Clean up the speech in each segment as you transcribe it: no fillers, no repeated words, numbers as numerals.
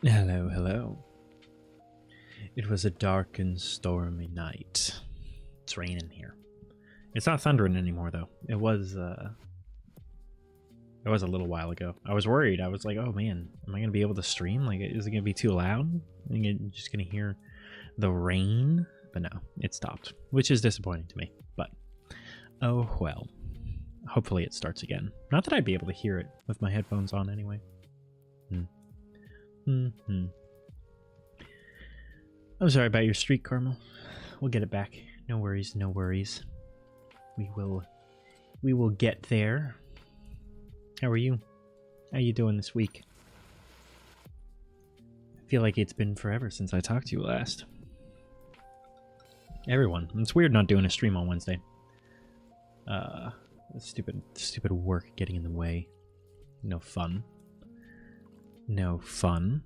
Hello, hello. It was a dark and stormy night. It's raining here. It's not thundering anymore, though. It was a little while ago. I was worried. I was like, oh man, am I going to be able to stream? Like, is it going to be too loud? Am I just going to hear the rain? But no, it stopped, which is disappointing to me. But, oh well. Hopefully it starts again. Not that I'd be able to hear it with my headphones on anyway. I'm sorry about your streak, Carmel. We'll get it back. No worries, no worries. We will get there. How are you? How you doing this week? I feel like it's been forever since I talked to you last. Everyone. It's weird not doing a stream on Wednesday. Stupid work getting in the way. No fun. No fun.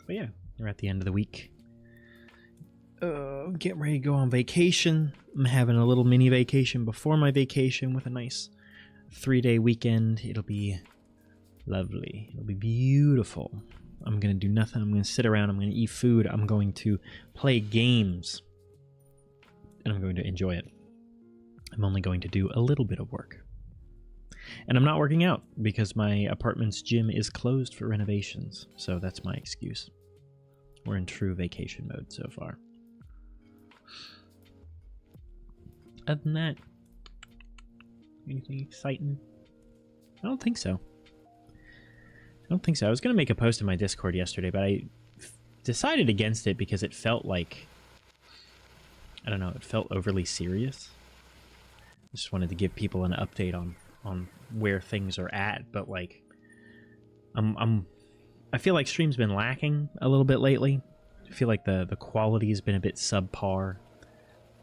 But yeah, we're at the end of the week. Getting ready to go on vacation. I'm having a little mini vacation before my vacation with a nice 3-day weekend. It'll be lovely. It'll be beautiful. I'm going to do nothing. I'm going to sit around. I'm going to eat food. I'm going to play games. And I'm going to enjoy it. I'm only going to do a little bit of work. And I'm not working out because my apartment's gym is closed for renovations. So that's my excuse. We're in true vacation mode so far. Other than that, anything exciting? I don't think so. I was going to make a post in my Discord yesterday, but I decided against it because it felt like, I don't know, it felt overly serious. I just wanted to give people an update on where things are at, but like, I feel like stream's been lacking a little bit lately. I feel like the quality has been a bit subpar.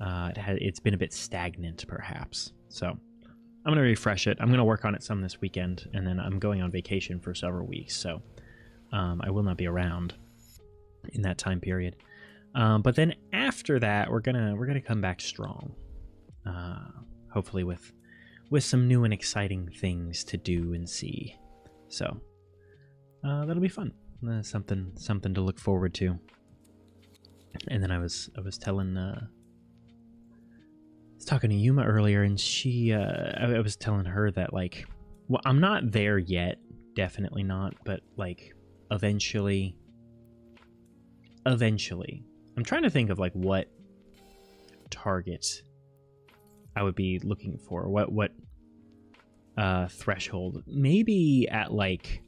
It's been a bit stagnant, perhaps. So I'm going to refresh it. I'm going to work on it some this weekend, and then I'm going on vacation for several weeks, so I will not be around in that time period. But then after that, we're gonna come back strong, hopefully with some new and exciting things to do and see. So that'll be fun. Something to look forward to. And then I was talking to Yuma earlier, and she I was telling her that, like, well, I'm not there yet, definitely not, but like eventually I'm trying to think of like what target I would be looking for, what threshold, maybe at like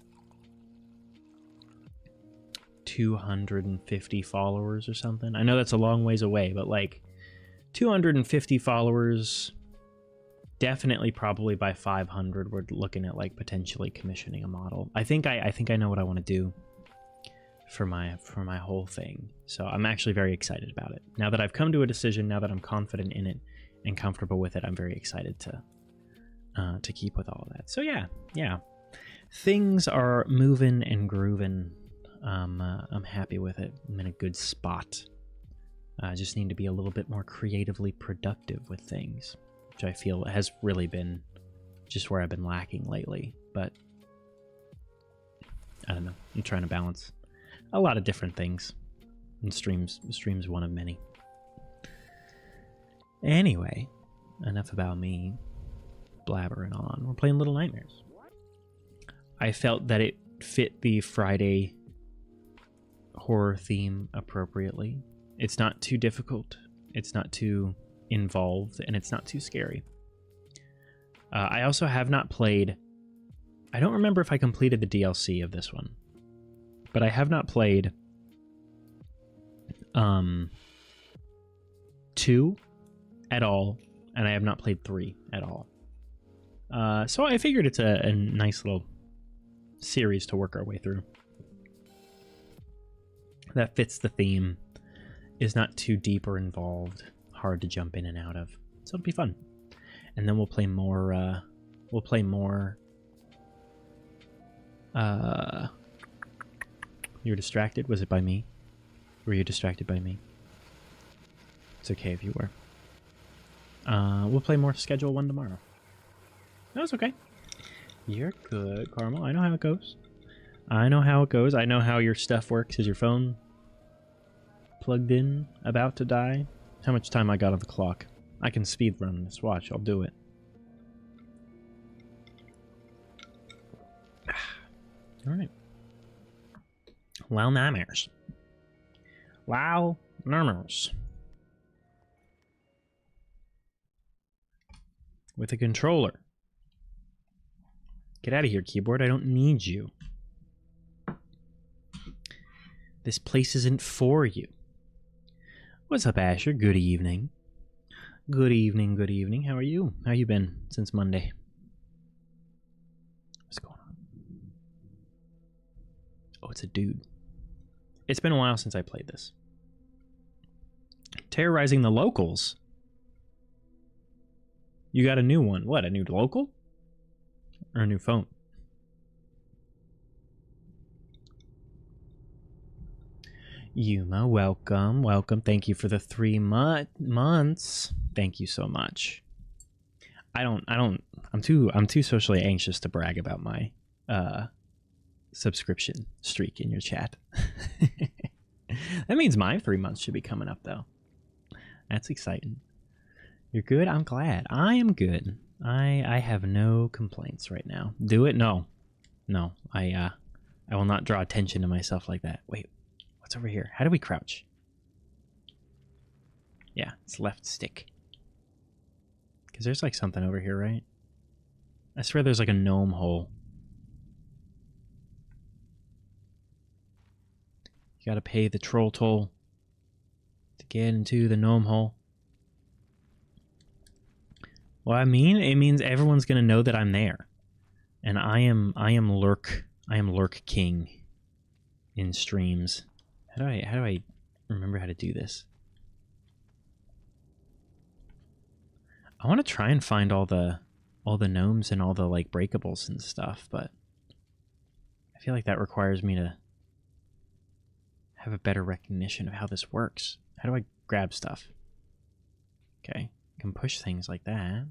250 followers or something. I know that's a long ways away, but like 250 followers, definitely probably by 500 we're looking at like potentially commissioning a model. I think I know what I want to do for my whole thing. So I'm actually very excited about it. Now that I've come to a decision, now that I'm confident in it and comfortable with it, I'm very excited to keep with all of that. So yeah. Things are moving and grooving. I'm happy with it. I'm in a good spot. I just need to be a little bit more creatively productive with things, which I feel has really been just where I've been lacking lately. But I don't know. I'm trying to balance a lot of different things. And stream's one of many. Anyway, enough about me blabbering on. We're playing Little Nightmares. I felt that it fit the Friday horror theme appropriately. It's not too difficult, it's not too involved, and it's not too scary. I also have not played... I don't remember if I completed the DLC of this one, but I have not played 2 at all, and I have not played 3 at all. So I figured it's a nice little series to work our way through. That fits the theme, is not too deep or involved, hard to jump in and out of. So it'll be fun. And then we'll play more, you were distracted? Was it by me? Were you distracted by me? It's okay if you were. We'll play more Schedule 1 tomorrow. No, it's okay. You're good, Carmel. I know how it goes. I know how it goes. I know how your stuff works. Is your phone plugged in, about to die? How much time I got on the clock? I can speed run this. Watch, I'll do it. Alright. Wow, nightmares. Wow, nightmares. With a controller. Get out of here, keyboard. I don't need you. This place isn't for you. What's up, Asher? Good evening. Good evening, good evening. How are you? How you been since Monday? What's going on? Oh, it's a dude. It's been a while since I played this. Terrorizing the locals? You got a new one. What, a new local? Or a new phone? Yuma, welcome, welcome. Thank you for the 3 months. Thank you so much. I'm too socially anxious to brag about my subscription streak in your chat. That means my 3 months should be coming up though. That's exciting. You're good? I'm glad. I am good. I have no complaints right now. Do it? No. No. I will not draw attention to myself like that. Wait. What's over here? How do we crouch? Yeah, it's left stick. Because there's like something over here, right? I swear there's like a gnome hole. You gotta pay the troll toll to get into the gnome hole. Well, I mean, it means everyone's gonna know that I'm there. And I am lurk king in streams. How do I remember how to do this? I want to try and find all the gnomes and all the like breakables and stuff, but I feel like that requires me to have a better recognition of how this works. How do I grab stuff? Okay, I can push things like that.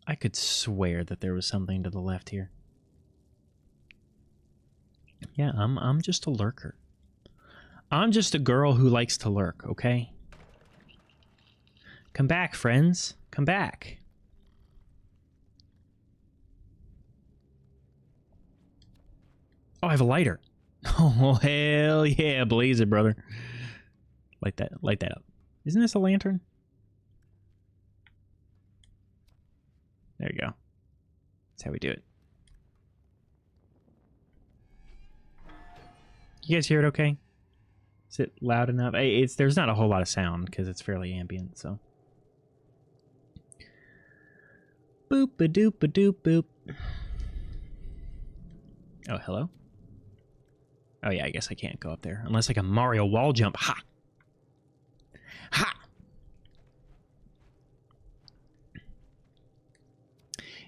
I could swear that there was something to the left here. Yeah, I'm just a lurker. I'm just a girl who likes to lurk, okay? Come back, friends. Come back. Oh, I have a lighter. Oh, hell yeah, blaze it, brother. Light that up. Isn't this a lantern? There you go. That's how we do it. You guys hear it okay? Is it loud enough? There's not a whole lot of sound because it's fairly ambient, so. Boop a doop a doop boop. Oh, hello? Oh yeah, I guess I can't go up there unless I can Mario wall jump. Ha! Ha!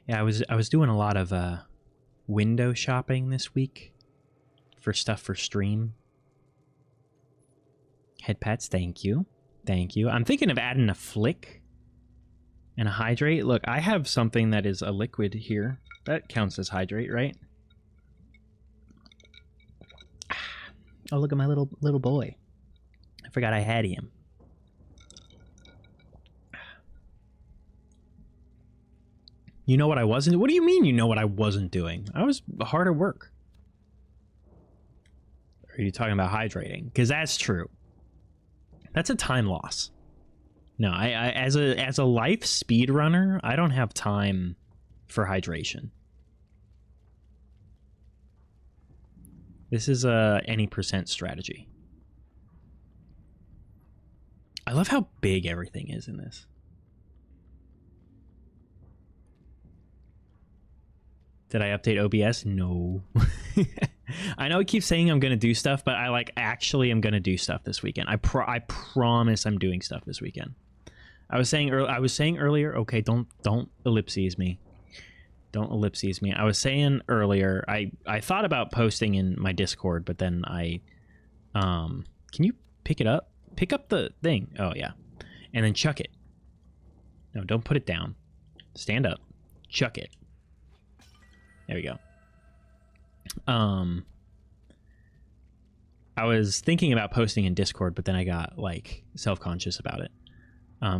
Yeah, I was doing a lot of window shopping this week for stuff for stream. Head pats, thank you. Thank you. I'm thinking of adding a flick and a hydrate. Look, I have something that is a liquid here. That counts as hydrate, right? Oh, look at my little boy. I forgot I had him. You know what I wasn't? What do you mean you know what I wasn't doing? I was hard at work. Are you talking about hydrating? Because that's true. That's a time loss. No, I as a life speedrunner, I don't have time for hydration. This is a any percent strategy. I love how big everything is in this. Did I update OBS? No. I know I keep saying I'm gonna do stuff, but I actually am gonna do stuff this weekend. I promise I'm doing stuff this weekend. I was saying earlier. Okay, don't ellipses me. Don't ellipses me. I was saying earlier. I thought about posting in my Discord, but then can you pick it up? Pick up the thing. Oh yeah, and then chuck it. No, don't put it down. Stand up. Chuck it. There we go. Um, I was thinking about posting in Discord, but then I got like self-conscious about it.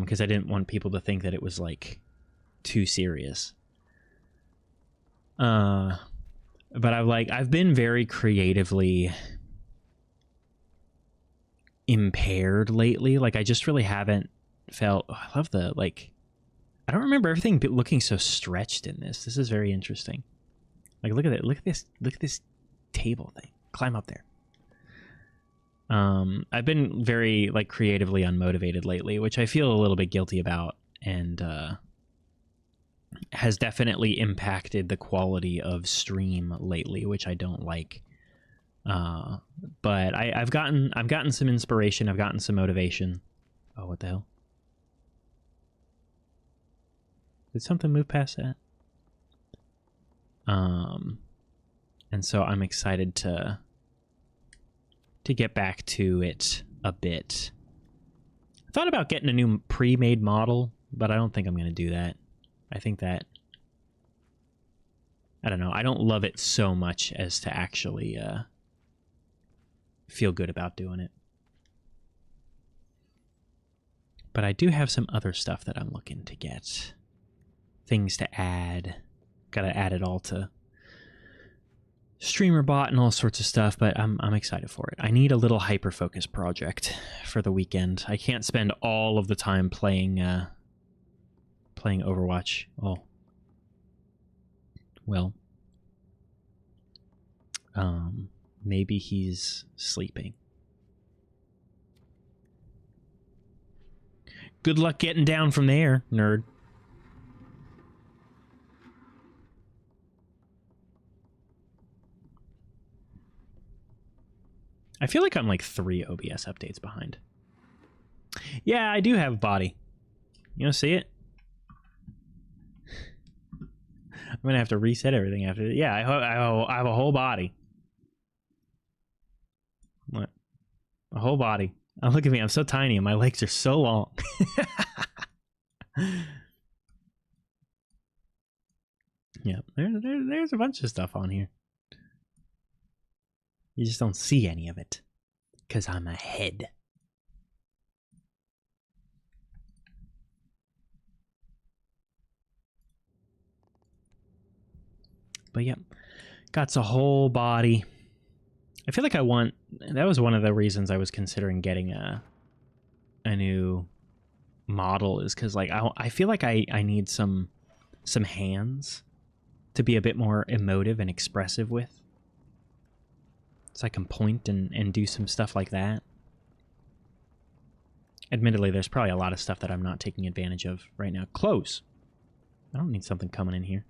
Because I didn't want people to think that it was like too serious. But I've been very creatively impaired lately. Like I just really haven't felt, I love the, like, I don't remember everything looking so stretched in this. This is very interesting. Like, look at it. Look at this table thing. Climb up there. I've been very like creatively unmotivated lately, which I feel a little bit guilty about, and has definitely impacted the quality of stream lately, which I don't like. But I've gotten some inspiration. I've gotten some motivation. Oh, what the hell? Did something move past that? And so I'm excited to get back to it a bit. I thought about getting a new pre-made model, but I don't think I'm going to do that. I think that, I don't know, I don't love it so much as to actually feel good about doing it. But I do have some other stuff that I'm looking to get. Things to add. Gotta add it all to StreamerBot and all sorts of stuff, but I'm excited for it. I need a little hyper-focus project for the weekend. I can't spend all of the time playing Overwatch. Oh. Well. Maybe he's sleeping. Good luck getting down from there, nerd. I feel like I'm like 3 OBS updates behind. Yeah, I do have body. You want to see it? I'm going to have to reset everything after. Yeah, I have a whole body. What? A whole body. Oh, look at me. I'm so tiny and my legs are so long. Yeah, there's a bunch of stuff on here. You just don't see any of it. Because I'm a head. But yeah, got a whole body. I feel like that was one of the reasons I was considering getting a new model, is because like I feel like I need some hands to be a bit more emotive and expressive with. So I can point and do some stuff like that. Admittedly, there's probably a lot of stuff that I'm not taking advantage of right now. Clothes. I don't need something coming in here.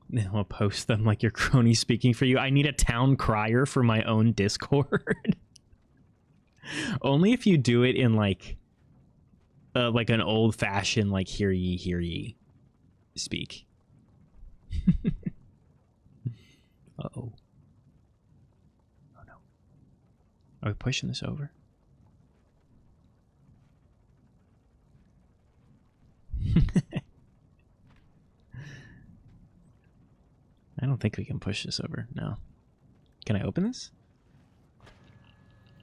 Then I'll post them like your crony speaking for you. I need a town crier for my own Discord. Only if you do it in like an old-fashioned like hear ye speak. Uh-oh. Oh no. Are we pushing this over? I don't think we can push this over. No. Can I open this?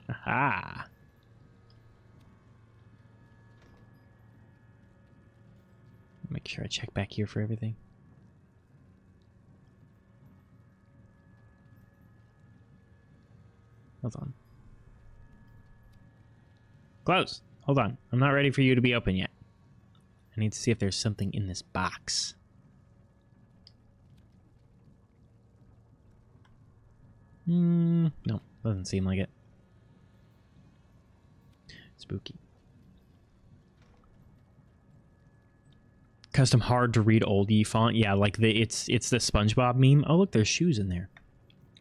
Aha! Make sure I check back here for everything. Hold on. Close. Hold on. I'm not ready for you to be open yet. I need to see if there's something in this box. No, doesn't seem like it. Spooky. Custom hard to read oldie font. Yeah, like it's the SpongeBob meme. Oh look, there's shoes in there.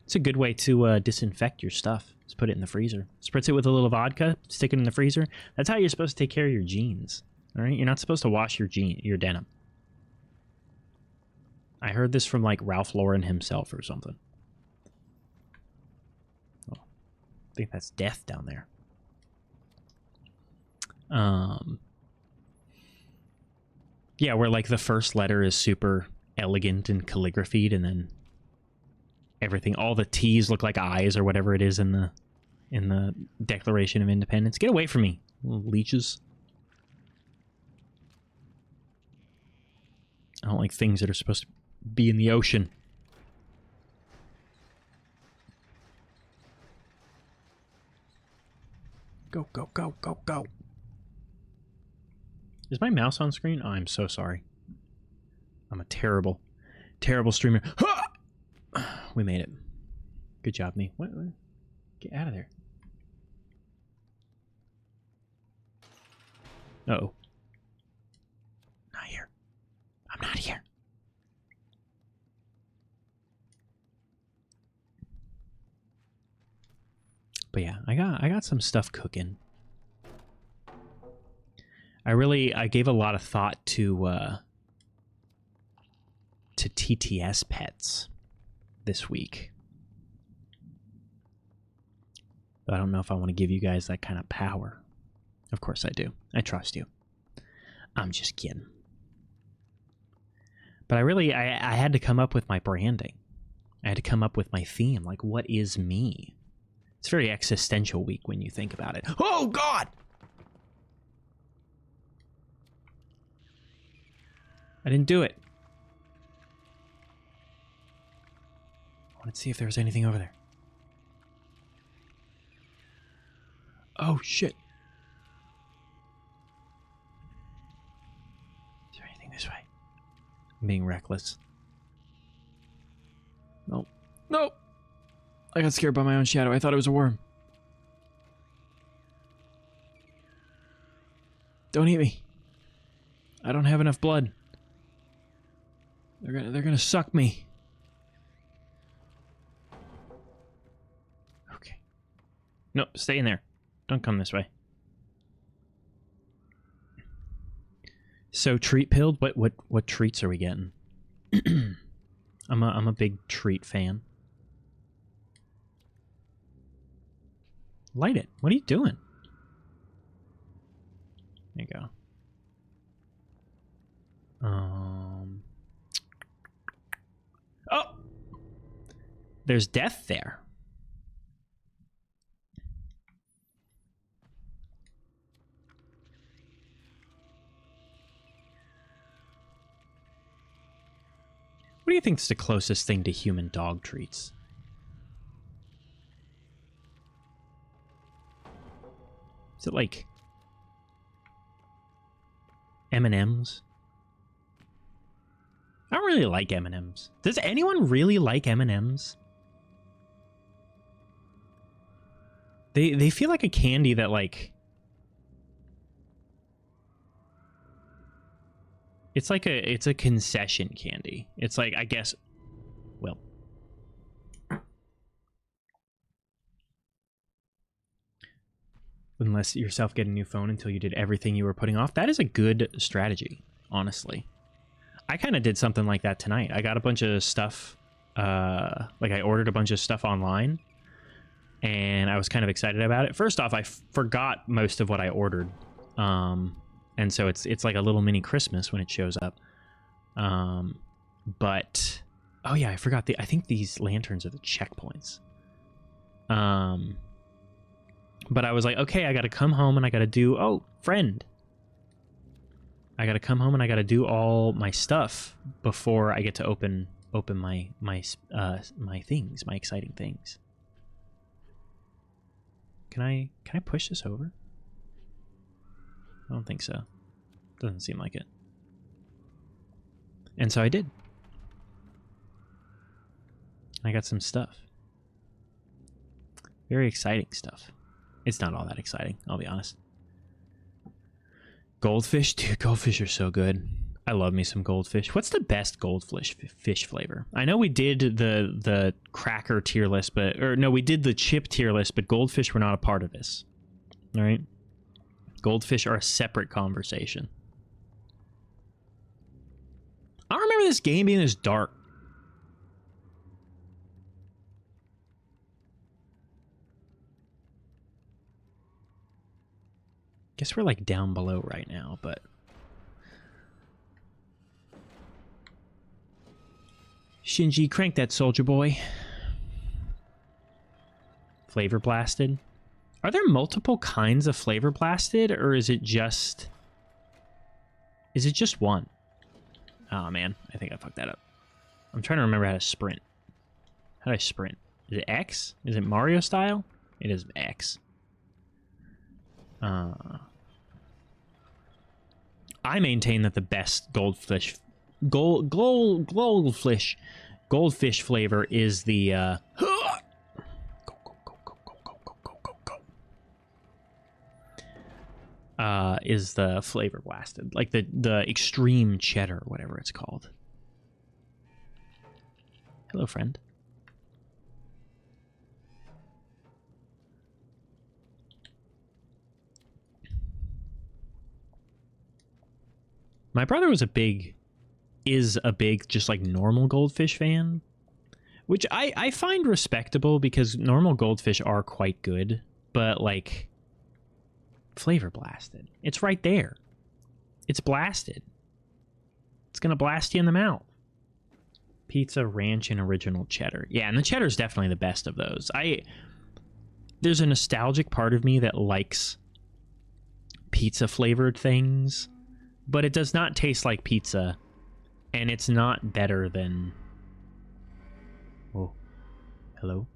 It's a good way to disinfect your stuff. Just put it in the freezer. Spritz it with a little vodka, stick it in the freezer. That's how you're supposed to take care of your jeans. All right? You're not supposed to wash your denim. I heard this from like Ralph Lauren himself or something. Oh, I think that's death down there. Yeah, where like the first letter is super elegant and calligraphied, and then everything, all the T's look like eyes or whatever it is in the Declaration of Independence. Get away from me, little leeches. I don't like things that are supposed to be in the ocean. Go, go, go, go, go. Is my mouse on screen? Oh, I'm so sorry. I'm a terrible, terrible streamer. We made it. Good job, me. What? Get out of there. Uh-oh. Not here. I'm not here. But yeah, I got some stuff cooking. I gave a lot of thought to TTS pets this week. But I don't know if I want to give you guys that kind of power. Of course I do. I trust you. I'm just kidding. But I had to come up with my branding. I had to come up with my theme. Like, what is me? It's very existential week when you think about it. Oh, God! I didn't do it. I wanted to see if there was anything over there. Oh, shit. Is there anything this way? I'm being reckless. Nope. Nope! I got scared by my own shadow. I thought it was a worm. Don't eat me. I don't have enough blood. They're gonna suck me. Okay. No, stay in there. Don't come this way. So treat pilled? What treats are we getting? I'm a big treat fan. Light it. What are you doing? There you go. Oh! There's death there. What do you think is the closest thing to human dog treats? Is it like M&Ms? I don't really like M&Ms. Does anyone really like M&Ms? They feel like a candy that, like, it's a concession candy. It's like, I guess, well, unless yourself get a new phone until you did everything you were putting off. That is a good strategy, honestly. I kind of did something like that tonight. I got a bunch of stuff, like I ordered a bunch of stuff online, and I was kind of excited about it. First off, I forgot most of what I ordered, and so it's like a little mini Christmas when it shows up. But oh yeah, I forgot I think these lanterns are the checkpoints. But I was like, okay, I got to come home and I got to do, oh, friend. I got to come home and I got to do all my stuff before I get to open my things, my exciting things. Can I push this over? I don't think so. Doesn't seem like it. And so I did. I got some stuff. Very exciting stuff. It's not all that exciting, I'll be honest. Goldfish? Dude, goldfish are so good. I love me some goldfish. What's the best goldfish fish flavor? I know we did the cracker tier list, we did the chip tier list, but goldfish were not a part of this. All right? Goldfish are a separate conversation. I don't remember this game being this dark. Guess we're like down below right now, but Shinji, crank that soldier boy. Flavor blasted. Are there multiple kinds of flavor blasted, or is it just one? Oh man, I think I fucked that up. I'm trying to remember how to sprint. How do I sprint? Is it X? Is it Mario style? It is X. I maintain that the best goldfish flavor is the is the flavor blasted, like the extreme cheddar, whatever it's called. Hello, friend. My brother is a big just like normal goldfish fan, which I find respectable because normal goldfish are quite good, but like flavor blasted, it's right there. It's blasted. It's gonna blast you in the mouth. Pizza, ranch, and original cheddar. Yeah, and the cheddar is definitely the best of those. There's a nostalgic part of me that likes pizza flavored things, but it does not taste like pizza, and it's not better than... Whoa. Hello?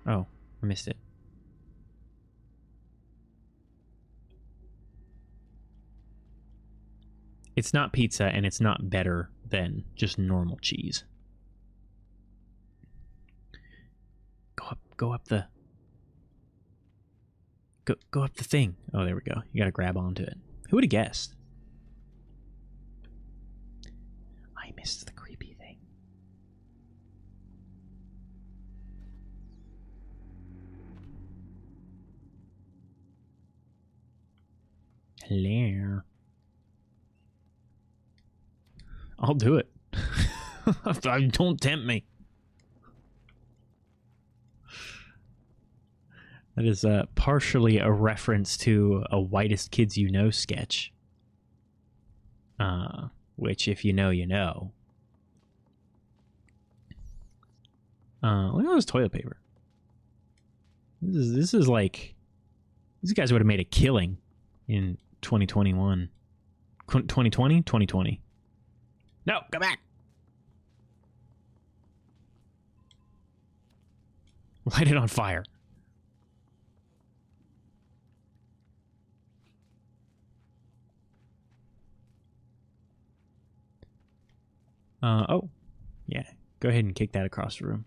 Oh, I missed it. It's not pizza, and it's not better than just normal cheese. Go up the... Go up the thing. Oh, there we go. You gotta grab onto it. Who would have guessed? I missed the creepy thing. Hello. I'll do it. Don't tempt me. That is partially a reference to a Whitest Kids You Know sketch. Which, if you know, you know. Look at all this toilet paper. This is like... These guys would have made a killing in 2021. 2020? 2020. No, come back! Light it on fire. Oh, yeah. Go ahead and kick that across the room.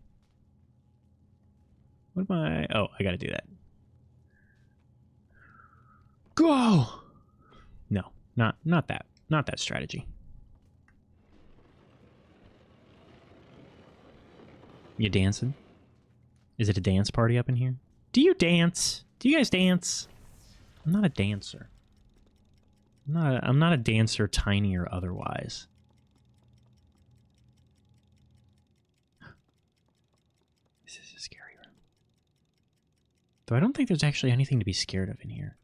What am I... Oh, I gotta do that. Go! No, not that. Not that strategy. You dancing? Is it a dance party up in here? Do you dance? Do you guys dance? I'm not a dancer. I'm not a dancer, tiny or otherwise. This is a scary room. Though I don't think there's actually anything to be scared of in here.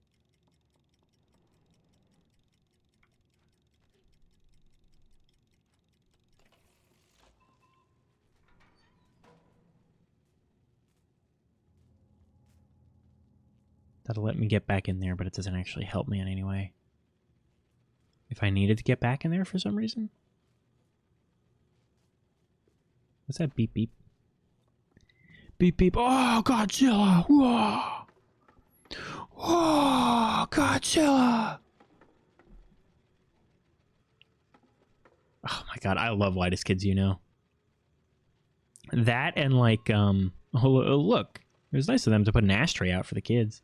That'll let me get back in there, but it doesn't actually help me in any way. If I needed to get back in there for some reason? What's that beep beep? Beep beep. Oh, Godzilla! Whoa! Oh, Godzilla! Oh my god, I love Whitest Kids You Know. That and like, oh, look. It was nice of them to put an ashtray out for the kids.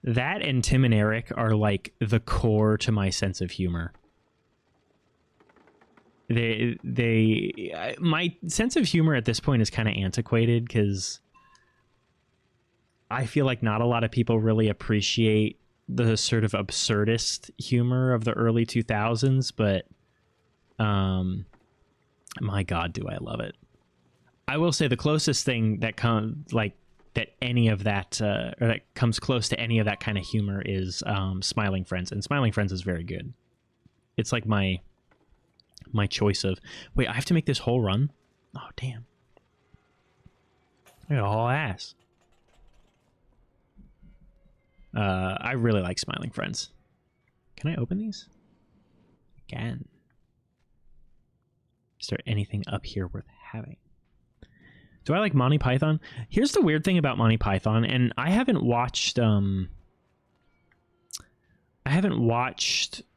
That and Tim and Eric are like the core to my sense of humor. My sense of humor at this point is kind of antiquated because I feel like not a lot of people really appreciate the sort of absurdist humor of the early 2000s, but my god, do I love it. I will say the closest thing that that any of that or that comes close to any of that kind of humor is Smiling Friends, and Smiling Friends is very good. It's like my choice of, wait, I have to make this whole run? Oh, damn. I got a whole ass. I really like Smiling Friends. Can I open these? Again. Is there anything up here worth having? Do I like Monty Python? Here's the weird thing about Monty Python, and I haven't watched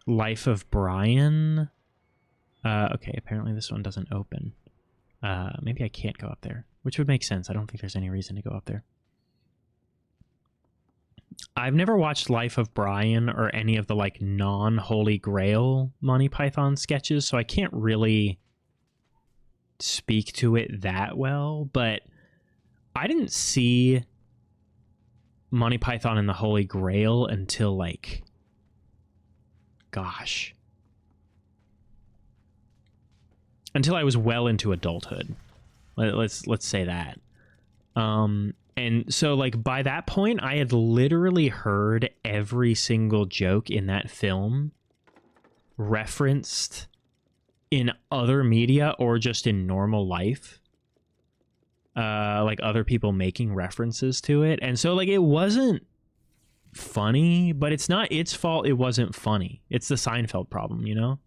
Life of Brian. Okay, apparently this one doesn't open. Maybe I can't go up there, which would make sense. I don't think there's any reason to go up there. I've never watched Life of Brian or any of the like non-Holy Grail Monty Python sketches, so I can't really speak to it that well, but I didn't see Monty Python and the Holy Grail until like, gosh, until I was well into adulthood. Let's say that. And so like by that point I had literally heard every single joke in that film referenced in other media or just in normal life. Like other people making references to it. And so like it wasn't funny, but it's not its fault it wasn't funny. It's the Seinfeld problem, you know?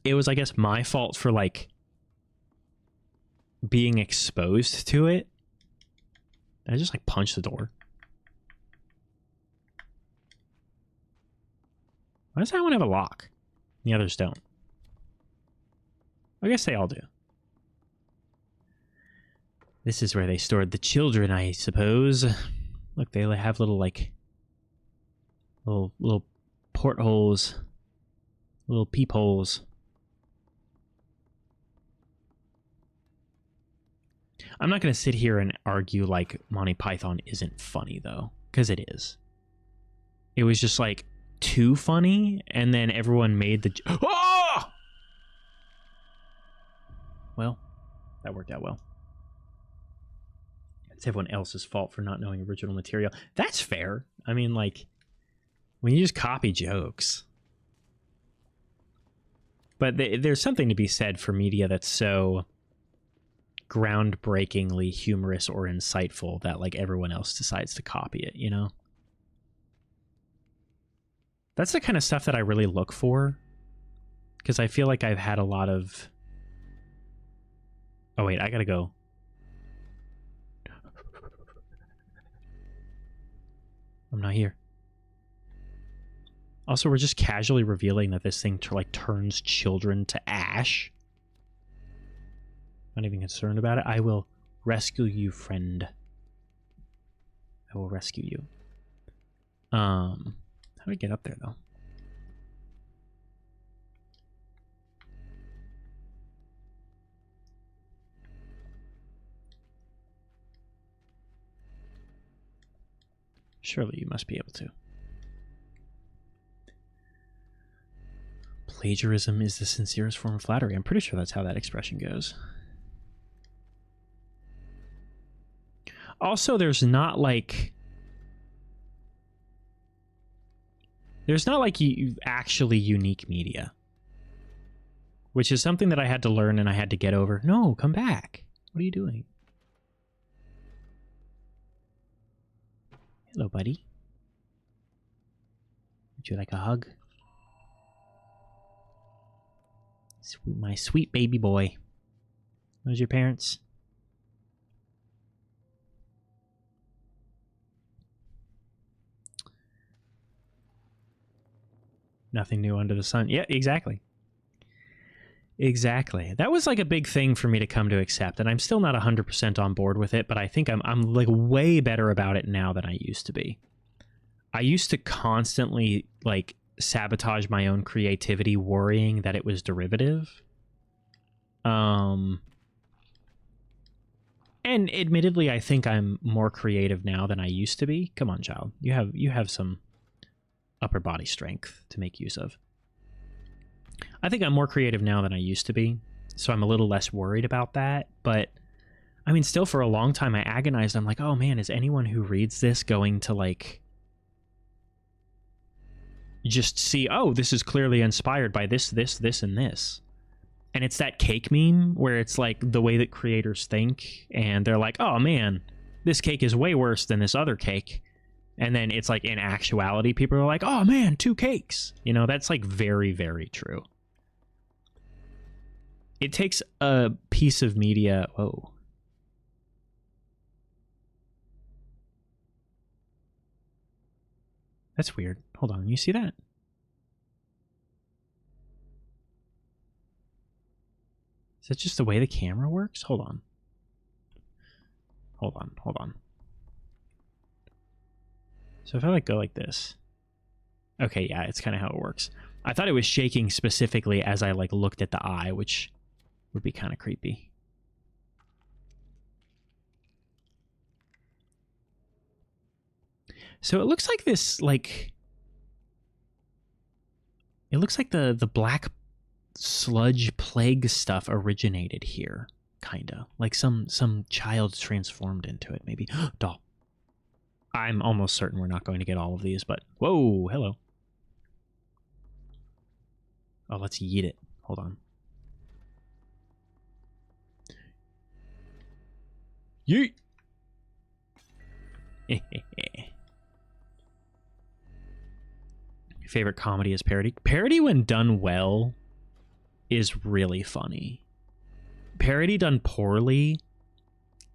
It was, I guess, my fault for like being exposed to it. I just like punched the door. Why does that one have a lock? The others don't. I guess they all do. This is where they stored the children, I suppose. Look, they have little like little portholes, little peepholes. I'm not going to sit here and argue like Monty Python isn't funny, though, because it is. It was just like too funny, and then everyone made the... Oh! Well, that worked out well. It's everyone else's fault for not knowing original material. That's fair. I mean, like, when you just copy jokes. But there's something to be said for media that's so groundbreakingly humorous or insightful that like everyone else decides to copy it, you know? That's the kind of stuff that I really look for, because I feel like I've had a lot of... Oh wait, I gotta go. I'm not here. Also, we're just casually revealing that this thing like turns children to ash. Not even concerned about it. I will rescue you, friend. I will rescue you. How do we get up there, though? Surely you must be able to. Plagiarism is the sincerest form of flattery. I'm pretty sure that's how that expression goes. Also, there's not like actually unique media, which is something that I had to learn and I had to get over. No, come back. What are you doing? Hello, buddy. Would you like a hug? My sweet baby boy. Those your parents? Nothing new under the sun. Yeah, exactly. Exactly. That was like a big thing for me to come to accept, and I'm still not 100% on board with it, but I think I'm like way better about it now than I used to be. I used to constantly like sabotage my own creativity, worrying that it was derivative. And admittedly, I think I'm more creative now than I used to be. Come on, child. You have some upper body strength to make use of. I think I'm more creative now than I used to be, so I'm a little less worried about that, but I mean, still for a long time I agonized. I'm like, oh man, is anyone who reads this going to like just see, oh, this is clearly inspired by this, and this. And it's that cake meme where it's like the way that creators think, and they're like, oh man, this cake is way worse than this other cake. And then it's like in actuality, people are like, oh man, 2 cakes. You know, that's like very, very true. It takes a piece of media. Oh. That's weird. Hold on. You see that? Is that just the way the camera works? Hold on. Hold on. Hold on. So if I like go like this. Okay, yeah, it's kind of how it works. I thought it was shaking specifically as I like looked at the eye, which would be kind of creepy. So it looks like this, like, it looks like the black sludge plague stuff originated here, kinda. Like some child transformed into it, maybe. Doll. I'm almost certain we're not going to get all of these, but whoa, hello. Oh, let's yeet it. Hold on. Yeet! Favorite comedy is parody. Parody, when done well, is really funny. Parody done poorly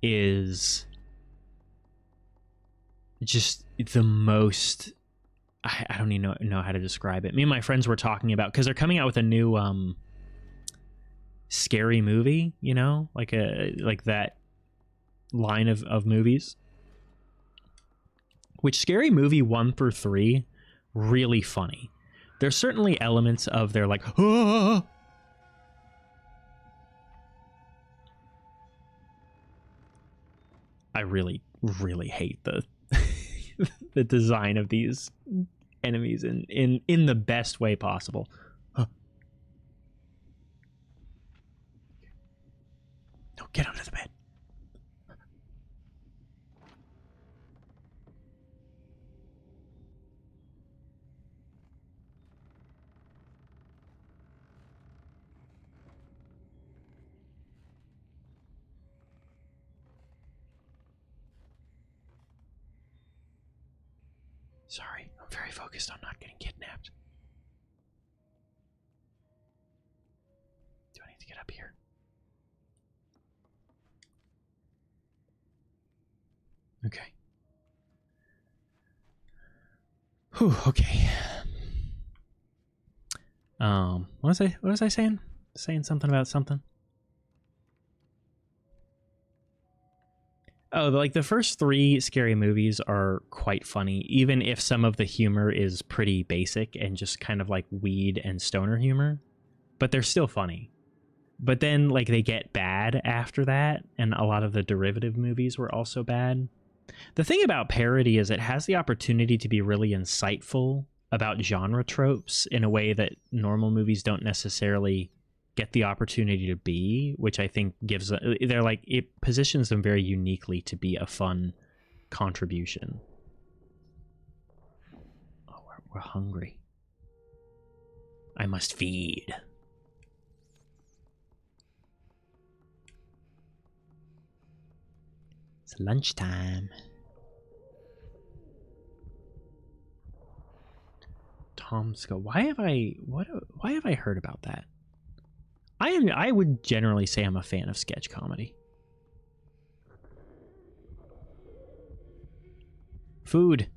is just the most... I don't even know how to describe it. Me and my friends were talking about, because they're coming out with a new scary movie, you know, like that line of movies. Which Scary Movie 1 through 3, really funny. There's certainly elements of their like, ah! I really, really hate the the design of these enemies in the best way possible. Huh. No, get under the bed. Sorry, I'm very focused on not getting kidnapped. Do I need to get up here? Okay. Whew, okay. What was I saying? Saying something about something? Oh, like the first 3 Scary Movies are quite funny, even if some of the humor is pretty basic and just kind of like weed and stoner humor, but they're still funny. But then like they get bad after that, and a lot of the derivative movies were also bad. The thing about parody is it has the opportunity to be really insightful about genre tropes in a way that normal movies don't necessarily get the opportunity to be, which I think gives they're like, it positions them very uniquely to be a fun contribution. Oh, we're hungry. I must feed. It's lunchtime. Tom Scott. Why have I heard about that? I would generally say I'm a fan of sketch comedy. Food.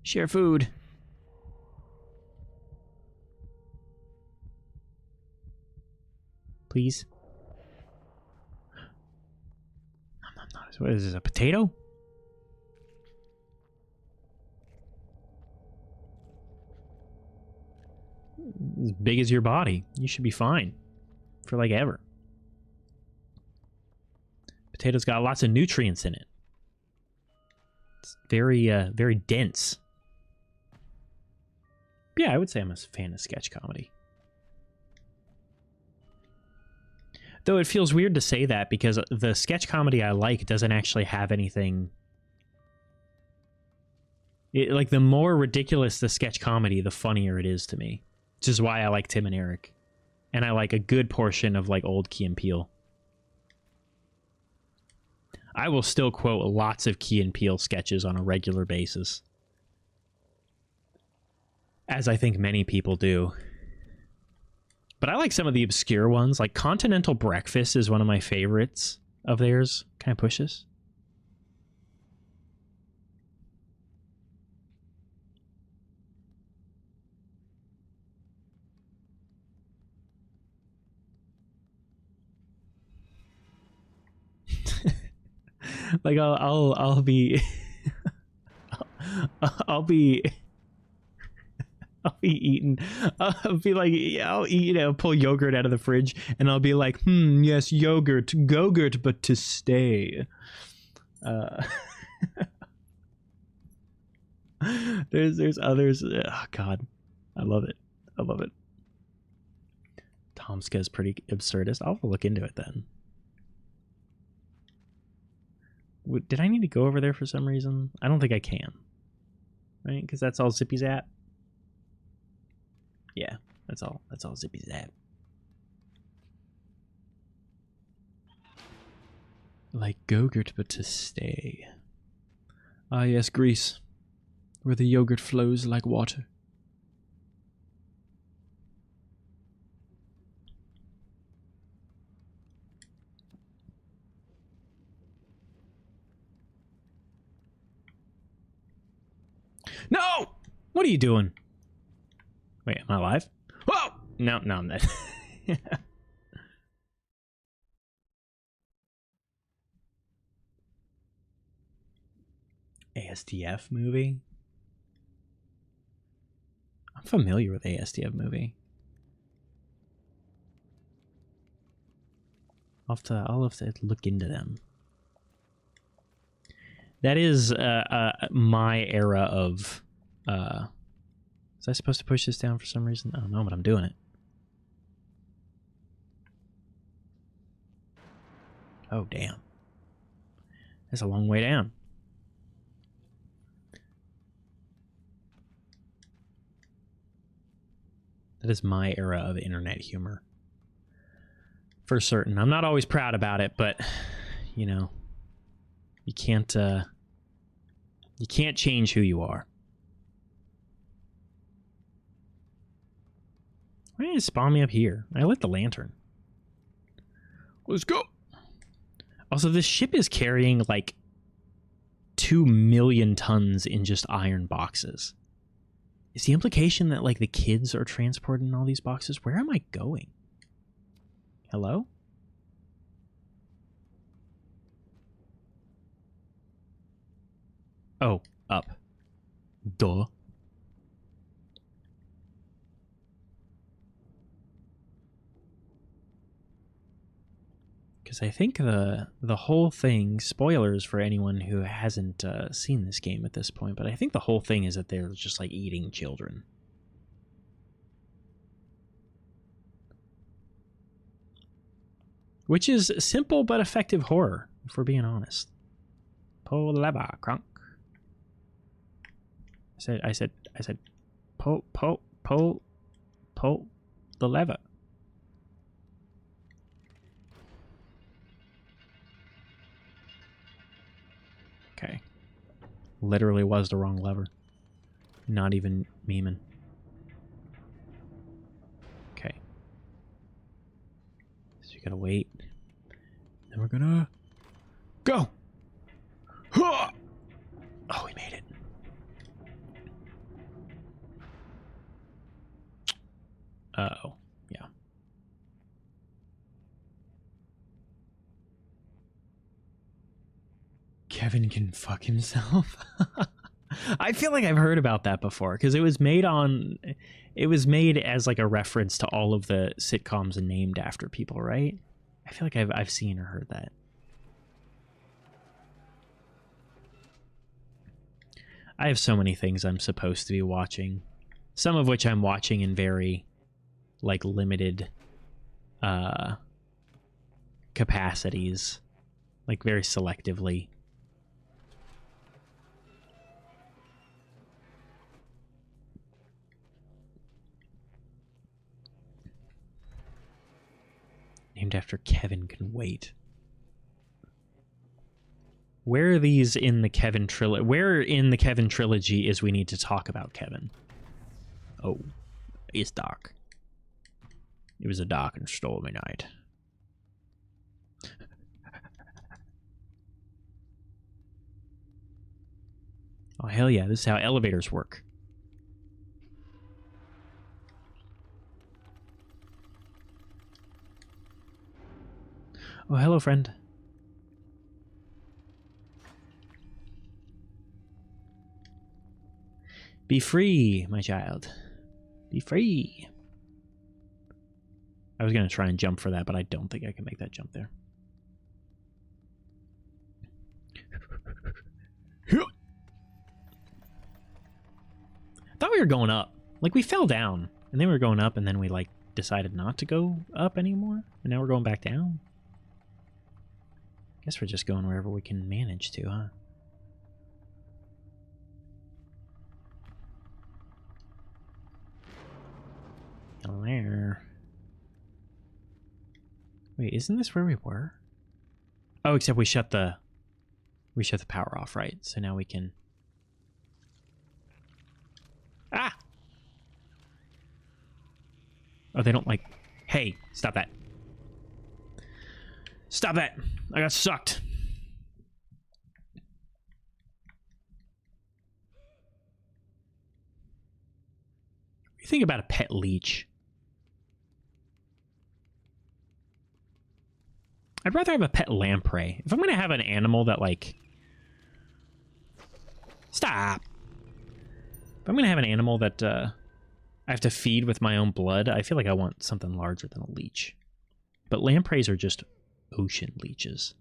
Share food. Please. What is this, a potato? As big as your body. You should be fine. For like ever. Potato's got lots of nutrients in it. It's very, very dense. Yeah, I would say I'm a fan of sketch comedy. Though it feels weird to say that because the sketch comedy I like doesn't actually have anything. Like, the more ridiculous the sketch comedy, the funnier it is to me. Which is why I like Tim and Eric. And I like a good portion of, like, old Key and Peele. I will still quote lots of Key and Peele sketches on a regular basis. As I think many people do. But I like some of the obscure ones. Like, Continental Breakfast is one of my favorites of theirs. Can I push this? Like, I'll be I'll be eating. I'll be like, yeah, I'll eat, pull yogurt out of the fridge, and I'll be like, yes, yogurt, go-gurt, but to stay. There's others. Oh, God, I love it. I love it. Tomska is pretty absurdist. I'll look into it then. Did I need to go over there for some reason? I don't think I can. Right? Because that's all Zippy's at. Yeah, that's all Zippy's at. Like Go-Gurt, but to stay. Ah, yes, Greece. Where the yogurt flows like water. No! What are you doing? Wait, am I alive? Whoa! No, I'm dead. ASDF movie? I'm familiar with ASDF movie. I'll have to look into them. That is my era of... was I supposed to push this down for some reason? I don't know, but I'm doing it. Oh, damn. That's a long way down. That is my era of internet humor. For certain. I'm not always proud about it, but, you know, you can't change who you are. Why did it spawn me up here? I lit the lantern. Let's go. Also, this ship is carrying like 2 million tons in just iron boxes. Is the implication that like the kids are transported in all these boxes? Where am I going? Hello? Oh, up. Duh. Because I think the whole thing, spoilers for anyone who hasn't seen this game at this point, but I think the whole thing is that they're just like eating children. Which is simple but effective horror, if we're being honest. Pull the lever, crunk. I said, pull the lever. Okay. Literally was the wrong lever. Not even memeing. Okay. So you gotta wait. Then we're gonna go. Oh, we made it. Uh-oh. Yeah. Kevin can fuck himself. I feel like I've heard about that before because it was made as like a reference to all of the sitcoms named after people, right? I feel like I've seen or heard that. I have so many things I'm supposed to be watching, some of which I'm watching in very like limited capacities, like very selectively. Named after Kevin Can Wait. Where are these in the Kevin trilogy? Where in the Kevin trilogy is we need to talk about Kevin? Oh, it's dark. It was a dark and stormy night. Oh, hell yeah, this is how elevators work. Oh, hello, friend. Be free, my child. Be free. I was going to try and jump for that, but I don't think I can make that jump there. I thought we were going up. Like, we fell down, and then we were going up, and then we, like, decided not to go up anymore, and now we're going back down. Guess we're just going wherever we can manage to, huh? There. Wait, isn't this where we were? Oh, except we shut the power off, right? So now we can. Ah! Oh, they don't like. Hey, stop that! Stop that! I got sucked. What do you think about a pet leech? I'd rather have a pet lamprey. If I'm going to have an animal that, like... Stop! If I'm going to have an animal that I have to feed with my own blood, I feel like I want something larger than a leech. But lampreys are just ocean leeches.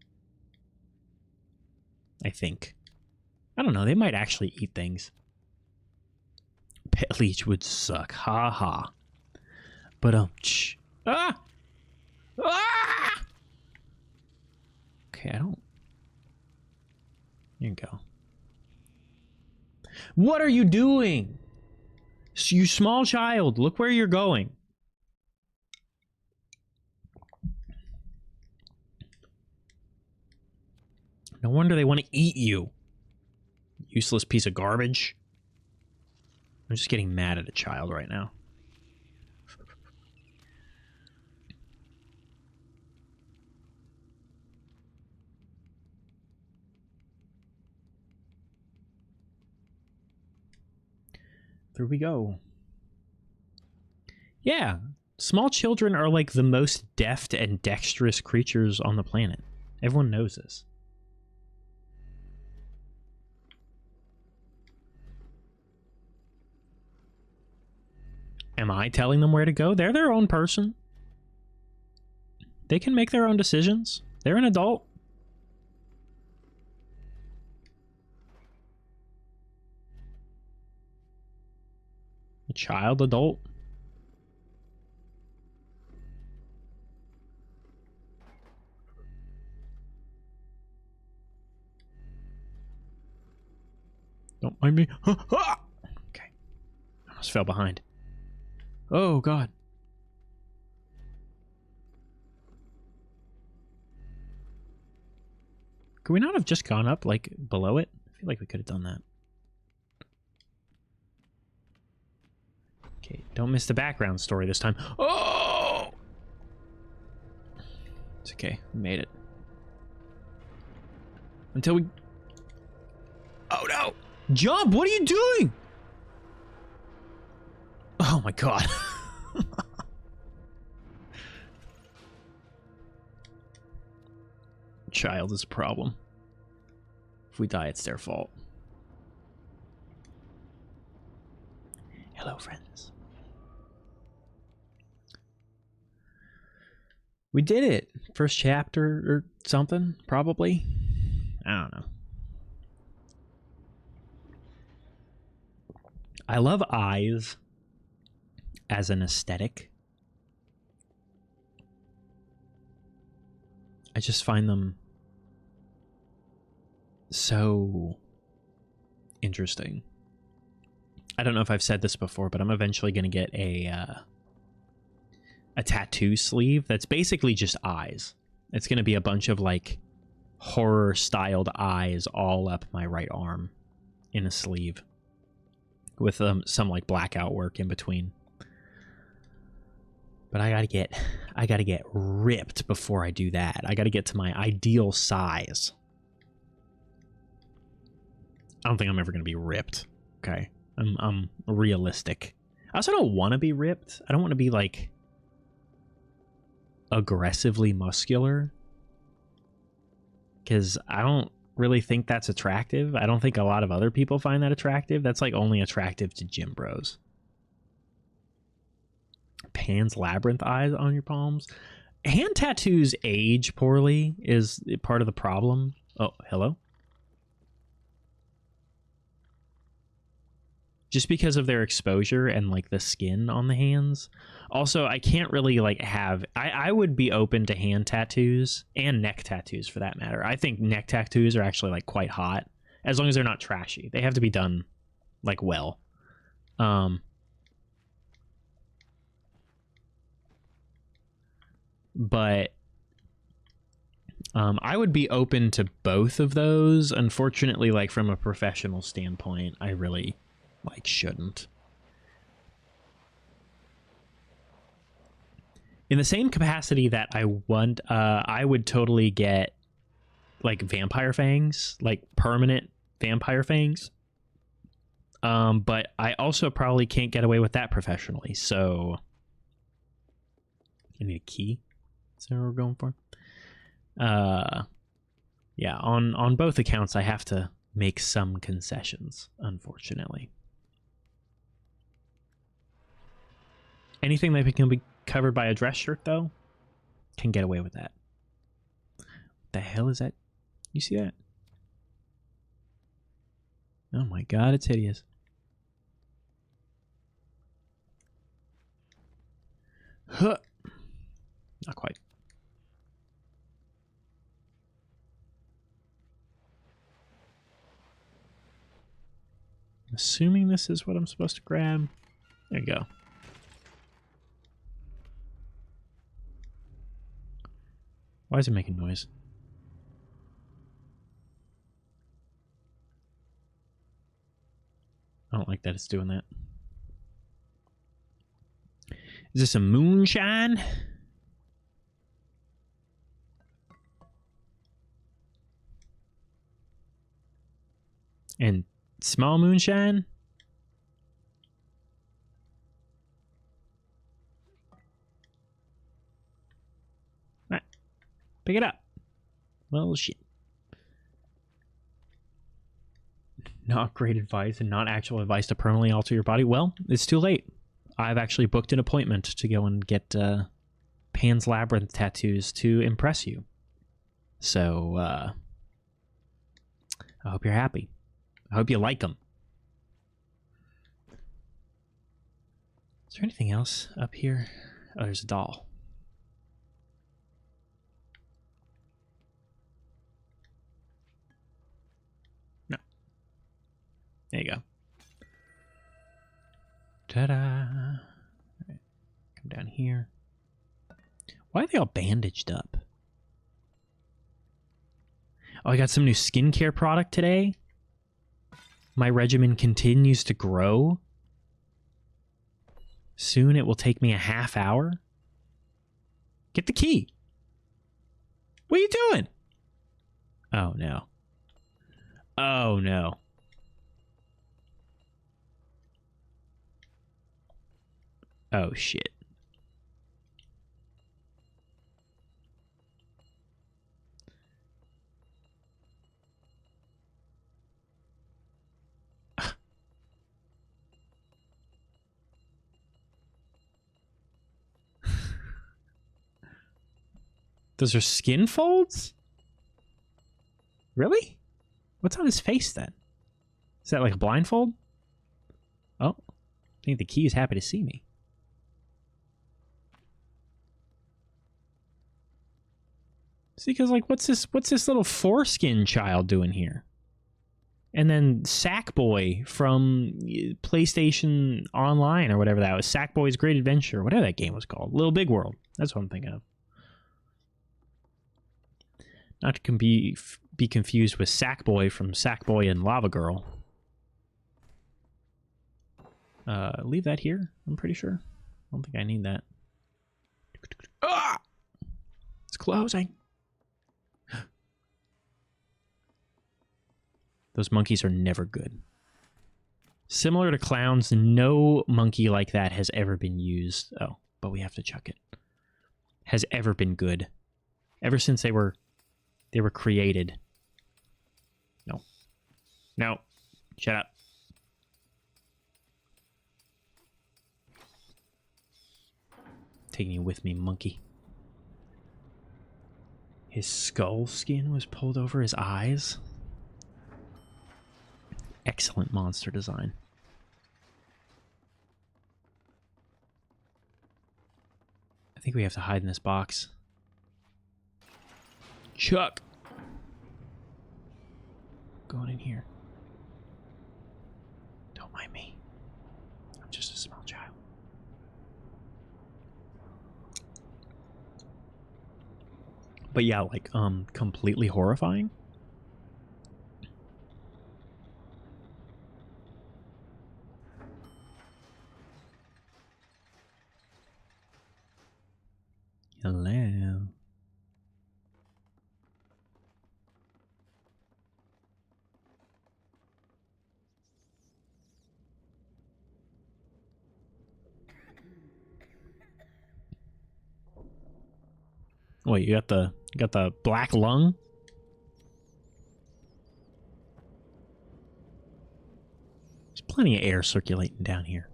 I think. I don't know, they might actually eat things. Pet leech would suck. Ha ha. But, ah! Ah! Okay, I don't... Here you go. What are you doing? You small child, look where you're going. No wonder they want to eat you. Useless piece of garbage. I'm just getting mad at a child right now. There we go. Yeah, small children are like the most deft and dexterous creatures on the planet. Everyone knows this. Am I telling them where to go? They're their own person. They can make their own decisions. They're an adult. A child, adult. Don't mind me. Okay. I almost fell behind. Oh, God. Could we not have just gone up, like, below it? I feel like we could have done that. Okay, don't miss the background story this time. Oh! It's okay. We made it. Until we... Oh, no! Jump! What are you doing? Oh, my God. Child is a problem. If we die, it's their fault. Hello, friends. We did it. First chapter or something, probably. I don't know. I love eyes as an aesthetic. I just find them so interesting. I don't know if I've said this before, but I'm eventually going to get a tattoo sleeve that's basically just eyes. It's going to be a bunch of like horror styled eyes all up my right arm in a sleeve with some like blackout work in between. But I gotta get ripped before I do that. I gotta get to my ideal size. I don't think I'm ever gonna be ripped. Okay, I'm realistic. I also don't want to be ripped. I don't want to be like aggressively muscular, because I don't really think that's attractive. I don't think a lot of other people find that attractive. That's like only attractive to gym bros. Pan's Labyrinth eyes on your palms. Hand tattoos age poorly is part of the problem. Oh, hello? Just because of their exposure and like the skin on the hands. Also, I can't really like have... I would be open to hand tattoos and neck tattoos for that matter. I think neck tattoos are actually like quite hot as long as they're not trashy. They have to be done like well. But I would be open to both of those. Unfortunately, like from a professional standpoint, I really like shouldn't. In the same capacity that I want, I would totally get like vampire fangs, like permanent vampire fangs. But I also probably can't get away with that professionally. So I need a key. Is that what we're going for? Yeah, on both accounts I have to make some concessions, unfortunately. Anything that can be covered by a dress shirt though can get away with that. What the hell is that? You see that? Oh my god, it's hideous. Huh. Not quite. Assuming this is what I'm supposed to grab. There you go. Why is it making noise? I don't like that it's doing that. Is this a moonshine? And small moonshine? All right. Pick it up. Well, shit. Not great advice and not actual advice to permanently alter your body. Well, it's too late. I've actually booked an appointment to go and get Pan's Labyrinth tattoos to impress you. So, I hope you're happy. I hope you like them. Is there anything else up here? Oh, there's a doll. No. There you go. Ta-da! All right. Come down here. Why are they all bandaged up? Oh, I got some new skincare product today. My regimen continues to grow. Soon it will take me a half hour. Get the key. What are you doing? Oh, no. Oh, no. Oh, shit. Those are skin folds? Really? What's on his face then? Is that like a blindfold? Oh, I think the key is happy to see me. See, because like, what's this little foreskin child doing here? And then Sackboy from PlayStation Online or whatever that was, Sackboy's Great Adventure, whatever that game was called, Little Big World. That's what I'm thinking of. Not to be confused with Sackboy from Sackboy and Lava Girl. Leave that here, I'm pretty sure. I don't think I need that. Ah! It's closing. Those monkeys are never good. Similar to clowns, no monkey like that has ever been used. Oh, but we have to chuck it. Has ever been good. Ever since they were created. No. No. Shut up. Taking you with me, monkey. His skull skin was pulled over his eyes. Excellent monster design. I think we have to hide in this box. Chuck! Going in here. Don't mind me. I'm just a small child. But yeah, like, completely horrifying. Hello. Wait, you got the black lung? There's plenty of air circulating down here.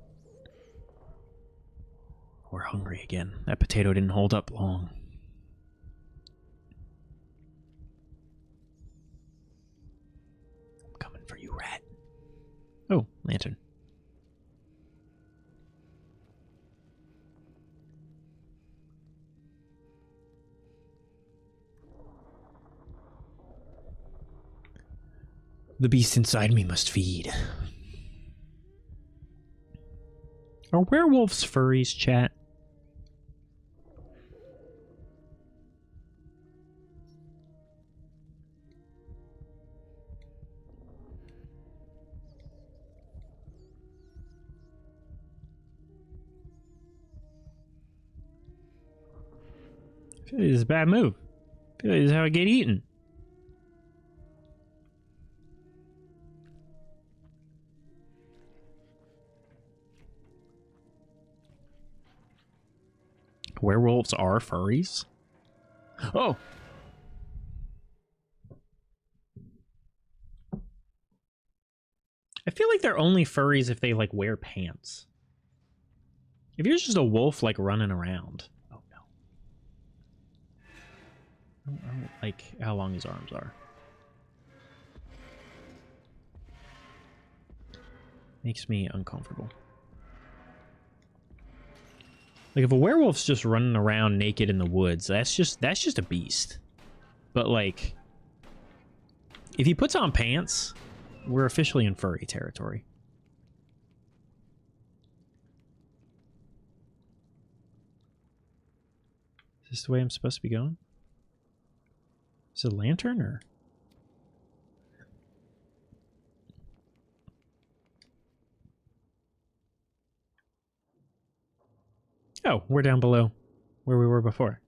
We're hungry again. That potato didn't hold up long. I'm coming for you, rat. Oh, lantern. The beast inside me must feed. Are werewolves furries, chat? I feel like this is a bad move. I feel like this is how I get eaten. Werewolves are furries? Oh! I feel like they're only furries if they, like, wear pants. If you're just a wolf, like, running around. Oh, no. I don't like how long his arms are. Makes me uncomfortable. Like, if a werewolf's just running around naked in the woods, that's just a beast. But, like, if he puts on pants, we're officially in furry territory. Is this the way I'm supposed to be going? Is it a lantern, or...? Oh, we're down below where we were before.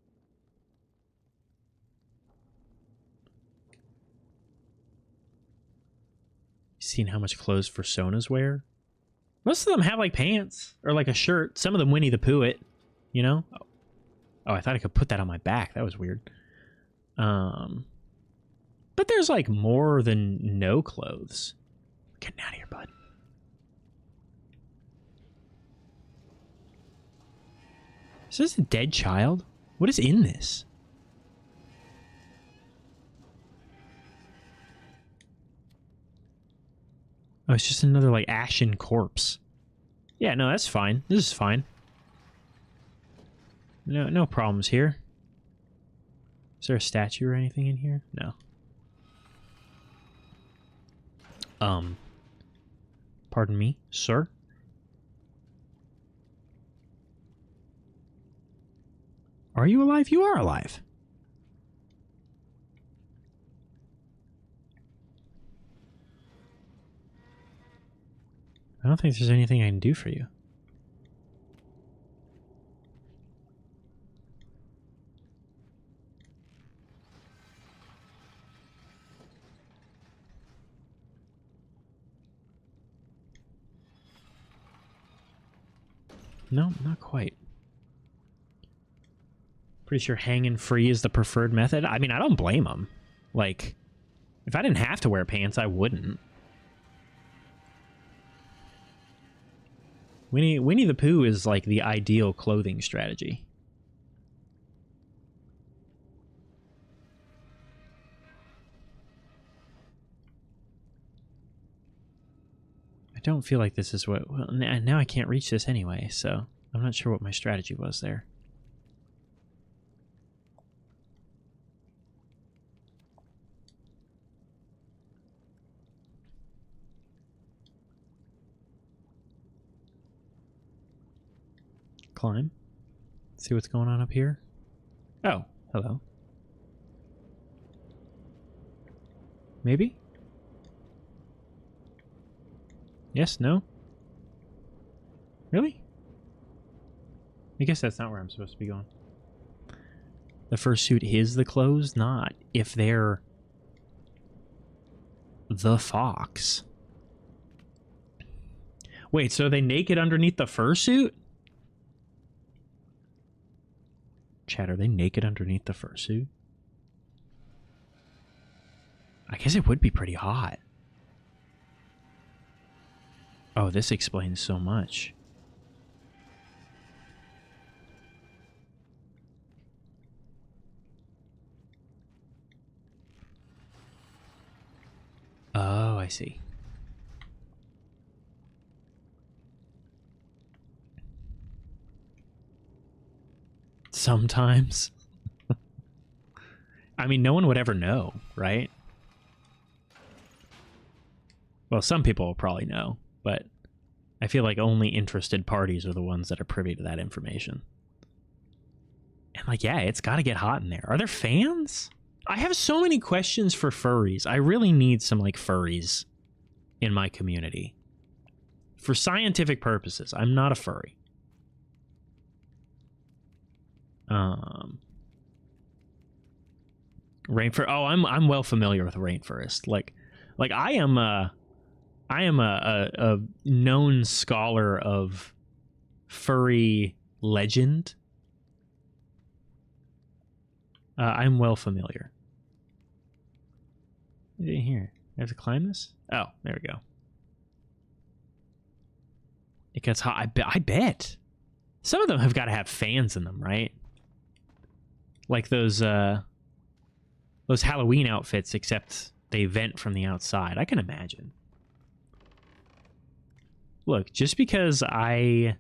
Seen how much clothes Fursonas wear? Most of them have, like, pants or, like, a shirt. Some of them Winnie the Pooh it, you know? Oh, I thought I could put that on my back. That was weird. But there's, like, more than no clothes. Getting out of here, bud. Is this a dead child? What is in this? Oh, it's just another, like, ashen corpse. Yeah, no, that's fine. This is fine. No problems here. Is there a statue or anything in here? No. Pardon me, sir? Are you alive? You are alive. I don't think there's anything I can do for you. No, not quite. Pretty sure hanging free is the preferred method. I mean, I don't blame them. Like, if I didn't have to wear pants, I wouldn't. Winnie the Pooh is like the ideal clothing strategy. I don't feel like this is what... Well, now I can't reach this anyway, so I'm not sure what my strategy was there. Climb. See what's going on up here? Oh, hello. Maybe? Yes, no? Really? I guess that's not where I'm supposed to be going. The fursuit is the clothes? Not if they're the fox. Wait, so are they naked underneath the fursuit? Chat, are they naked underneath the fursuit? I guess it would be pretty hot. Oh, this explains so much. Oh, I see. Sometimes. I mean, no one would ever know, right? Well, some people will probably know, but I feel like only interested parties are the ones that are privy to that information. And like, yeah, it's got to get hot in there. Are there fans? I have so many questions for furries. I really need some like furries in my community. For scientific purposes, I'm not a furry. Rainforest. Oh, I'm well familiar with rainforest. Like I am a known scholar of furry legend. I'm well familiar. What is it here? I have to climb this? Oh, there we go. It gets hot. I bet. Some of them have got to have fans in them, right? Like those Halloween outfits, except they vent from the outside. I can imagine. Look, just because I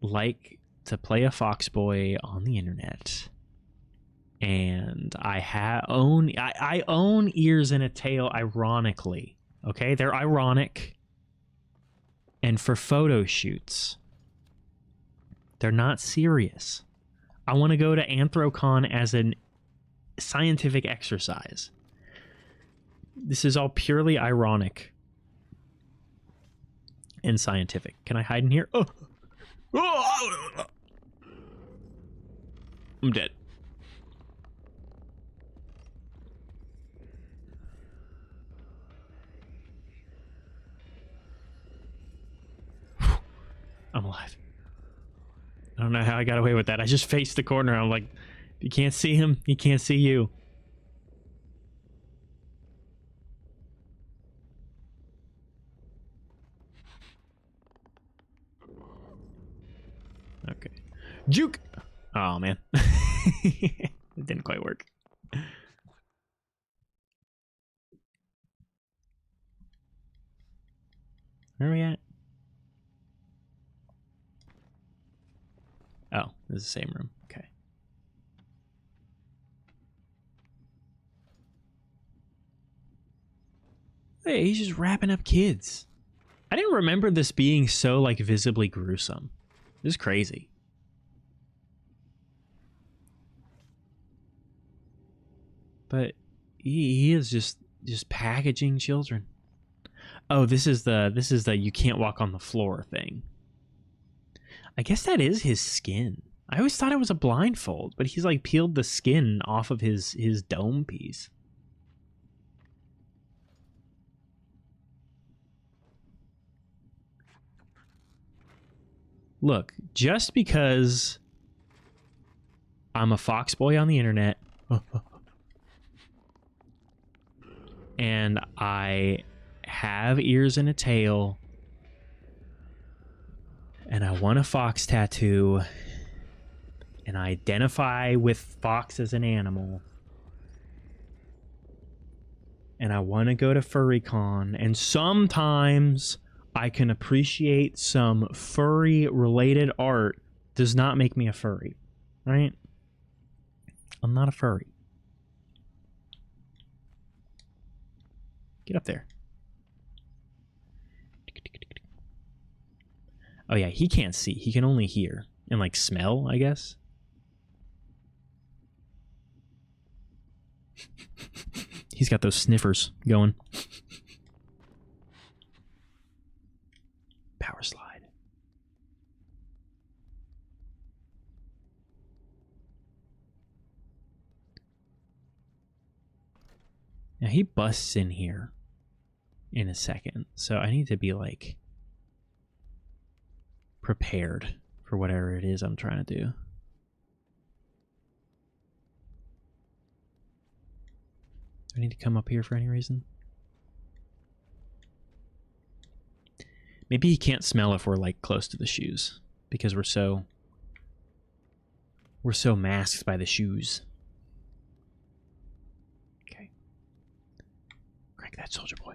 like to play a foxboy on the internet, and I own ears and a tail, ironically. Okay, they're ironic, and for photo shoots, they're not serious. I want to go to Anthrocon as a scientific exercise. This is all purely ironic and scientific. Can I hide in here? Oh. Oh. I'm dead. I'm alive. I don't know how I got away with that. I just faced the corner. I'm like, you can't see him. He can't see you. Okay. Juke! Oh, man. It didn't quite work. Where are we at? Oh, this is the same room. Okay. Hey, he's just wrapping up kids. I didn't remember this being so, like, visibly gruesome. This is crazy. But he is just packaging children. Oh, this is the you can't walk on the floor thing. I guess that is his skin. I always thought it was a blindfold, but he's like peeled the skin off of his dome piece. Look, just because I'm a fox boy on the internet and I have ears and a tail and I want a fox tattoo and I identify with fox as an animal and I want to go to FurryCon, and sometimes I can appreciate some furry related art, does not make me a furry, right? I'm not a furry. Get up there. Oh yeah, he can't see. He can only hear and like smell, I guess. He's got those sniffers going. Power slide. Now he busts in here in a second, so I need to be like prepared for whatever it is I'm trying to do. Do I need to come up here for any reason? Maybe he can't smell if we're like close to the shoes because we're so masked by the shoes. Okay. Crank that, soldier boy.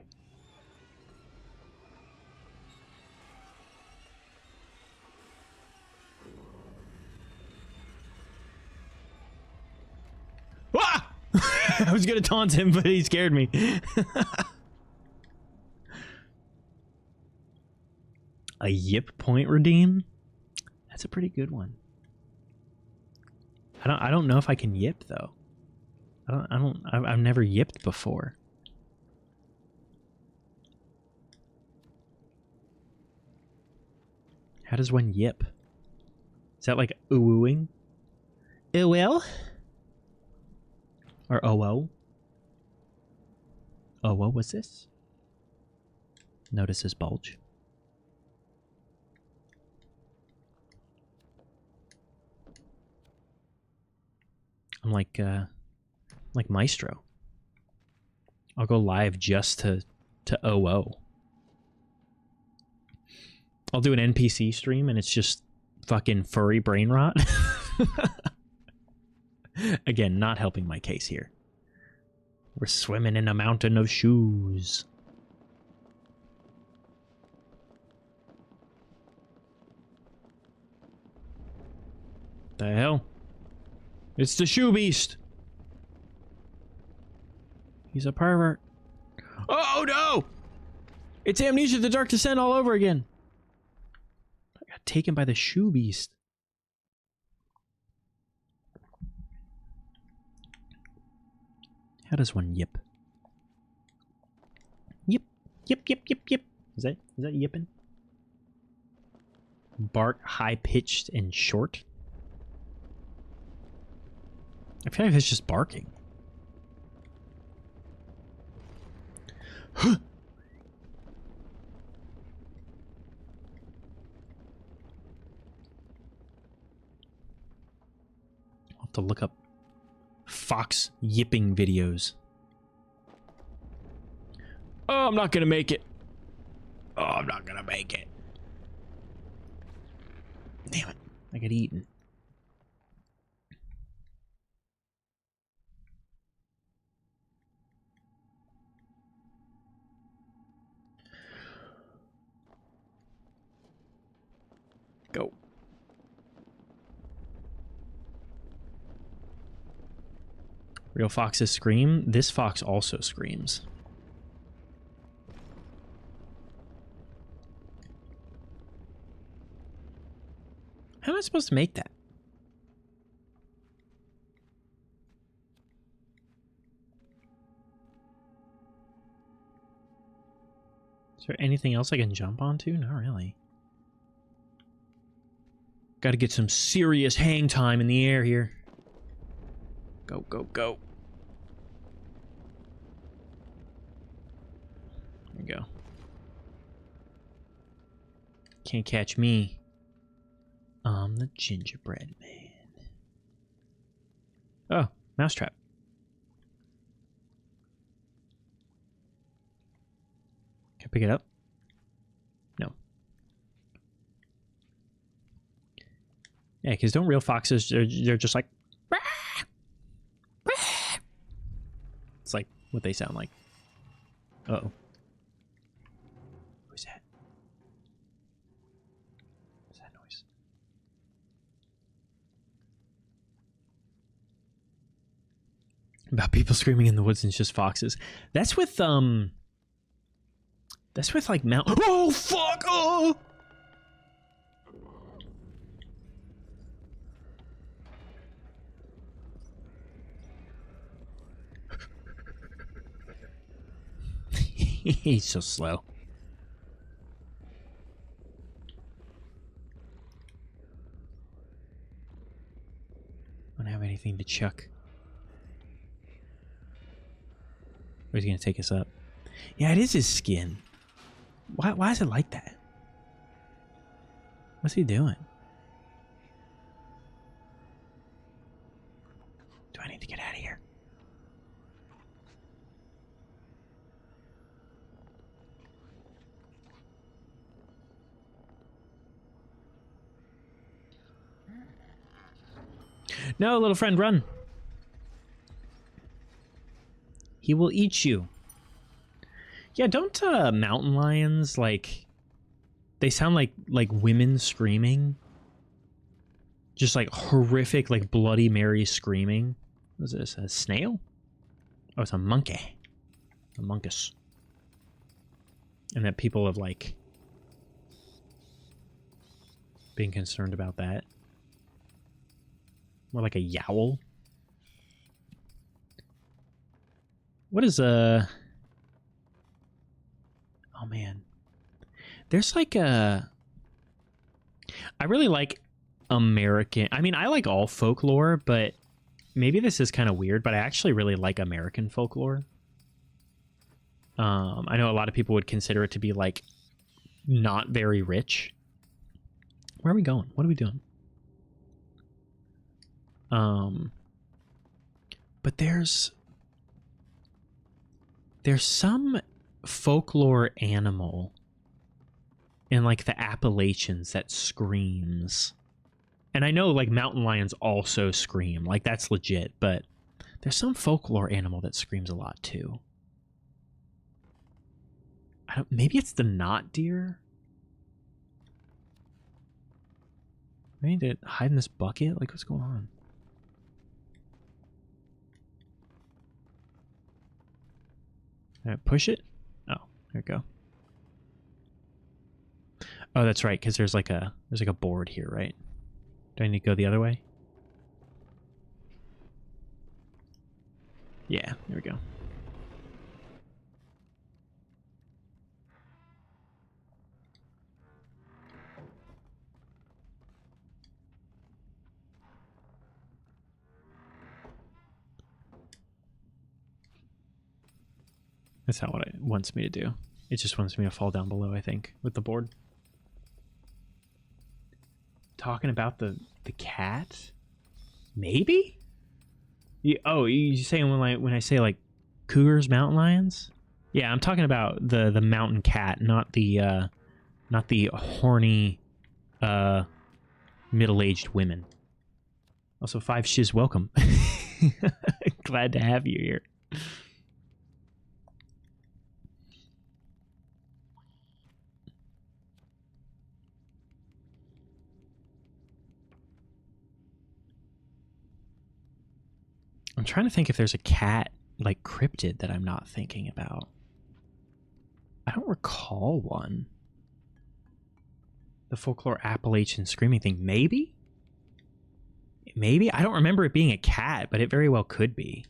Ah! I was gonna taunt him, but he scared me. A yip point redeem? That's a pretty good one. I don't know if I can yip though. I've never yipped before. How does one yip? Is that like ooh-ooing? Ooh well? Or oh-oh? Oh-oh, what's this? Notice his bulge. I'm like Maestro. I'll go live just to OO. I'll do an NPC stream and it's just fucking furry brain rot. Again, not helping my case here. We're swimming in a mountain of shoes. The hell? It's the shoe beast. He's a pervert. Oh no! It's Amnesia the Dark Descent all over again. I got taken by the shoe beast. How does one yip? Yip, yip, yip, yip, yip. Is that yipping? Bark high-pitched and short. I feel like it's just barking. I'll have to look up fox yipping videos. Oh, I'm not gonna make it. Oh, I'm not gonna make it. Damn it. I got eaten. Go. Real foxes scream. This fox also screams. am I supposed to make that? Is there anything else I can jump onto? Not really. Got to get some serious hang time in the air here. Go, go, go. There we go. Can't catch me. I'm the gingerbread man. Oh, mousetrap. Can I pick it up? No. Yeah, because don't real foxes, they're just like... It's like what they sound like. Uh-oh. Who's that? What's that noise? About people screaming in the woods and it's just foxes. That's with like Mount... Oh, fuck! Oh! He's so slow. I don't have anything to chuck. Where's he gonna take us up? Yeah, it is his skin. Why is it like that? What's he doing? Do I need to get out of here? No, little friend, run. He will eat you. Yeah, don't mountain lions, like, they sound like women screaming. Just like horrific, like Bloody Mary screaming. What is this, a snail? Oh, it's a monkey. A monkus. And that people have like been concerned about that. More like a yowl. What is a... Oh, man. There's like a... I really like American... I mean, I like all folklore, but maybe this is kind of weird, but I actually really like American folklore. I know a lot of people would consider it to be, like, not very rich. Where are we going? What are we doing? But there's some folklore animal in like the Appalachians that screams. And I know like mountain lions also scream, like that's legit, but there's some folklore animal that screams a lot too. Maybe it's the knot deer? I need to hide in this bucket? Like what's going on? Push it? Oh, there we go. Oh, that's right, because there's like a board here, right? Do I need to go the other way? Yeah, there we go. That's not what it wants me to do. It just wants me to fall down below, I think, with the board. Talking about the cat? Maybe? Oh, you saying when I say like cougars, mountain lions? Yeah, I'm talking about the mountain cat, not the horny middle-aged women. Also, 5 shiz welcome. Glad to have you here. I'm trying to think if there's a cat, like, cryptid that I'm not thinking about. I don't recall one. The folklore Appalachian screaming thing. Maybe? maybe? I don't remember it being a cat, but it very well could be.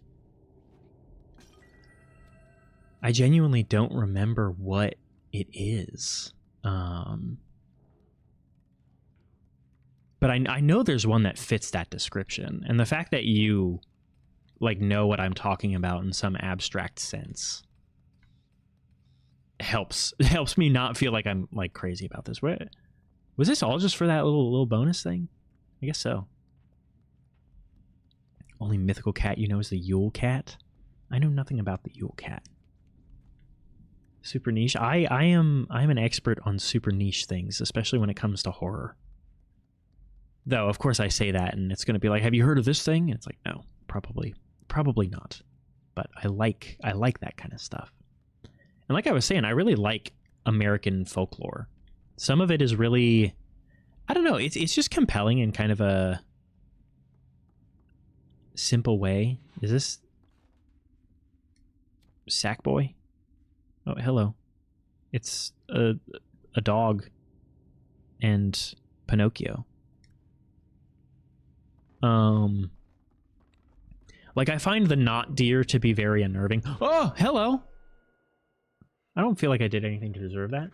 I genuinely don't remember what it is. But I know there's one that fits that description. And the fact that you, like, know what I'm talking about in some abstract sense helps me not feel like I'm, like, crazy about this. What, was this all just for that little bonus thing? I guess so. Only mythical cat you know is the Yule Cat? I know nothing about the Yule Cat. Super niche. I'm an expert on super niche things, especially when it comes to horror. Though, of course, I say that, and it's going to be like, have you heard of this thing? And it's like, no, probably not. But I like that kind of stuff. And like I was saying, I really like American folklore. Some of it is really, I don't know, it's just compelling in kind of a simple way. Is this Sackboy? Oh, hello. It's a dog and Pinocchio. Like, I find the not deer to be very unnerving. Oh, hello. I don't feel like I did anything to deserve that.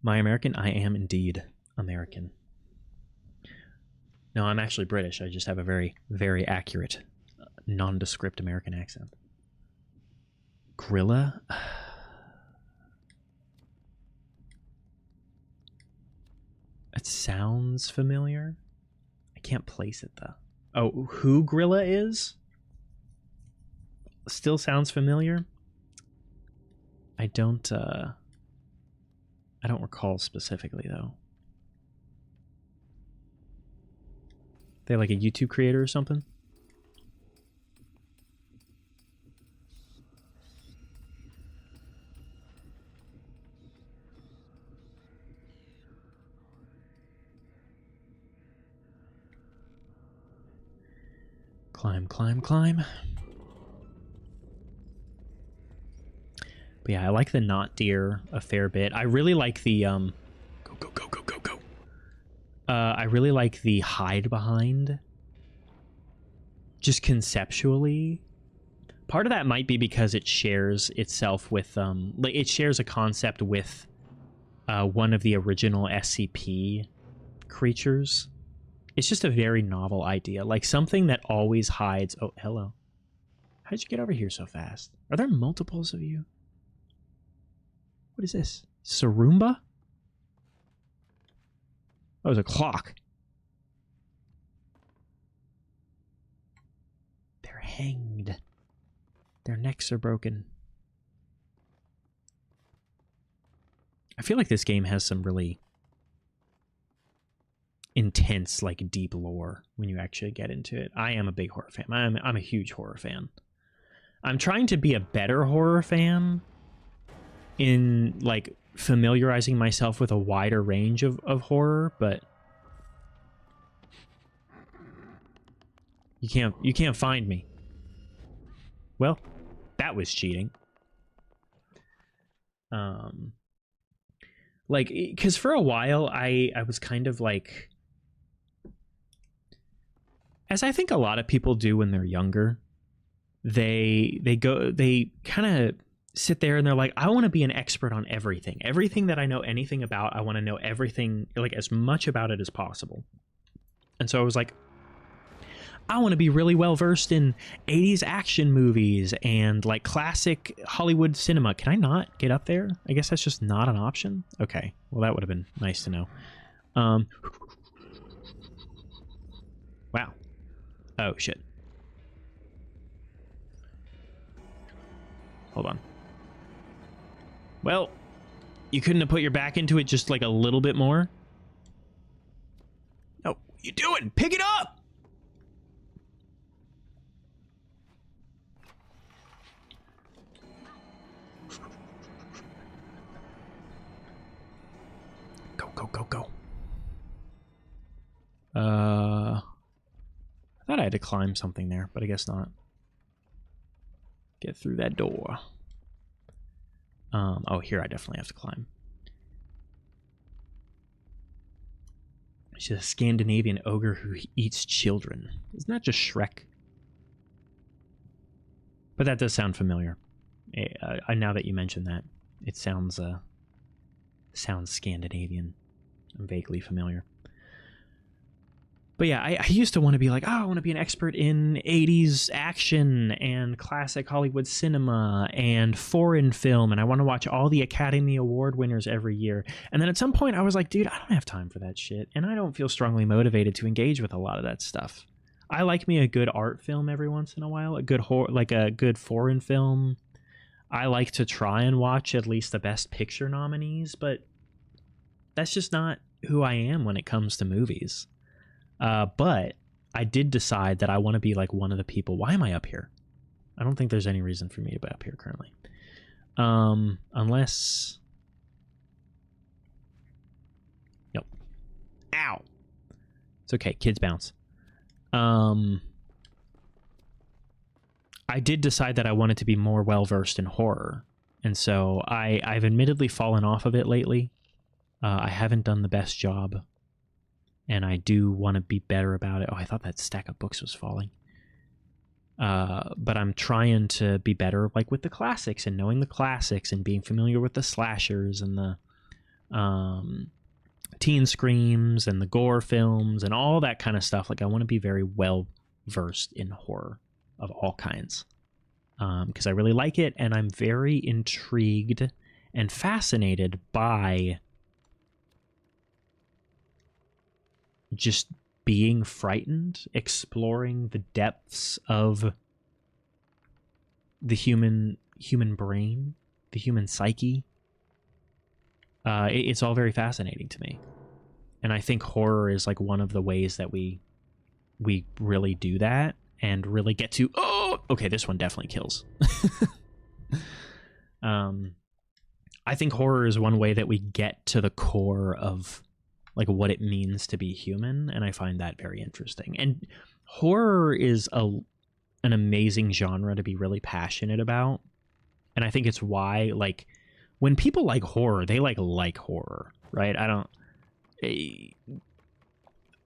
My American? I am indeed American. No, I'm actually British. I just have a very, very accurate, nondescript American accent. Grilla? It sounds familiar. I can't place it, though. Oh, who Grilla is? Still sounds familiar. I don't recall specifically, though. They like a YouTube creator or something? Climb, climb, climb. But yeah, I like the not deer a fair bit. I really like the go. I really like the hide behind. Just conceptually. Part of that might be because it shares itself with like it shares a concept with one of the original SCP creatures. It's just a very novel idea. Like something that always hides. Oh, hello. How did you get over here so fast? Are there multiples of you? What is this? Sarumba? Oh, it's a clock. They're hanged. Their necks are broken. I feel like this game has some really intense, like, deep lore when you actually get into it. I am a big horror fan. I'm a huge horror fan. I'm trying to be a better horror fan in, like, familiarizing myself with a wider range of horror, but you can't find me. Well, that was cheating. Like, because for a while I was kind of like, as I think a lot of people do when they're younger, they kind of sit there and they're like, I want to be an expert on everything that I know anything about. I want to know everything, like, as much about it as possible. And so I was like, I want to be really well versed in 80s action movies and, like, classic Hollywood cinema. Can I not get up there? I guess that's just not an option. Okay, well, that would have been nice to know. Wow. Oh shit. Hold on. Well, you couldn't have put your back into it just, like, a little bit more? No, what are you doing? Pick it up! Go. I thought I had to climb something there, but I guess not. Get through that door. Oh, here I definitely have to climb. She's a Scandinavian ogre who eats children. Isn't that just Shrek? But that does sound familiar. Now that you mention that, it sounds Scandinavian. I'm vaguely familiar. But yeah, I used to want to be like, oh, I want to be an expert in 80s action and classic Hollywood cinema and foreign film, and I want to watch all the Academy Award winners every year. And then at some point I was like, dude, I don't have time for that shit, and I don't feel strongly motivated to engage with a lot of that stuff. I like me a good art film every once in a while, a good a good foreign film. I like to try and watch at least the Best Picture nominees, but that's just not who I am when it comes to movies. But I did decide that I want to be like one of the people. Why am I up here? I don't think there's any reason for me to be up here currently. Unless... Nope. Ow! It's okay, kids bounce. I did decide that I wanted to be more well-versed in horror. And so I've admittedly fallen off of it lately. I haven't done the best job. And I do want to be better about it. Oh, I thought that stack of books was falling. But I'm trying to be better, like with the classics and knowing the classics and being familiar with the slashers and the teen screams and the gore films and all that kind of stuff. Like I want to be very well versed in horror of all kinds because I really like it, and I'm very intrigued and fascinated by just being frightened, exploring the depths of the human brain, the human psyche. It's all very fascinating to me. And I think horror is like one of the ways that we really do that and really get to, oh, okay, this one definitely kills. I think horror is one way that we get to the core of like what it means to be human, and I find that very interesting. And horror is an amazing genre to be really passionate about, and I think it's why, like, when people like horror, they like horror, right?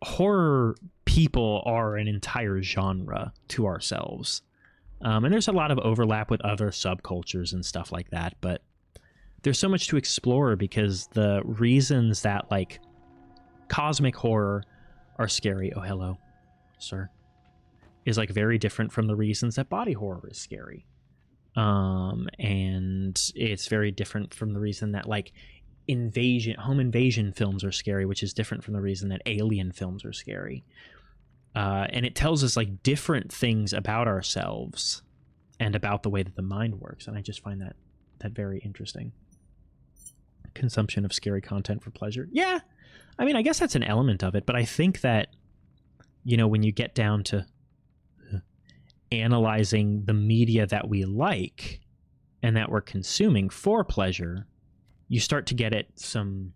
Horror people are an entire genre to ourselves, and there's a lot of overlap with other subcultures and stuff like that, but there's so much to explore because the reasons that like cosmic horror are scary, oh hello sir, is like very different from the reasons that body horror is scary, and it's very different from the reason that like home invasion films are scary, which is different from the reason that alien films are scary, and it tells us like different things about ourselves and about the way that the mind works, and I just find that very interesting. Consumption of scary content for pleasure, yeah, I mean, I guess that's an element of it, but I think that, you know, when you get down to analyzing the media that we like and that we're consuming for pleasure, you start to get at some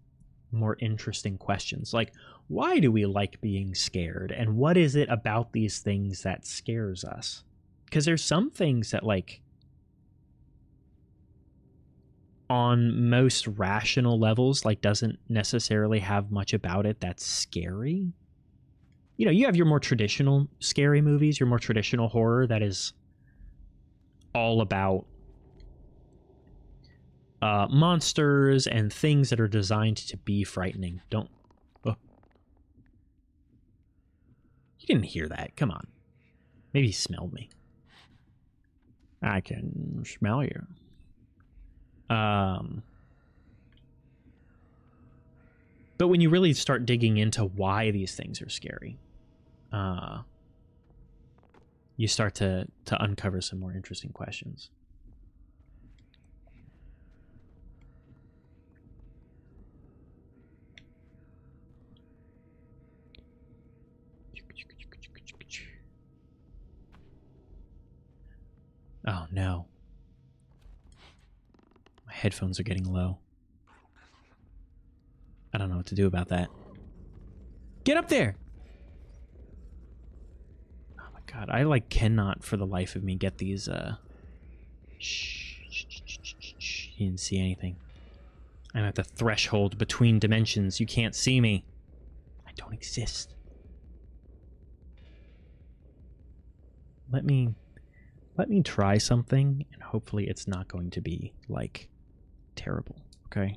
more interesting questions. Like, why do we like being scared? And what is it about these things that scares us? Because there's some things that, like, on most rational levels, like, doesn't necessarily have much about it that's scary. You know, you have your more traditional scary movies, your more traditional horror that is all about monsters and things that are designed to be frightening. You didn't hear that. Come on. Maybe he smelled me. I can smell you. But when you really start digging into why these things are scary, you start to uncover some more interesting questions. Oh no. My headphones are getting low. I don't know what to do about that. Get up there! Oh my god, I like cannot for the life of me get these shh. You didn't see anything. I'm at the threshold between dimensions. You can't see me. I don't exist. Let me try something, and hopefully it's not going to be, like, terrible, okay?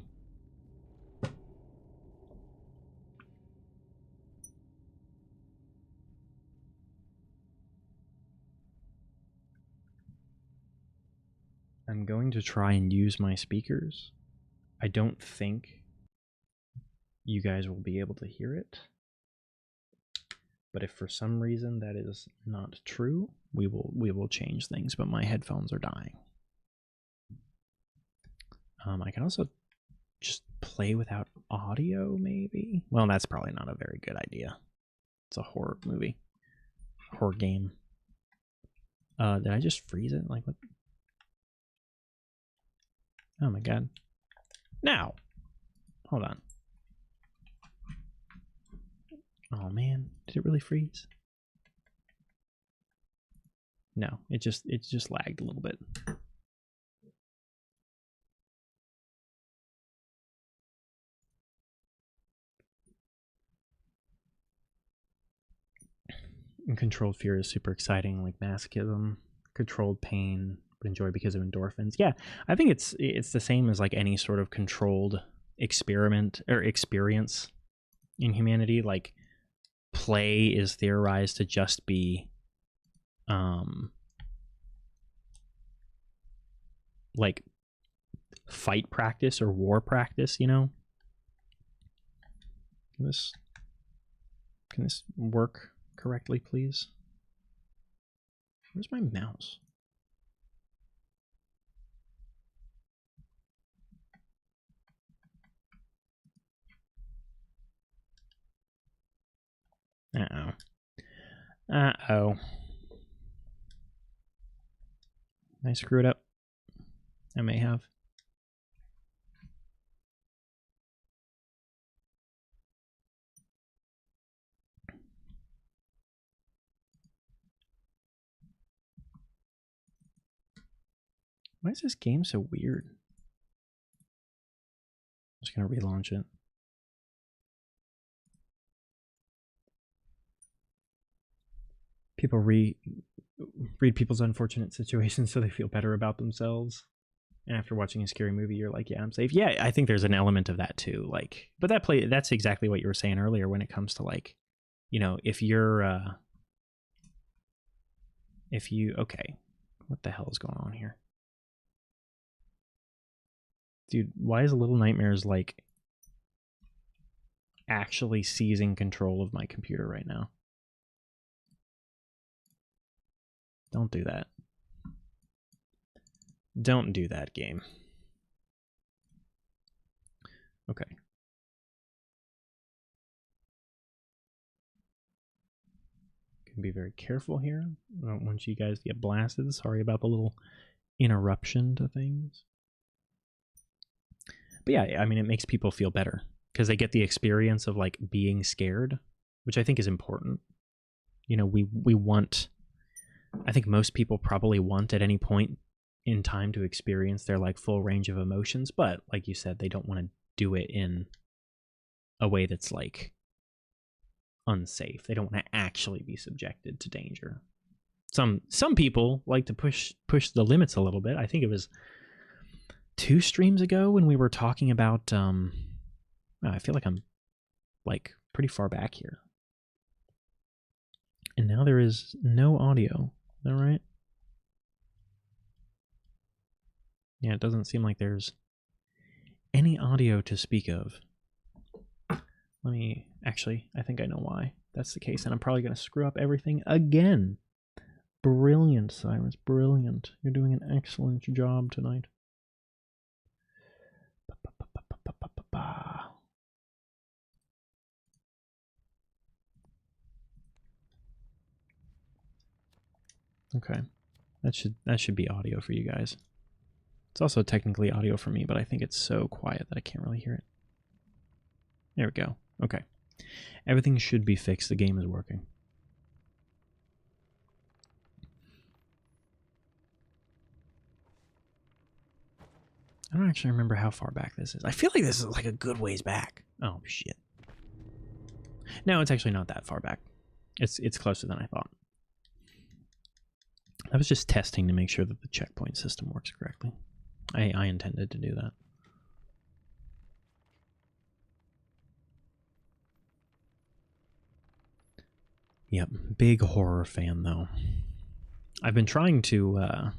I'm going to try and use my speakers. I don't think you guys will be able to hear it. But if for some reason that is not true, we will change things, but my headphones are dying. I can also just play without audio, maybe? Well, that's probably not a very good idea. It's a horror movie. Horror game. Did I just freeze it? Like, what? Oh my god. Now! Hold on. Oh man, did it really freeze? No, it just lagged a little bit. And controlled fear is super exciting, like masochism. Controlled pain, but enjoy because of endorphins. Yeah, I think it's the same as like any sort of controlled experiment or experience in humanity. Like, play is theorized to just be like fight practice or war practice, you know? Can this work correctly, please? Where's my mouse? Uh-oh. Uh-oh. I screwed up. I may have. Why is this game so weird? I'm just gonna relaunch it. People read people's unfortunate situations so they feel better about themselves. And after watching a scary movie, you're like, yeah, I'm safe. Yeah, I think there's an element of that too. Like, but that's exactly what you were saying earlier when it comes to, like, you know, if you okay, what the hell is going on here? Dude, why is Little Nightmares like actually seizing control of my computer right now? Don't do that. Don't do that, game. Okay. Can be very careful here. I don't want you guys to get blasted. Sorry about the little interruption to things. But yeah, I mean, it makes people feel better because they get the experience of like being scared, which I think is important. You know, we want, I think most people probably want at any point in time to experience their like full range of emotions, but like you said, they don't want to do it in a way that's like unsafe. They don't want to actually be subjected to danger. Some people like to push the limits a little bit. I think it was 2 streams ago when we were talking about I feel like I'm like pretty far back here. And now there is no audio. Is that right? Yeah, it doesn't seem like there's any audio to speak of. Let me, actually, I think I know why that's the case, and I'm probably going to screw up everything again. Brilliant, Cyrus, brilliant. You're doing an excellent job tonight. Okay, that should be audio for you guys. It's also technically audio for me, but I think it's so quiet that I can't really hear it. There we go. Okay. Everything should be fixed. The game is working. I don't actually remember how far back this is. I feel like this is like a good ways back. Oh, shit. No, it's actually not that far back. It's closer than I thought. I was just testing to make sure that the checkpoint system works correctly. I intended to do that. Yep, big horror fan though. I've been trying to,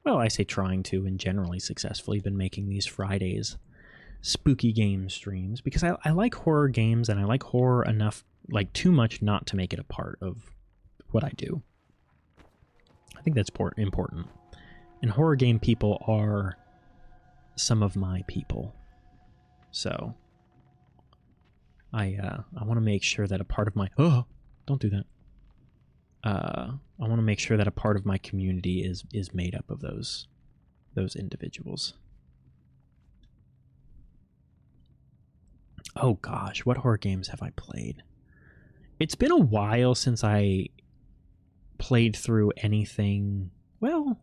well, I say trying to, and generally successfully been making these Fridays spooky game streams because I like horror games and I like horror enough, like too much not to make it a part of what I do. I think that's important. And horror game people are some of my people. So I want to make sure that a part of my don't do that. I want to make sure that a part of my community is made up of those individuals. Oh gosh, what horror games have I played? It's been a while since I played through anything. Well,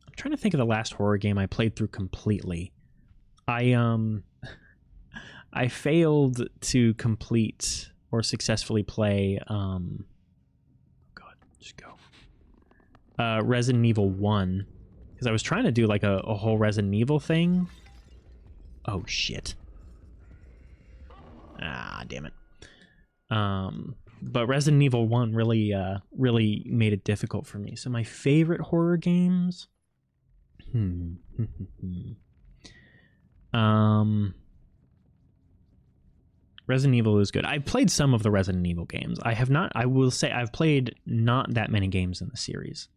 I'm trying to think of the last horror game I played through completely. I failed to complete or successfully play God, just go. Resident Evil 1. Because I was trying to do like a whole Resident Evil thing. Oh shit. Ah, damn it. But Resident Evil 1 really made it difficult for me. So my favorite horror games. Resident Evil is good. I've played some of the Resident Evil games. I have not. I will say I've played not that many games in the series.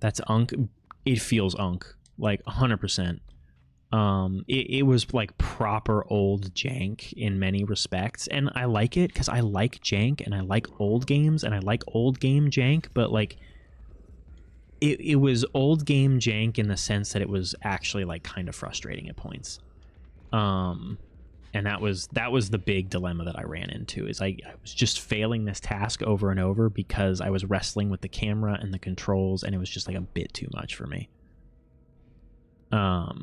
That's Unk. It feels Unk, like 100%. It was like proper old jank in many respects, and I like it because I like jank and I like old games and I like old game jank, but like it was old game jank in the sense that it was actually like kind of frustrating at points. And that was the big dilemma that I ran into, is I was just failing this task over and over because I was wrestling with the camera and the controls, and it was just like a bit too much for me. Press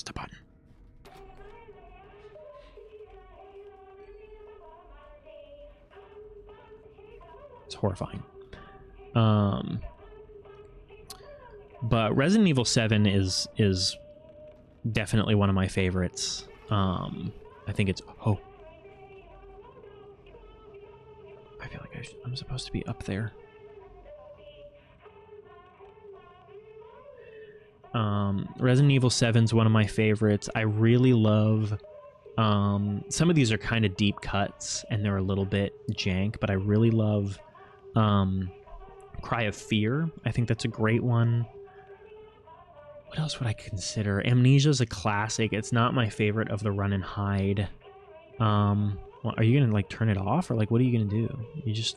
the button. It's horrifying. But Resident Evil 7 is definitely one of my favorites. I think it's I feel like I'm supposed to be up there. Resident Evil 7 is one of my favorites. I really love some of these are kind of deep cuts and they're a little bit jank, but I really love Cry of Fear. I think that's a great one. What else would I consider? Amnesia is a classic. It's not my favorite of the run and hide. Well, are you gonna like turn it off, or like what are you gonna do? You just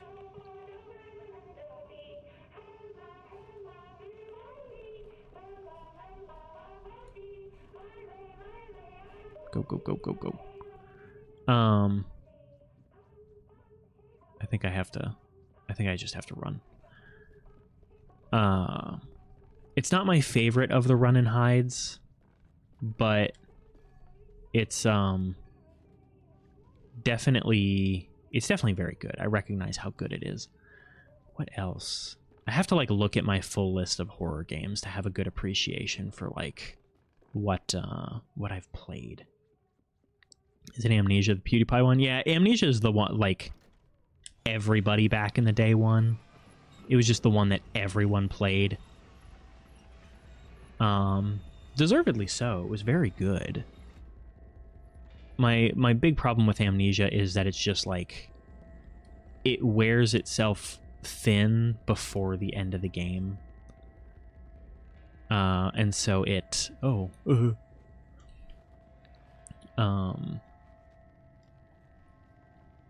go. I think I just have to run. It's not my favorite of the run and hides, but it's definitely very good. I recognize how good it is. What else? I have to like look at my full list of horror games to have a good appreciation for like what I've played. Is it Amnesia, the PewDiePie one? Yeah, Amnesia is the one like everybody back in the day one. It was just the one that everyone played. Deservedly so. It was very good. My big problem with Amnesia is that it's just like it wears itself thin before the end of the game. And so it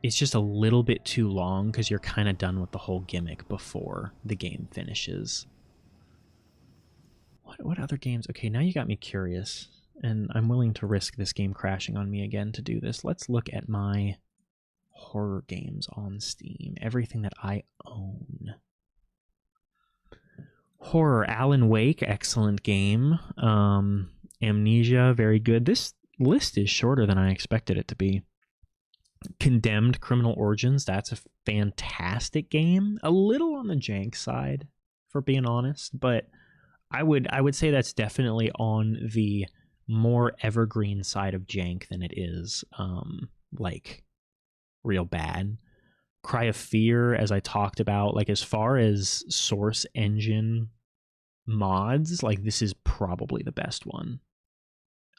it's just a little bit too long because you're kind of done with the whole gimmick before the game finishes. What other games? Okay, now you got me curious, and I'm willing to risk this game crashing on me again to do this. Let's look at my horror games on Steam. Everything that I own. Horror, Alan Wake, excellent game. Amnesia, very good. This list is shorter than I expected it to be. Condemned, Criminal Origins, that's a fantastic game. A little on the jank side, for being honest, but I would say that's definitely on the more evergreen side of jank than it is like real bad. Cry of Fear, as I talked about, like as far as source engine mods, like this is probably the best one.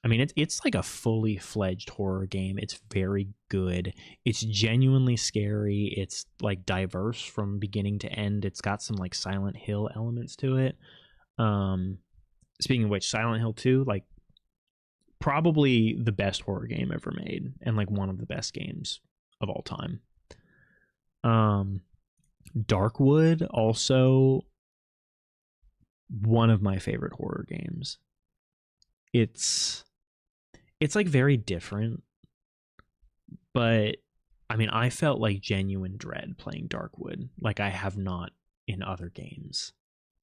I mean, it's like a fully fledged horror game. It's very good. It's genuinely scary. It's like diverse from beginning to end. It's got some like Silent Hill elements to it. Speaking of which, Silent Hill 2, like probably the best horror game ever made, and like one of the best games of all time. Darkwood, also one of my favorite horror games. It's like very different, but I mean, I felt like genuine dread playing Darkwood, like I have not in other games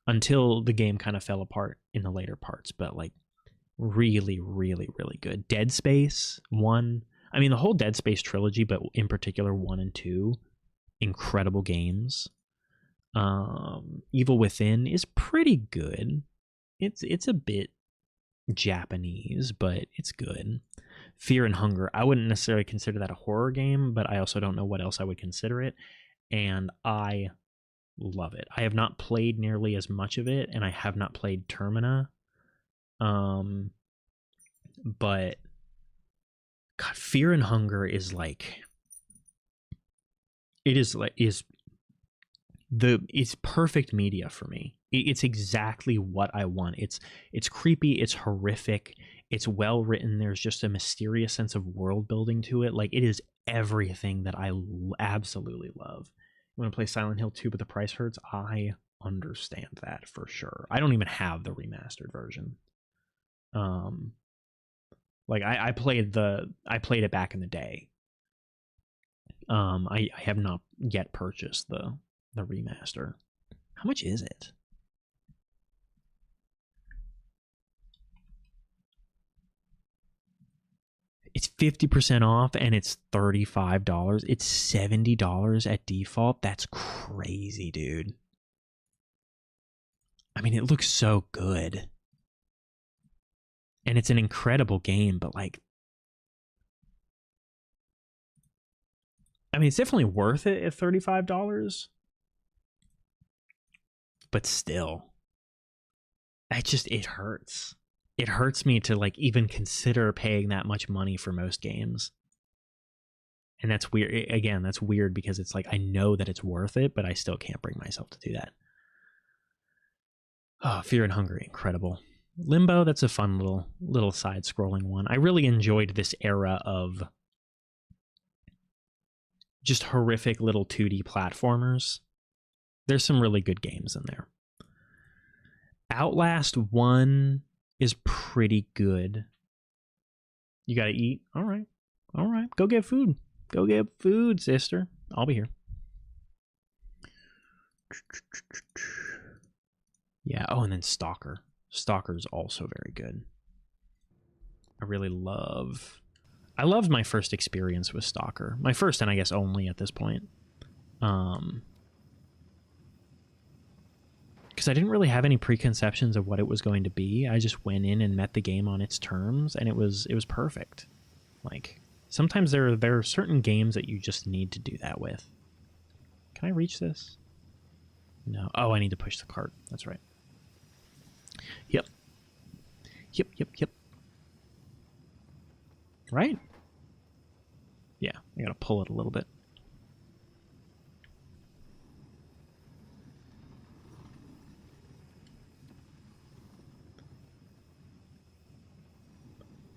until the game kind of fell apart in the later parts. But like really, really, really good. Dead Space 1, I mean the whole Dead Space trilogy, but in particular 1 and 2, incredible games. Evil Within is pretty good. It's a bit Japanese, but it's good. Fear and Hunger, I wouldn't necessarily consider that a horror game, but I also don't know what else I would consider it, and I love it. I have not played nearly as much of it, and I have not played Termina, but God, Fear and Hunger is like, it's perfect media for me. It's exactly what I want. It's creepy, it's horrific, it's well written. There's just a mysterious sense of world building to it. Like it is everything that I absolutely love. You want to play Silent Hill 2 but the price hurts? I understand that for sure. I don't even have the remastered version. Like I played it back in the day. I have not yet purchased the remaster. How much is it? It's 50% off and it's $35. It's $70 at default. That's crazy, dude. I mean, it looks so good. And it's an incredible game, but like, I mean, it's definitely worth it at $35. But still, it hurts. It hurts me to like even consider paying that much money for most games. And that's weird. Again, that's weird because it's like I know that it's worth it, but I still can't bring myself to do that. Oh, Fear and Hunger, incredible. Limbo, that's a fun little side-scrolling one. I really enjoyed this era of just horrific little 2D platformers. There's some really good games in there. Outlast 1 is pretty good. You gotta eat? All right. Go get food. Go get food, sister. I'll be here. Yeah, oh, and then Stalker. Stalker is also very good. I loved my first experience with Stalker. My first and I guess only at this point. Because I didn't really have any preconceptions of what it was going to be. I just went in and met the game on its terms, and it was perfect. Like sometimes there are certain games that you just need to do that with. Can I reach this? No. Oh, I need to push the cart. That's right. Yep. Right? Yeah, I gotta pull it a little bit.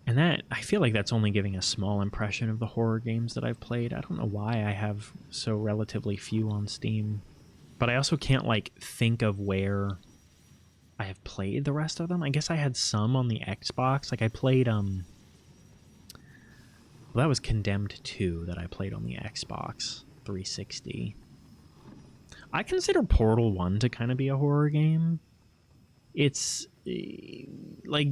And that, I feel like that's only giving a small impression of the horror games that I've played. I don't know why I have so relatively few on Steam. But I also can't, like, think of where I have played the rest of them. I guess I had some on the Xbox. Like, I played, well, that was Condemned 2 that I played on the Xbox 360. I consider Portal 1 to kind of be a horror game. it's like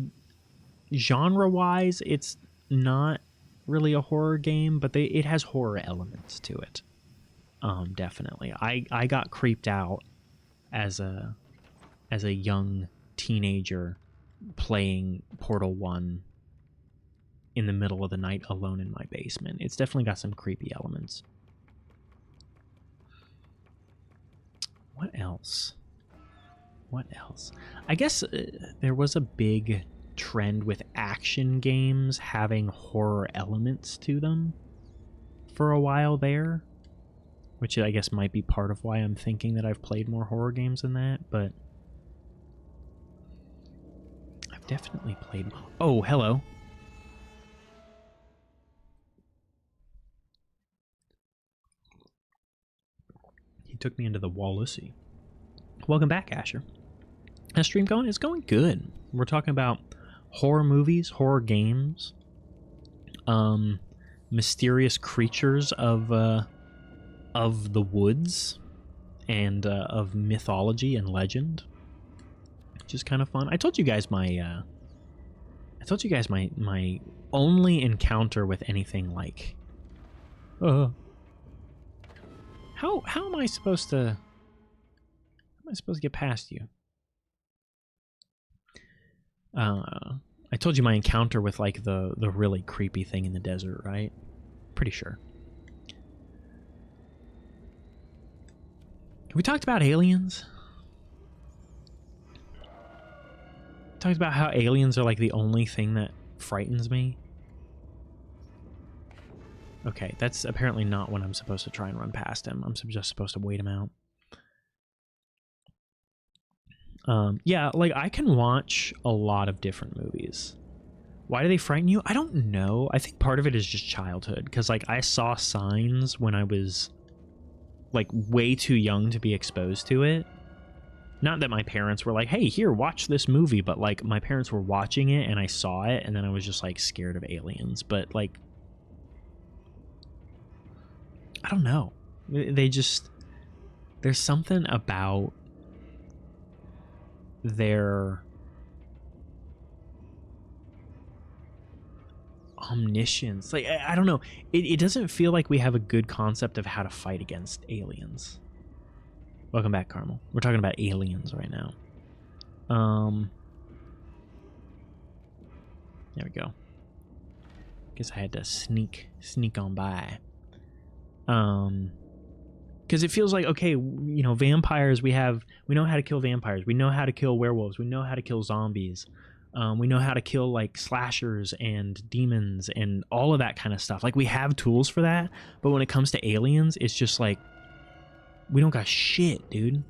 genre-wise, it's not really a horror game, but it has horror elements to it. Definitely. I got creeped out as a young teenager playing Portal 1 in the middle of the night alone in my basement. It's definitely got some creepy elements. What else? What else? I guess there was a big trend with action games having horror elements to them for a while there, which I guess might be part of why I'm thinking that I've played more horror games than that, but I've definitely played... Oh, hello. He took me into the Wallacey. Welcome back, Asher. How's stream going? It's going good. We're talking about horror movies, horror games, mysterious creatures of the woods, and of mythology and legend, which is kind of fun. I told you guys my my only encounter with anything like how am I supposed to get past you? I told you my encounter with like the really creepy thing in the desert, right? Pretty sure. We talked about aliens. Talked about how aliens are like the only thing that frightens me. Okay, that's apparently not when I'm supposed to try and run past him. I'm just supposed to wait him out. Yeah, like I can watch a lot of different movies. Why do they frighten you? I don't know. I think part of it is just childhood, because like I saw Signs when I was like way too young to be exposed to it. Not that my parents were like, hey, here, watch this movie, but like my parents were watching it and I saw it and then I was just like scared of aliens. But like, I don't know. They just, there's something about their omniscience. Like, I don't know. It doesn't feel like we have a good concept of how to fight against aliens. Welcome back, Carmel. We're talking about aliens right now. There we go. Guess I had to sneak on by. Because it feels like, okay, you know, vampires, we know how to kill vampires. We know how to kill werewolves. We know how to kill zombies. We know how to kill like slashers and demons and all of that kind of stuff. Like we have tools for that, but when it comes to aliens, it's just like we don't got shit, dude.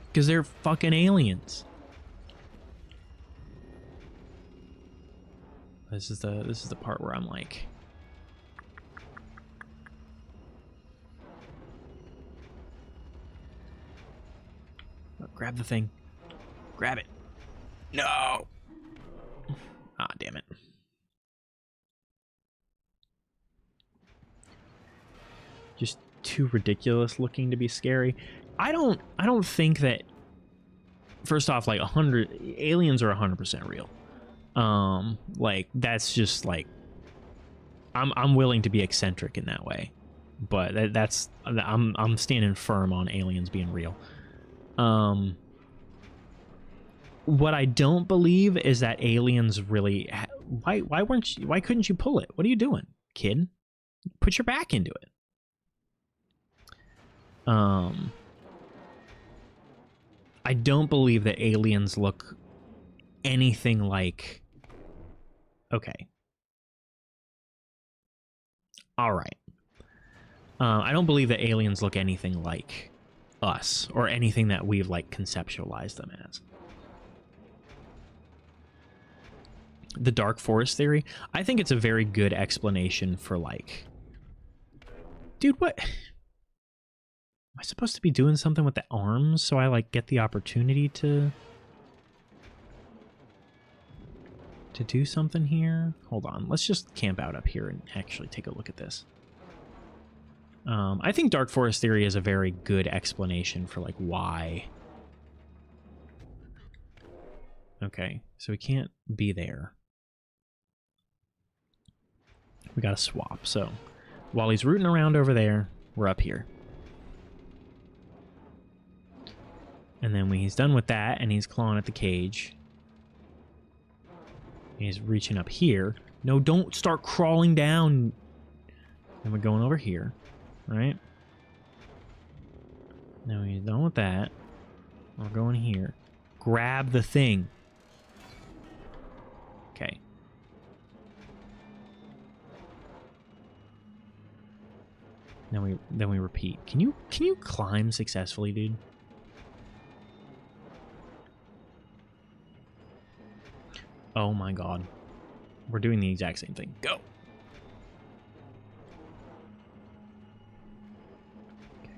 Because they're fucking aliens. This is the part where I'm like, oh, grab the thing. Grab it. No. Ah, damn it. Just too ridiculous looking to be scary. I don't think that, first off, like 100 aliens are 100% real. Like that's just like I'm willing to be eccentric in that way. But that's I'm standing firm on aliens being real. What I don't believe is that aliens really why couldn't you pull it? What are you doing, kid? Put your back into it. I don't believe that aliens look anything like... Okay. All right. I don't believe that aliens look anything like us or anything that we've like conceptualized them as. The Dark Forest theory, I think it's a very good explanation for like, dude, what? Am I supposed to be doing something with the arms so I like get the opportunity to do something here? Hold on, let's just camp out up here and actually take a look at this. I think Dark Forest theory is a very good explanation for like why Okay, so we can't be there. We gotta swap. So while he's rooting around over there, we're up here. And then when he's done with that and he's clawing at the cage, he's reaching up here. No, don't start crawling down. And we're going over here, right? Now he's done with that. We're going here. Grab the thing. Okay. Then we repeat. Can you climb successfully, dude? Oh my god. We're doing the exact same thing. Go. Okay.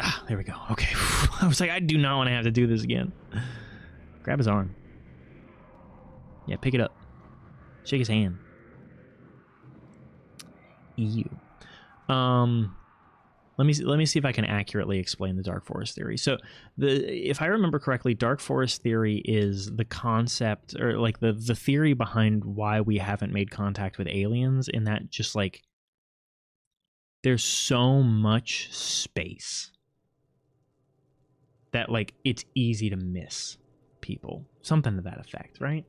Ah, there we go. Okay. I was like, I do not want to have to do this again. Grab his arm. Yeah, pick it up. Shake his hand. Ew. Let me see if I can accurately explain the Dark Forest theory. So, if I remember correctly, Dark Forest theory is the concept, or like the theory behind why we haven't made contact with aliens, in that just like there's so much space that like it's easy to miss people. Something to that effect, right?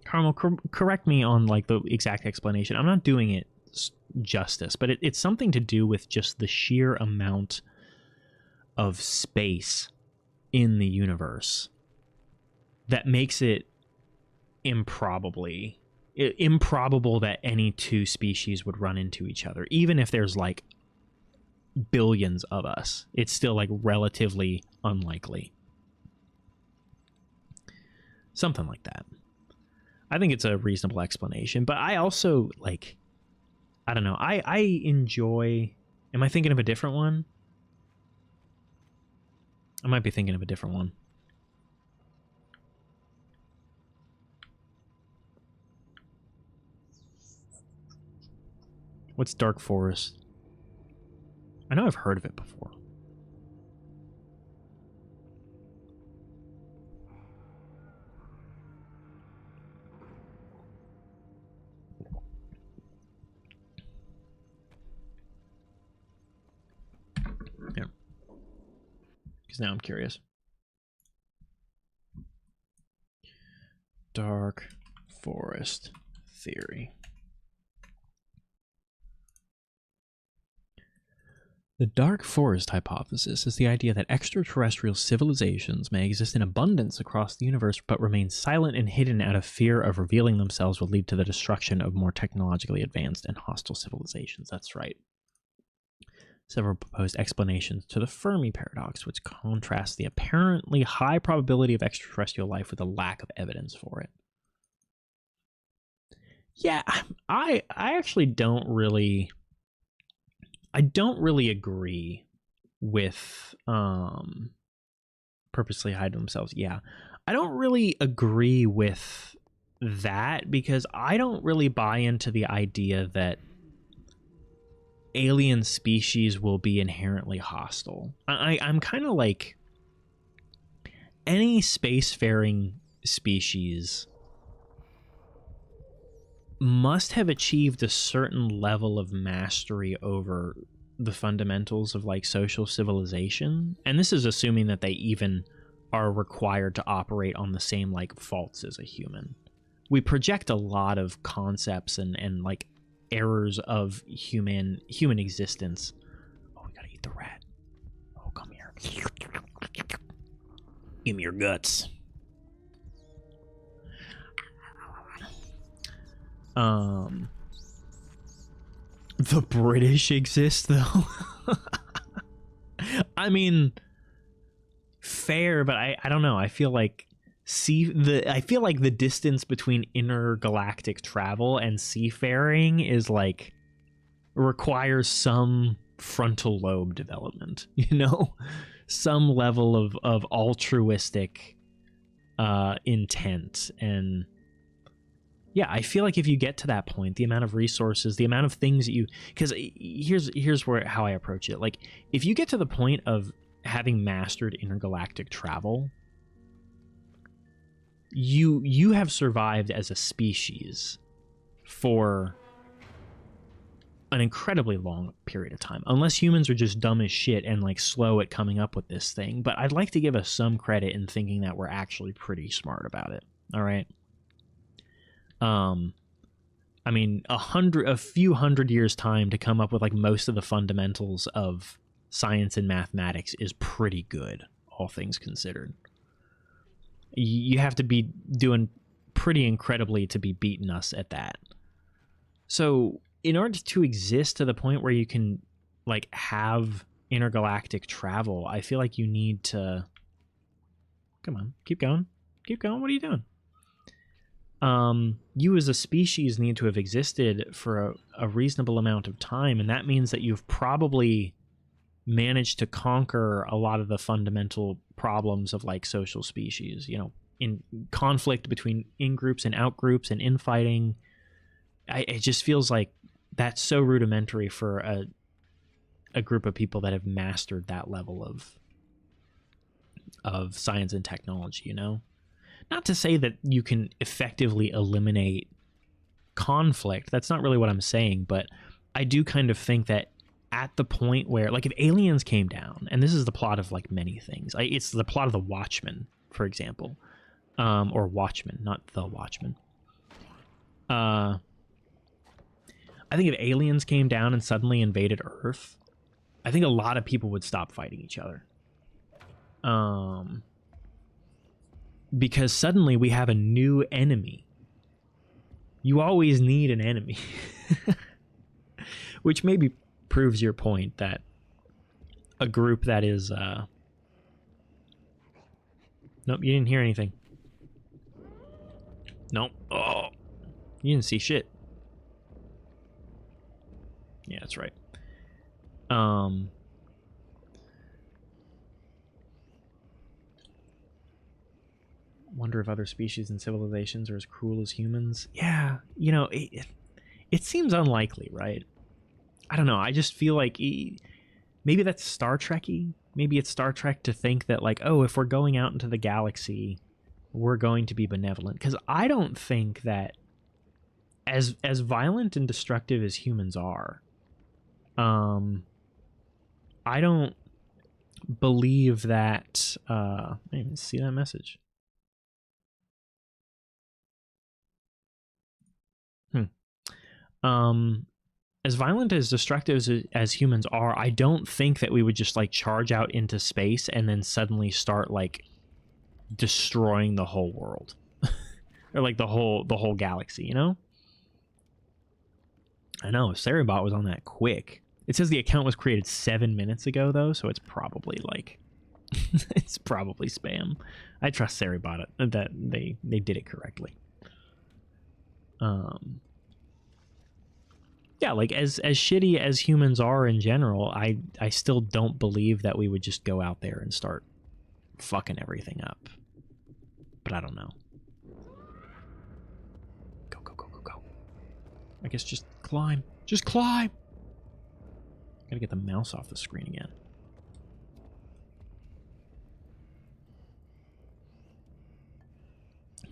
Carmel, correct me on like the exact explanation. I'm not doing it justice, but it's something to do with just the sheer amount of space in the universe that makes it improbable that any two species would run into each other. Even if there's like billions of us, it's still like relatively unlikely. Something like that. I think it's a reasonable explanation, but I also like, I don't know. I enjoy... Am I thinking of a different one? I might be thinking of a different one. What's Dark Forest? I know I've heard of it before. Because now I'm curious. Dark Forest theory. The Dark Forest hypothesis is the idea that extraterrestrial civilizations may exist in abundance across the universe but remain silent and hidden out of fear of revealing themselves will lead to the destruction of more technologically advanced and hostile civilizations. That's right. Several proposed explanations to the Fermi paradox, which contrasts the apparently high probability of extraterrestrial life with a lack of evidence for it. Yeah, I actually don't really agree with purposely hide themselves. Yeah, I don't really agree with that because I don't really buy into the idea that alien species will be inherently hostile. I'm kind of like, any spacefaring species must have achieved a certain level of mastery over the fundamentals of like social civilization, and this is assuming that they even are required to operate on the same like faults as a human. We project a lot of concepts and like errors of human existence. Oh, we gotta eat the rat. Oh, come here. Give me your guts. The British exist though. I mean, fair, but I don't know. I feel like the distance between intergalactic travel and seafaring is like requires some frontal lobe development, you know, some level of altruistic intent. And yeah, I feel like if you get to that point, the amount of resources, the amount of things that you, because here's where how I approach it. Like, if you get to the point of having mastered intergalactic travel, you have survived as a species for an incredibly long period of time, unless humans are just dumb as shit and like slow at coming up with this thing. But I'd like to give us some credit in thinking that we're actually pretty smart about it. All right. I mean, a few hundred years time to come up with like most of the fundamentals of science and mathematics is pretty good, all things considered. You have to be doing pretty incredibly to be beating us at that. So in order to exist to the point where you can like have intergalactic travel, I feel like you need to, come on, keep going. What are you doing? You as a species need to have existed for a reasonable amount of time, and that means that you've probably managed to conquer a lot of the fundamental problems of like social species, you know, in conflict between in-groups and out-groups and infighting. It just feels like that's so rudimentary for a group of people that have mastered that level of science and technology, you know? Not to say that you can effectively eliminate conflict. That's not really what I'm saying, but I do kind of think that at the point where, like, if aliens came down, and this is the plot of like many things, it's the plot of The Watchmen, for example, or Watchmen, not The Watchmen. I think if aliens came down and suddenly invaded Earth, I think a lot of people would stop fighting each other. Because suddenly we have a new enemy. You always need an enemy. Which maybe proves your point that a group that is... Nope, you didn't hear anything. Nope. Oh, you didn't see shit. Yeah, that's right. Wonder if other species and civilizations are as cruel as humans. Yeah, you know, it seems unlikely, right? I don't know. I just feel like maybe that's Star Trek-y. Maybe it's Star Trek to think that, like, oh, if we're going out into the galaxy, we're going to be benevolent. Because I don't think that as violent and destructive as humans are, I don't believe that... I didn't even see that message. As violent as destructive as humans are, I don't think that we would just like charge out into space and then suddenly start like destroying the whole world or like the whole galaxy, you know? I know Cerebot was on that quick. It says the account was created 7 minutes ago though, so it's probably like it's probably spam. I trust Cerebot that they did it correctly. Yeah, like as shitty as humans are in general, I still don't believe that we would just go out there and start fucking everything up. But I don't know. Go. I guess just climb. Just climb! Gotta get the mouse off the screen again.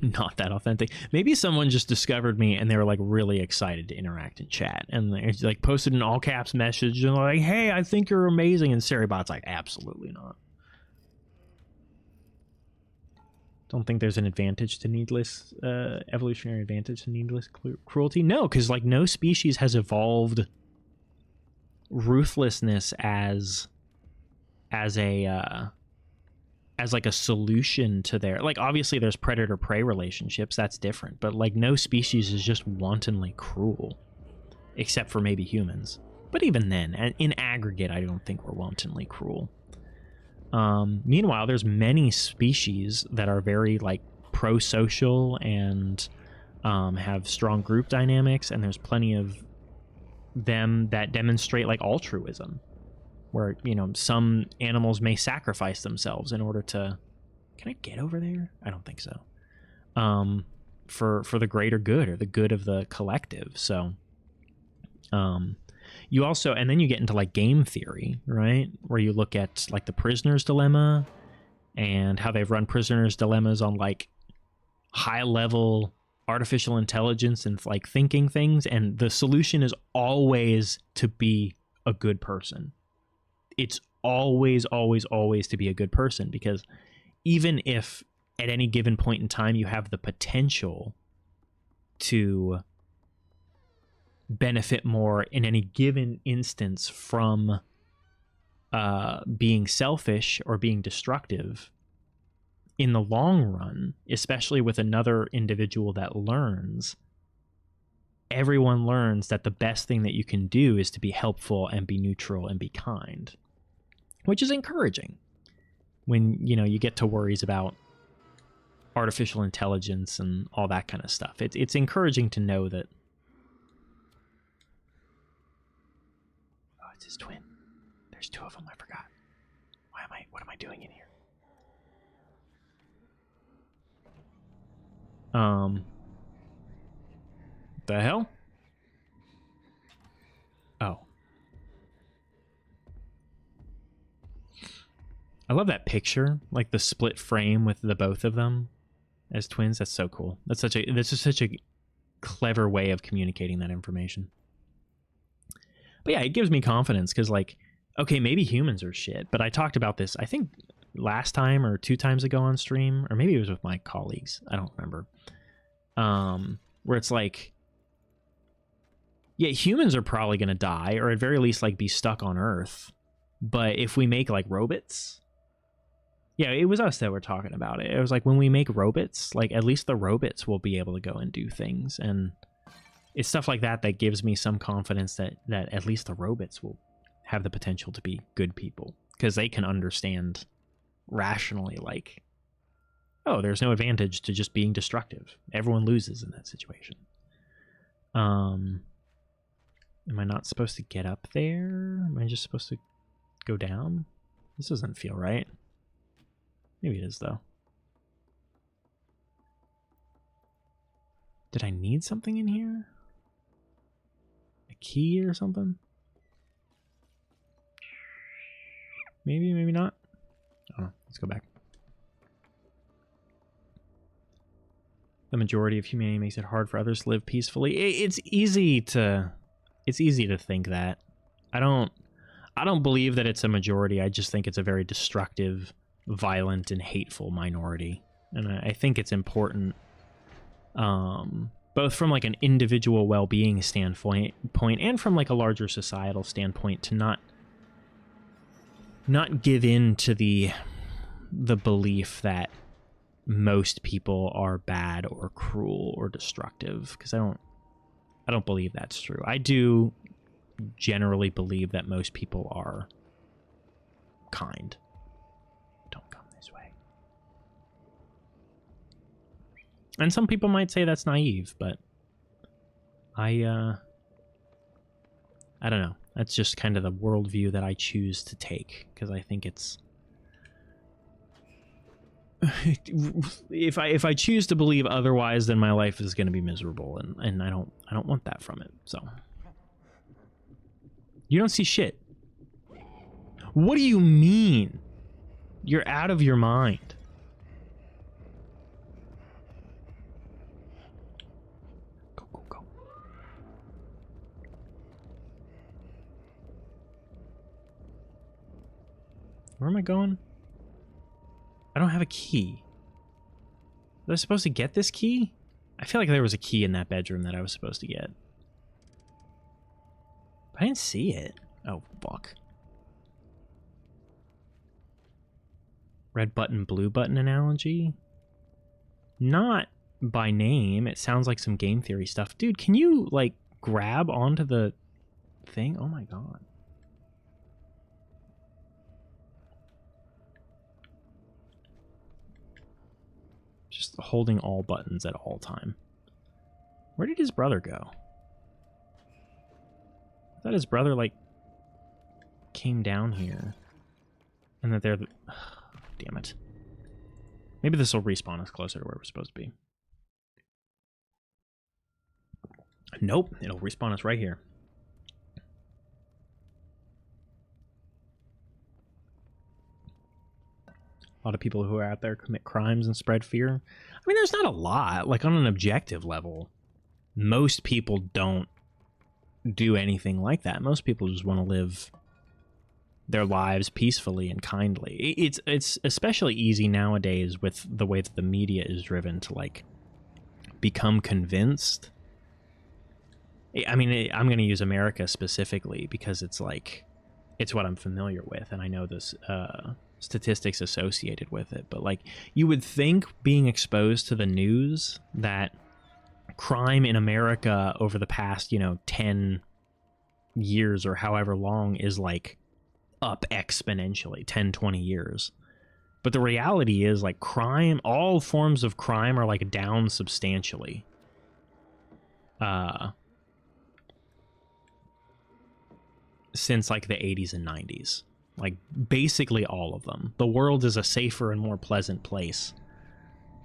Not that authentic. Maybe someone just discovered me and they were like really excited to interact and chat, and they like posted an all caps message and like, "Hey, I think you're amazing," and Cerebot's like, "Absolutely not." Don't think there's an advantage to needless evolutionary advantage to needless cruelty. No, because like no species has evolved ruthlessness as like a solution to their, like, obviously there's predator prey relationships, that's different, but like no species is just wantonly cruel except for maybe humans. But even then, in aggregate, I don't think we're wantonly cruel. Meanwhile, there's many species that are very like pro-social and have strong group dynamics, and there's plenty of them that demonstrate like altruism, where, you know, some animals may sacrifice themselves in order to... Can I get over there? I don't think so. for the greater good or the good of the collective. So you also, and then you get into like game theory, right, where you look at like the prisoner's dilemma and how they've run prisoner's dilemmas on like high level artificial intelligence and like thinking things, and the solution is always to be a good person. It's always to be a good person, because even if at any given point in time you have the potential to benefit more in any given instance from being selfish or being destructive, in the long run, especially with another individual that learns, everyone learns that the best thing that you can do is to be helpful and be neutral and be kind, which is encouraging when, you know, you get to worries about artificial intelligence and all that kind of stuff. It's encouraging to know that. Oh, it's his twin. There's two of them. I forgot. What am I doing in here? The hell? Oh. I love that picture, like the split frame with the both of them as twins. That's so cool. This is such a clever way of communicating that information. But yeah, it gives me confidence, because like, okay, maybe humans are shit, but I talked about this, I think last time or 2 times ago on stream, or maybe it was with my colleagues, I don't remember, where it's like, yeah, humans are probably going to die, or at very least like be stuck on Earth, but if we make like robots, yeah, it was us that were talking about it. It was like, when we make robots, like at least the robots will be able to go and do things, and it's stuff like that that gives me some confidence that at least the robots will have the potential to be good people, because they can understand rationally, like, oh, there's no advantage to just being destructive. Everyone loses in that situation. Am I not supposed to get up there? Am I just supposed to go down? This doesn't feel right. Maybe it is, though. Did I need something in here? A key or something? Maybe, maybe not. Oh, let's go back. The majority of humanity makes it hard for others to live peacefully. It's easy to think that. I don't believe that it's a majority. I just think it's a very destructive, violent, and hateful minority. And I think it's important, both from like an individual well-being standpoint and from like a larger societal standpoint, to not give in to the belief that most people are bad or cruel or destructive, because I don't believe that's true. I do generally believe that most people are kind. Don't come this way. And some people might say that's naive, but I don't know. That's just kind of the worldview that I choose to take, because I think it's if I choose to believe otherwise, then my life is going to be miserable, and I don't want that from it. So you don't see shit. What do you mean? You're out of your mind. Go, go, go. Where am I going? I don't have a key. Was I supposed to get this key? I feel like there was a key in that bedroom that I was supposed to get. But I didn't see it. Oh, fuck. Red button, blue button analogy? Not by name. It sounds like some game theory stuff. Dude, can you, like, grab onto the thing? Oh my god. Just holding all buttons at all time. Where did his brother go? I thought his brother, like, came down here. And that they're... Damn it. Maybe this will respawn us closer to where we're supposed to be. Nope, it'll respawn us right here. A lot of people who are out there commit crimes and spread fear. I mean, there's not a lot. Like, on an objective level, most people don't do anything like that. Most people just want to live their lives peacefully and kindly. It's especially easy nowadays with the way that the media is driven to, like, become convinced. I mean, I'm going to use America specifically because it's, like, it's what I'm familiar with, and I know this statistics associated with it. But, like, you would think being exposed to the news that crime in America over the past, 10 years or however long is, like, up exponentially, 10, 20 years. But the reality is, like, crime, all forms of crime are, like, down substantially. Since, like, the 80s and 90s. Like, basically all of them. The world is a safer and more pleasant place.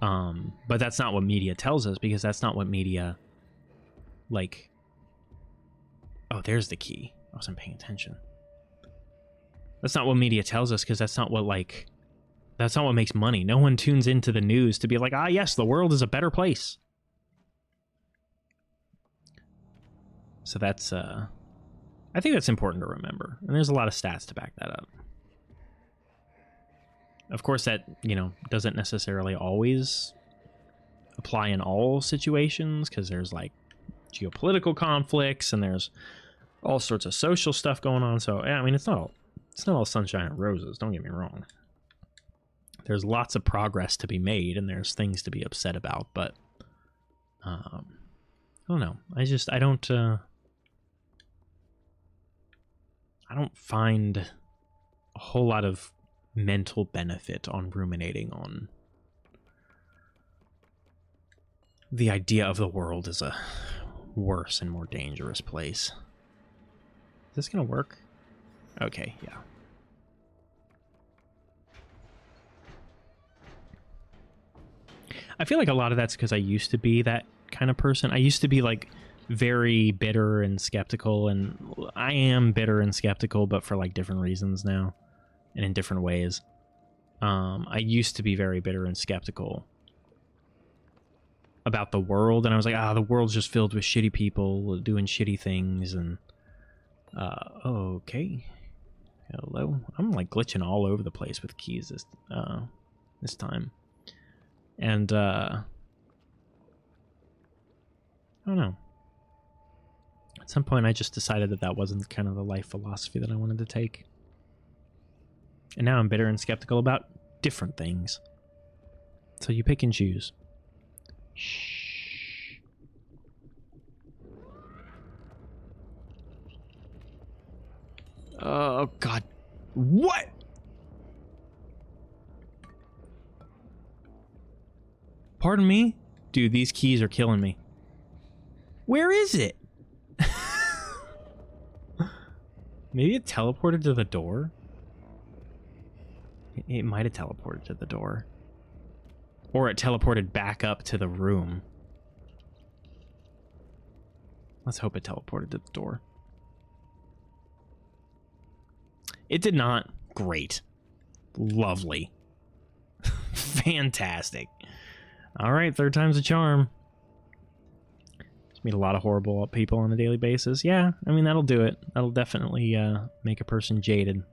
But that's not what media tells us, because that's not what media, like... Oh, there's the key. I wasn't paying attention. That's not what media tells us, because that's not what, like... That's not what makes money. No one tunes into the news to be like, ah, yes, the world is a better place. So that's, I think that's important to remember. And there's a lot of stats to back that up. Of course, that, doesn't necessarily always apply in all situations, because there's, like, geopolitical conflicts and there's all sorts of social stuff going on. So, yeah, I mean, it's not all sunshine and roses, don't get me wrong. There's lots of progress to be made and there's things to be upset about, but I don't know. I don't find a whole lot of mental benefit on ruminating on the idea of the world as a worse and more dangerous place. Is this gonna work? Okay, yeah. I feel like a lot of that's because I used to be that kind of person. I used to be, like, very bitter and skeptical, and I am bitter and skeptical, but for, like, different reasons now and in different ways. I used to be very bitter and skeptical about the world, and I was like, the world's just filled with shitty people doing shitty things, and okay. Hello. I'm, like, glitching all over the place with keys this time. And I don't know. At some point, I just decided that wasn't kind of the life philosophy that I wanted to take. And now I'm bitter and skeptical about different things. So you pick and choose. Shh. Oh, God. What? Pardon me? Dude, these keys are killing me. Where is it? Maybe it teleported to the door? It might have teleported to the door. Or it teleported back up to the room. Let's hope it teleported to the door. It did not. Great. Lovely. Fantastic. All right, third time's a charm. Just meet a lot of horrible people on a daily basis. Yeah, I mean, that'll do it. That'll definitely make a person jaded.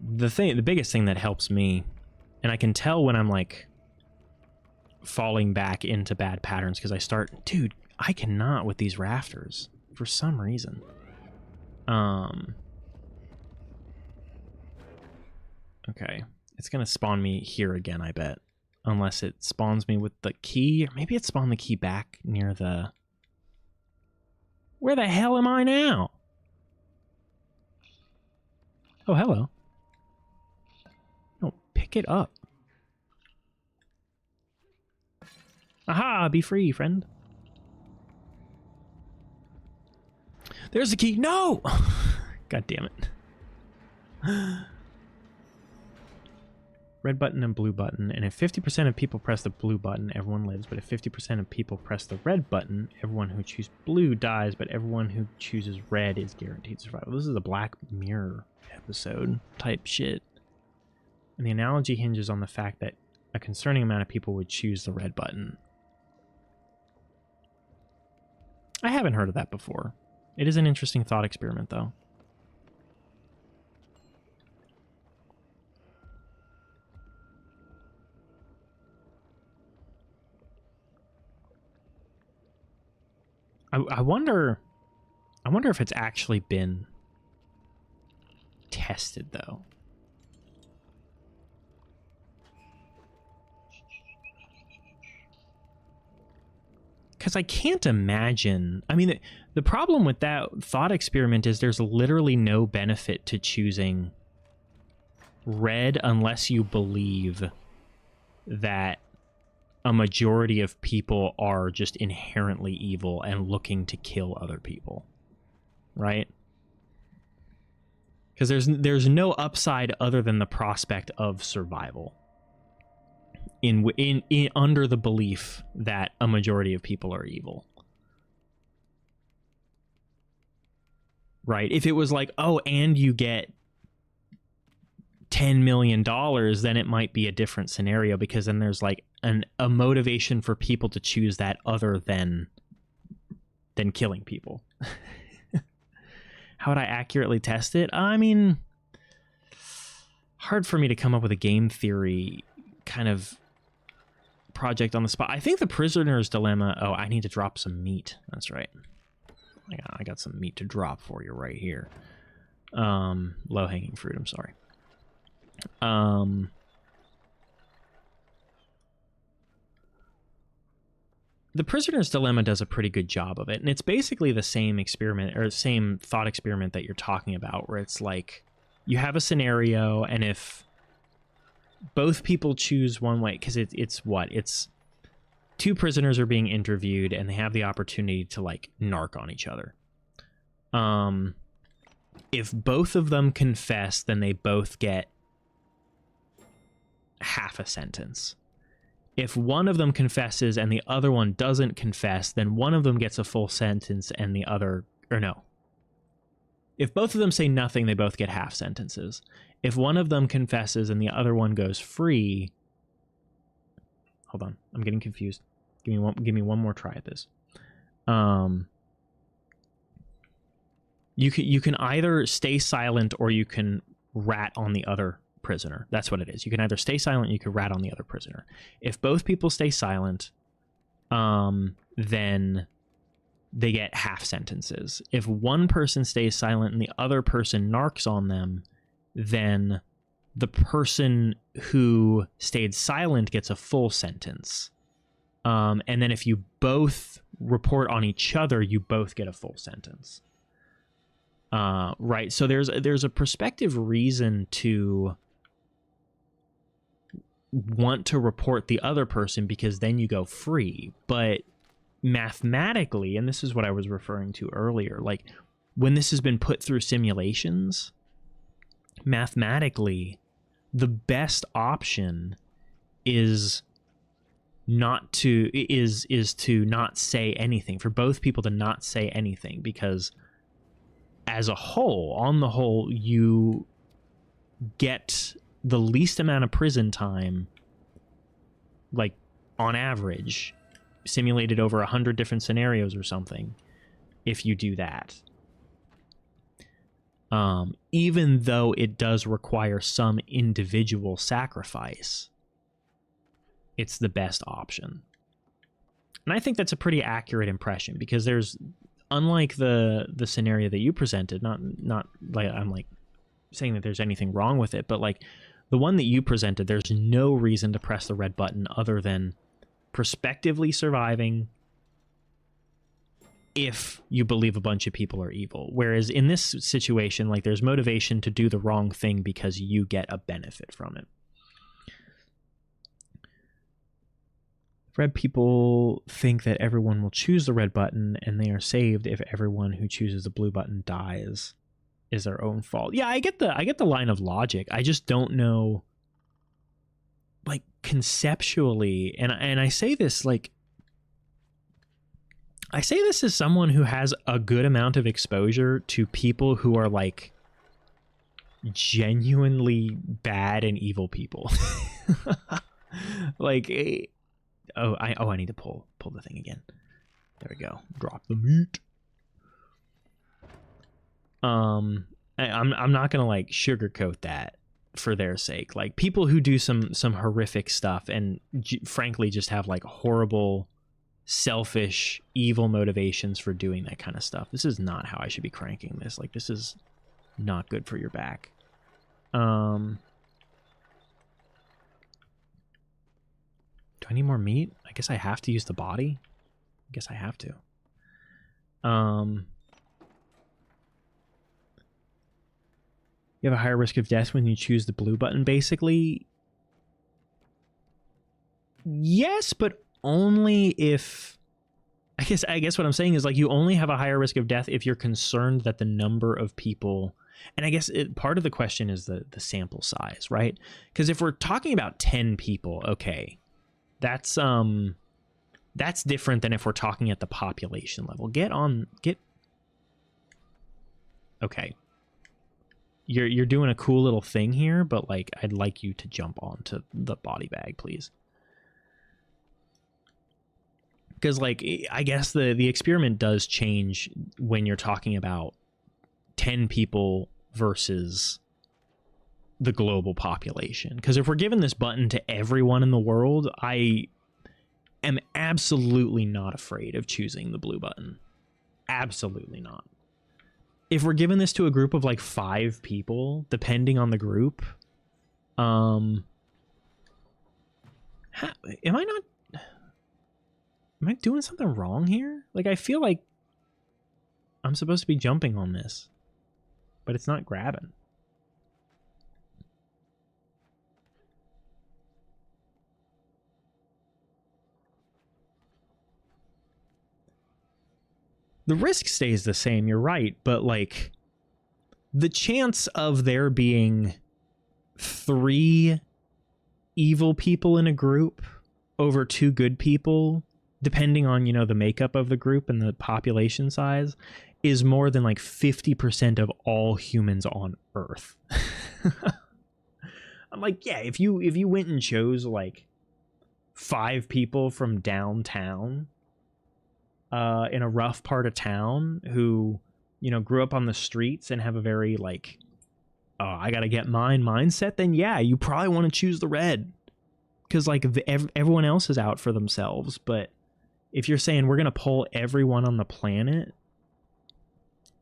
The biggest thing that helps me, and I can tell when I'm, like, falling back into bad patterns, because I start, dude, I cannot with these rafters for some reason. Okay. It's going to spawn me here again, I bet. Unless it spawns me with the key. Or maybe it spawned the key back near the... Where the hell am I now? Oh, hello. No, pick it up. Aha, be free, friend. There's the key. No! God damn it. red button and blue button, and if 50% of people press the blue button, everyone lives, but if 50% of people press the red button, everyone who chooses blue dies, but everyone who chooses red is guaranteed survival. This is a Black Mirror episode type shit. And the analogy hinges on the fact that a concerning amount of people would choose the red button. I haven't heard of that before. It is an interesting thought experiment, though. I wonder if it's actually been tested, though. Because I can't imagine... I mean, the problem with that thought experiment is there's literally no benefit to choosing red unless you believe that a majority of people are just inherently evil and looking to kill other people, right? Because there's no upside other than the prospect of survival in under the belief that a majority of people are evil, right? If it was like, oh, and you get $10 million, then it might be a different scenario, because then there's like a motivation for people to choose that other than killing people. How would I accurately test it? I mean, hard for me to come up with a game theory kind of project on the spot. I think the Prisoner's Dilemma... Oh, I need to drop some meat. That's right. I got some meat to drop for you right here. Low-hanging fruit, I'm sorry. The Prisoner's Dilemma does a pretty good job of it, and it's basically the same experiment, or same thought experiment that you're talking about, where it's like you have a scenario, and if both people choose one way, because it's two prisoners are being interviewed, and they have the opportunity to like narc on each other. If both of them confess, then they both get half a sentence. If one of them confesses and the other one doesn't confess, then one of them gets a full sentence and the other... Or no. If both of them say nothing, they both get half sentences. If one of them confesses and the other one goes free... Hold on. I'm getting confused. Give me one more try at this. You can either stay silent or you can rat on the other prisoner. That's what it is. You can either stay silent or you can rat on the other prisoner. If both people stay silent, then they get half sentences. If one person stays silent and the other person narcs on them, then the person who stayed silent gets a full sentence. And then if you both report on each other, you both get a full sentence. Right. So there's a prospective reason to want to report the other person, because then you go free. But mathematically, and this is what I was referring to earlier, like when this has been put through simulations, mathematically, the best option is to not say anything, for both people to not say anything, because as a whole, on the whole, you get the least amount of prison time, like on average, simulated over 100 different scenarios or something, if you do that. Even though it does require some individual sacrifice, it's the best option. And I think that's a pretty accurate impression, because there's, unlike the scenario that you presented, not like I'm like saying that there's anything wrong with it, but like the one that you presented, there's no reason to press the red button other than prospectively surviving if you believe a bunch of people are evil. Whereas in this situation, like, there's motivation to do the wrong thing because you get a benefit from it. Red people think that everyone will choose the red button and they are saved if everyone who chooses the blue button dies. Is their own fault. Yeah, I get the line of logic. I just don't know like conceptually, and I say this like, I say this as someone who has a good amount of exposure to people who are like genuinely bad and evil people. Like, I need to pull the thing again. There we go. Drop the meat. I'm not gonna like sugarcoat that for their sake. Like, people who do some horrific stuff and frankly just have like horrible, selfish, evil motivations for doing that kind of stuff. This is not how I should be cranking this. Like, this is not good for your back. Do I need more meat? I guess I have to use the body. I guess I have to. You have a higher risk of death when you choose the blue button, basically. Yes, but only if... I guess what I'm saying is, like, you only have a higher risk of death if you're concerned that the number of people... And I guess part of the question is the sample size, right? Because if we're talking about 10 people, okay, that's different than if we're talking at the population level. Okay. You're doing a cool little thing here, but like, I'd like you to jump onto the body bag, please. Because like, I guess the experiment does change when you're talking about 10 people versus the global population. Because if we're giving this button to everyone in the world, I am absolutely not afraid of choosing the blue button. Absolutely not. If we're giving this to a group of like 5 people, depending on the group, am I doing something wrong here? Like, I feel like I'm supposed to be jumping on this, but it's not grabbing. The risk stays the same, you're right, but like, the chance of there being 3 evil people in a group over 2 good people, depending on, you know, the makeup of the group and the population size, is more than like 50% of all humans on Earth. I'm like, yeah, if you went and chose like 5 people from downtown in a rough part of town who, you know, grew up on the streets and have a very like, oh, I gotta get mine mindset, then yeah, you probably want to choose the red, because like everyone else is out for themselves. But if you're saying we're gonna pull everyone on the planet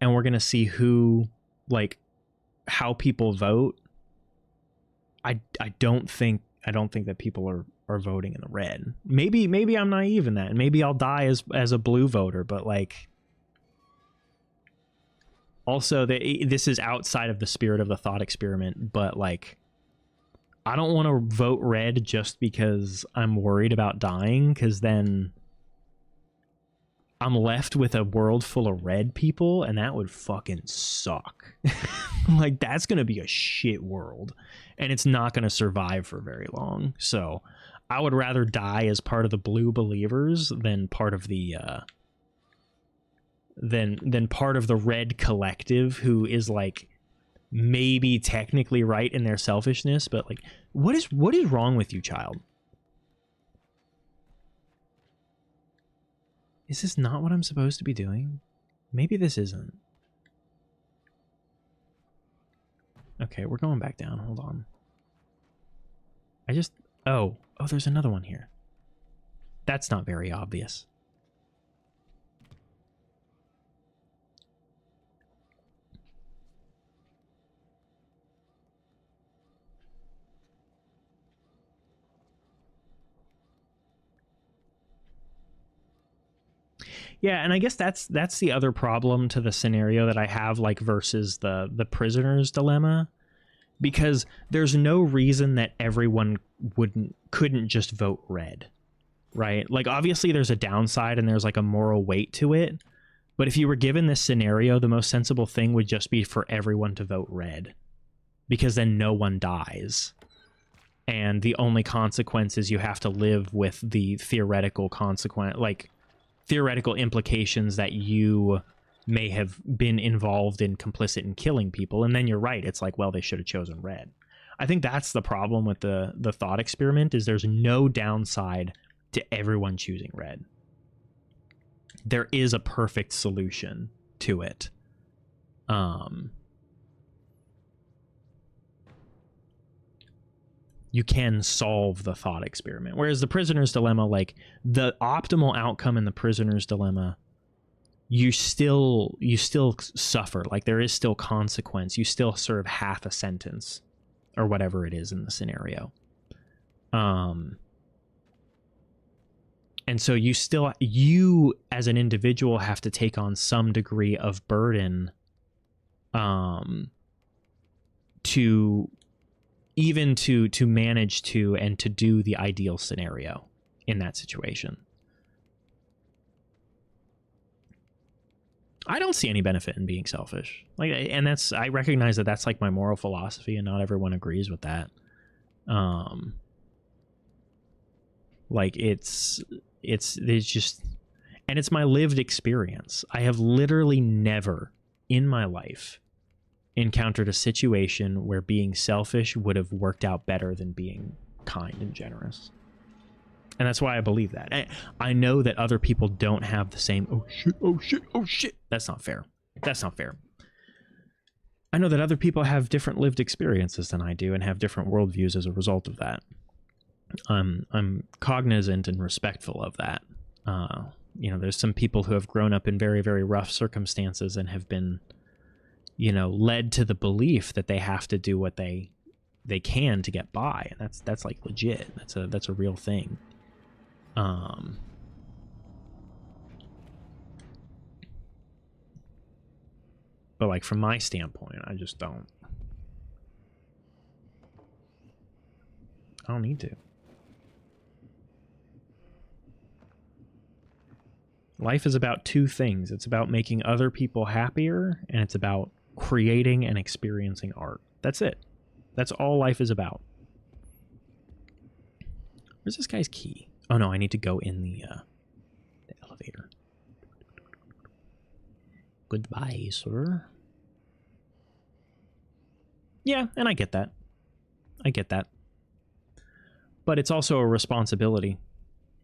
and we're gonna see who, like, how people vote, I don't think that people are voting in the red. Maybe I'm naive in that, and maybe I'll die as a blue voter, but like, also this is outside of the spirit of the thought experiment, but like, I don't want to vote red just because I'm worried about dying, because then I'm left with a world full of red people, and that would fucking suck. Like, that's gonna be a shit world, and it's not gonna survive for very long. So I would rather die as part of the blue believers than part of the than part of the red collective, who is like maybe technically right in their selfishness, but like, what is wrong with you, child? Is this not what I'm supposed to be doing? Maybe this isn't. Okay, we're going back down. Hold on. Oh, there's another one here. That's not very obvious. Yeah, and I guess that's the other problem to the scenario that I have, like, versus the prisoner's dilemma, because there's no reason that everyone couldn't just vote red, right? Like, obviously there's a downside and there's like a moral weight to it, but if you were given this scenario, the most sensible thing would just be for everyone to vote red, because then no one dies. and the only consequence is you have to live with the theoretical consequence, like theoretical implications that you may have been involved in, complicit in killing people. And then you're right, it's like, well, they should have chosen red. I think that's the problem with the thought experiment, is there's no downside to everyone choosing red. There is a perfect solution to it. You can solve the thought experiment. Whereas the prisoner's dilemma, like the optimal outcome in the prisoner's dilemma, you still suffer. Like there is still consequence. You still serve half a sentence or whatever it is in the scenario. And so you as an individual have to take on some degree of burden to manage to and to do the ideal scenario in that situation. I don't see any benefit in being selfish. Like, and I recognize that that's like my moral philosophy, and not everyone agrees with that. Like it's just, and it's my lived experience. I have literally never in my life encountered a situation where being selfish would have worked out better than being kind and generous. And that's why I believe that. I know that other people don't have the same, oh shit. That's not fair. I know that other people have different lived experiences than I do and have different worldviews as a result of that. I'm cognizant and respectful of that. There's some people who have grown up in very, very rough circumstances and have been, led to the belief that they have to do what they can to get by. And that's like legit. That's a real thing. But like from my standpoint, I don't need to. Life is about two things. It's about making other people happier, and it's about creating and experiencing art. That's it. That's all life is about. Where's this guy's key? Oh no, I need to go in the elevator. Goodbye, sir. Yeah, and I get that. But it's also a responsibility.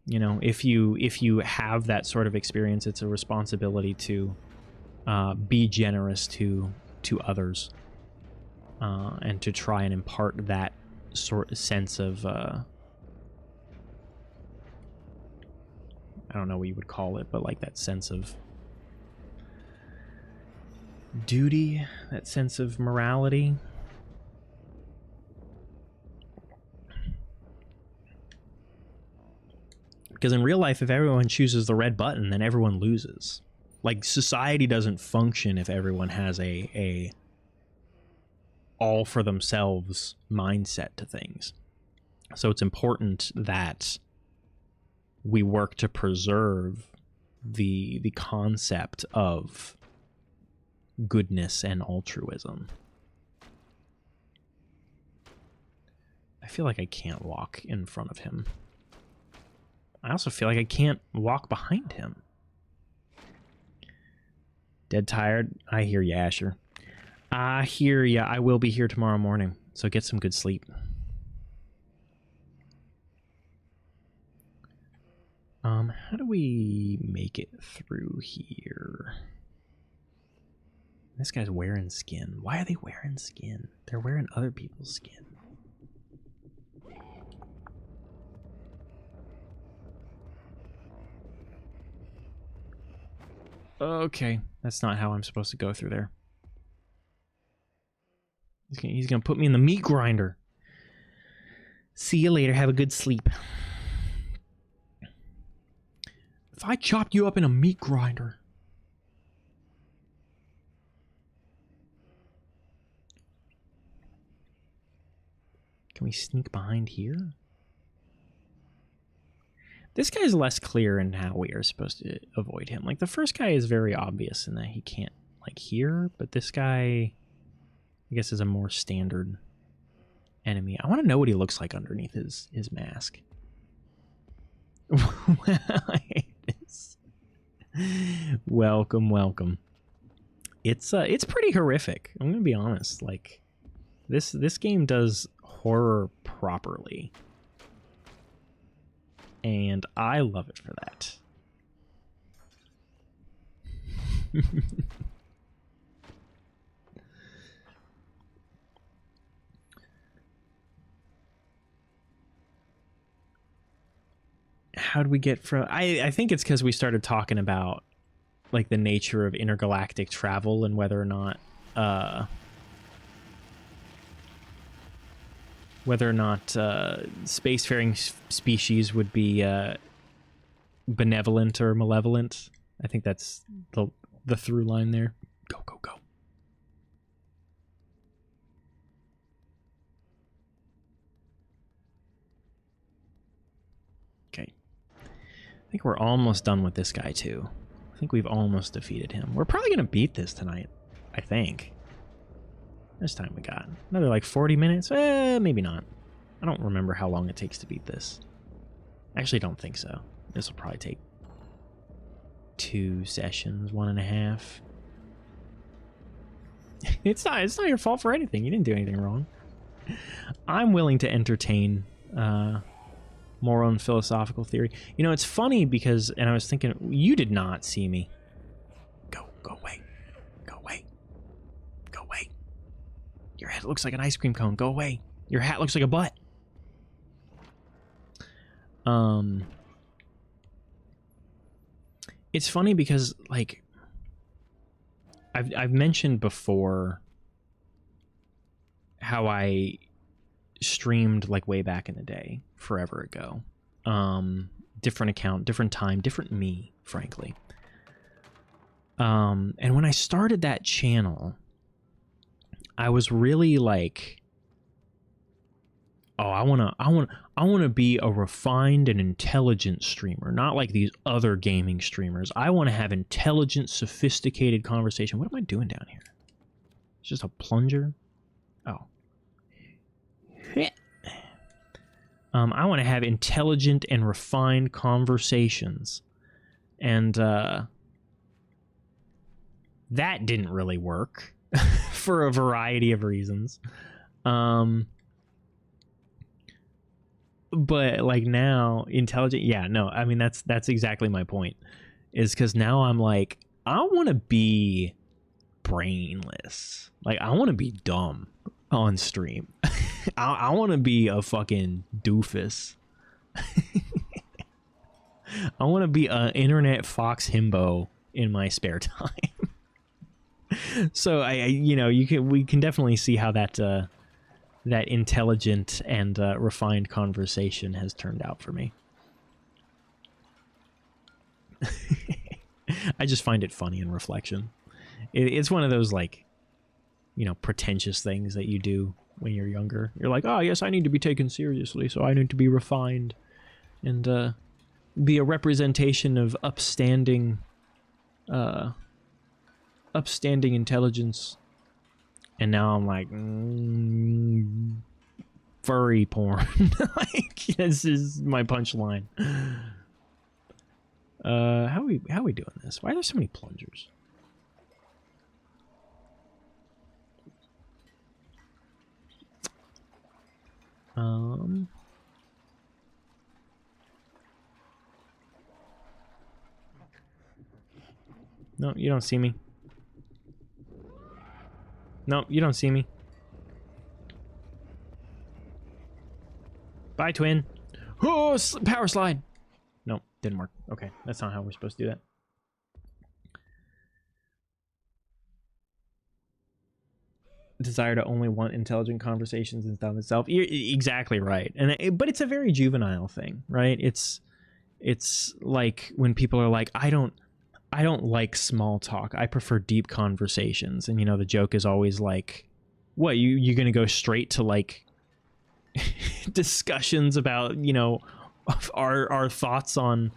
If you have that sort of experience, it's a responsibility to be generous to others, and to try and impart that sort of sense of I don't know what you would call it, but like that sense of duty, that sense of morality. Because in real life, if everyone chooses the red button, then everyone loses. Like, society doesn't function if everyone has a all for themselves mindset to things. So it's important that we work to preserve the concept of goodness and altruism. I feel like I can't walk in front of him. I also feel like I can't walk behind him. Dead tired? I hear you, Asher. I hear ya. I will be here tomorrow morning, so get some good sleep. How do we make it through here? This guy's wearing skin. Why are they wearing skin? They're wearing other people's skin. Okay, that's not how I'm supposed to go through there. He's gonna put me in the meat grinder. See you later. Have a good sleep. If I chopped you up in a meat grinder. Can we sneak behind here? This guy's less clear in how we are supposed to avoid him. Like, the first guy is very obvious in that he can't, like, hear, but this guy, I guess, is a more standard enemy. I want to know what he looks like underneath his mask. I hate this. Welcome. It's pretty horrific. I'm gonna be honest. Like, this game does horror properly, and I love it for that. How'd we get from... I think it's because we started talking about like the nature of intergalactic travel and whether or not spacefaring species would be benevolent or malevolent. I think that's the through line there. Go. Okay. I think we're almost done with this guy too. I think we've almost defeated him. We're probably going to beat this tonight, I think. This time we got another like 40 minutes. Maybe not. I don't remember how long it takes to beat this. I actually don't think so. This will probably take 2 sessions, 1.5. It's not your fault for anything. You didn't do anything wrong. I'm willing to entertain more on philosophical theory. You know, it's funny because, and I was thinking, you did not see me. Go away. Your head looks like an ice cream cone. Go away. Your hat looks like a butt. It's funny because, like, I've mentioned before how I streamed like way back in the day, forever ago. Different account, different time, different me, frankly. And when I started that channel, I was really like, oh, I want to be a refined and intelligent streamer, not like these other gaming streamers. I want to have intelligent, sophisticated conversation. What am I doing down here? It's just a plunger. Oh. I want to have intelligent and refined conversations. And that didn't really work for a variety of reasons. But like now, intelligent, yeah, no, I mean that's exactly my point. Is because now I'm like, I want to be brainless. Like, I want to be dumb on stream. I want to be a fucking doofus. I want to be an internet Fox himbo in my spare time. So we can definitely see how that that intelligent and refined conversation has turned out for me. I just find it funny in reflection. It's one of those, like, you know, pretentious things that you do when you're younger. You're like, oh, yes, I need to be taken seriously, so I need to be refined and be a representation of upstanding intelligence. And now I'm like, furry porn. Like, this is my punchline. How we doing this? Why are there so many plungers? No, you don't see me. No, you don't see me. Bye, twin. Oh, power slide. Nope, didn't work. Okay, that's not how we're supposed to do that. Desire to only want intelligent conversations and stuff itself. You're exactly right. But it's a very juvenile thing, right? It's like when people are like, I don't like small talk. I prefer deep conversations. And, you know, the joke is always like, what, you're going to go straight to, like, discussions about, you know, our thoughts on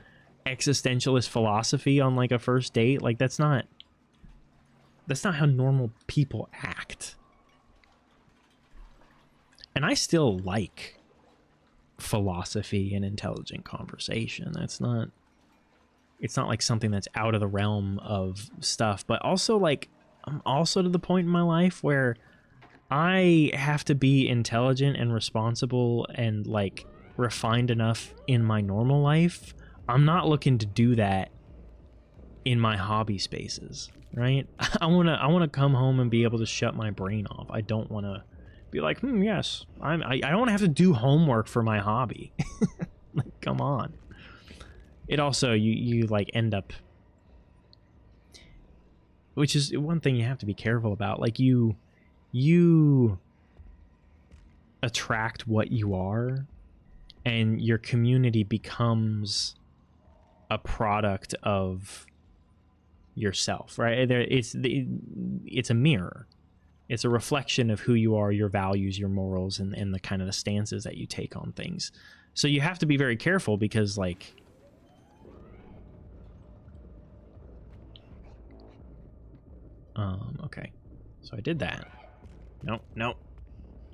existentialist philosophy on, like, a first date? Like, that's not how normal people act. And I still like philosophy and intelligent conversation. It's not like something that's out of the realm of stuff, but also like I'm also to the point in my life where I have to be intelligent and responsible and like refined enough in my normal life. I'm not looking to do that in my hobby spaces, right? I want to come home and be able to shut my brain off. I don't want to be like, yes, I don't want to have to do homework for my hobby. Like, come on. It also, you like end up, which is one thing you have to be careful about. Like you attract what you are, and your community becomes a product of yourself, right? It's a mirror. It's a reflection of who you are, your values, your morals, and the kind of the stances that you take on things. So you have to be very careful because, like, okay. So I did that. Nope.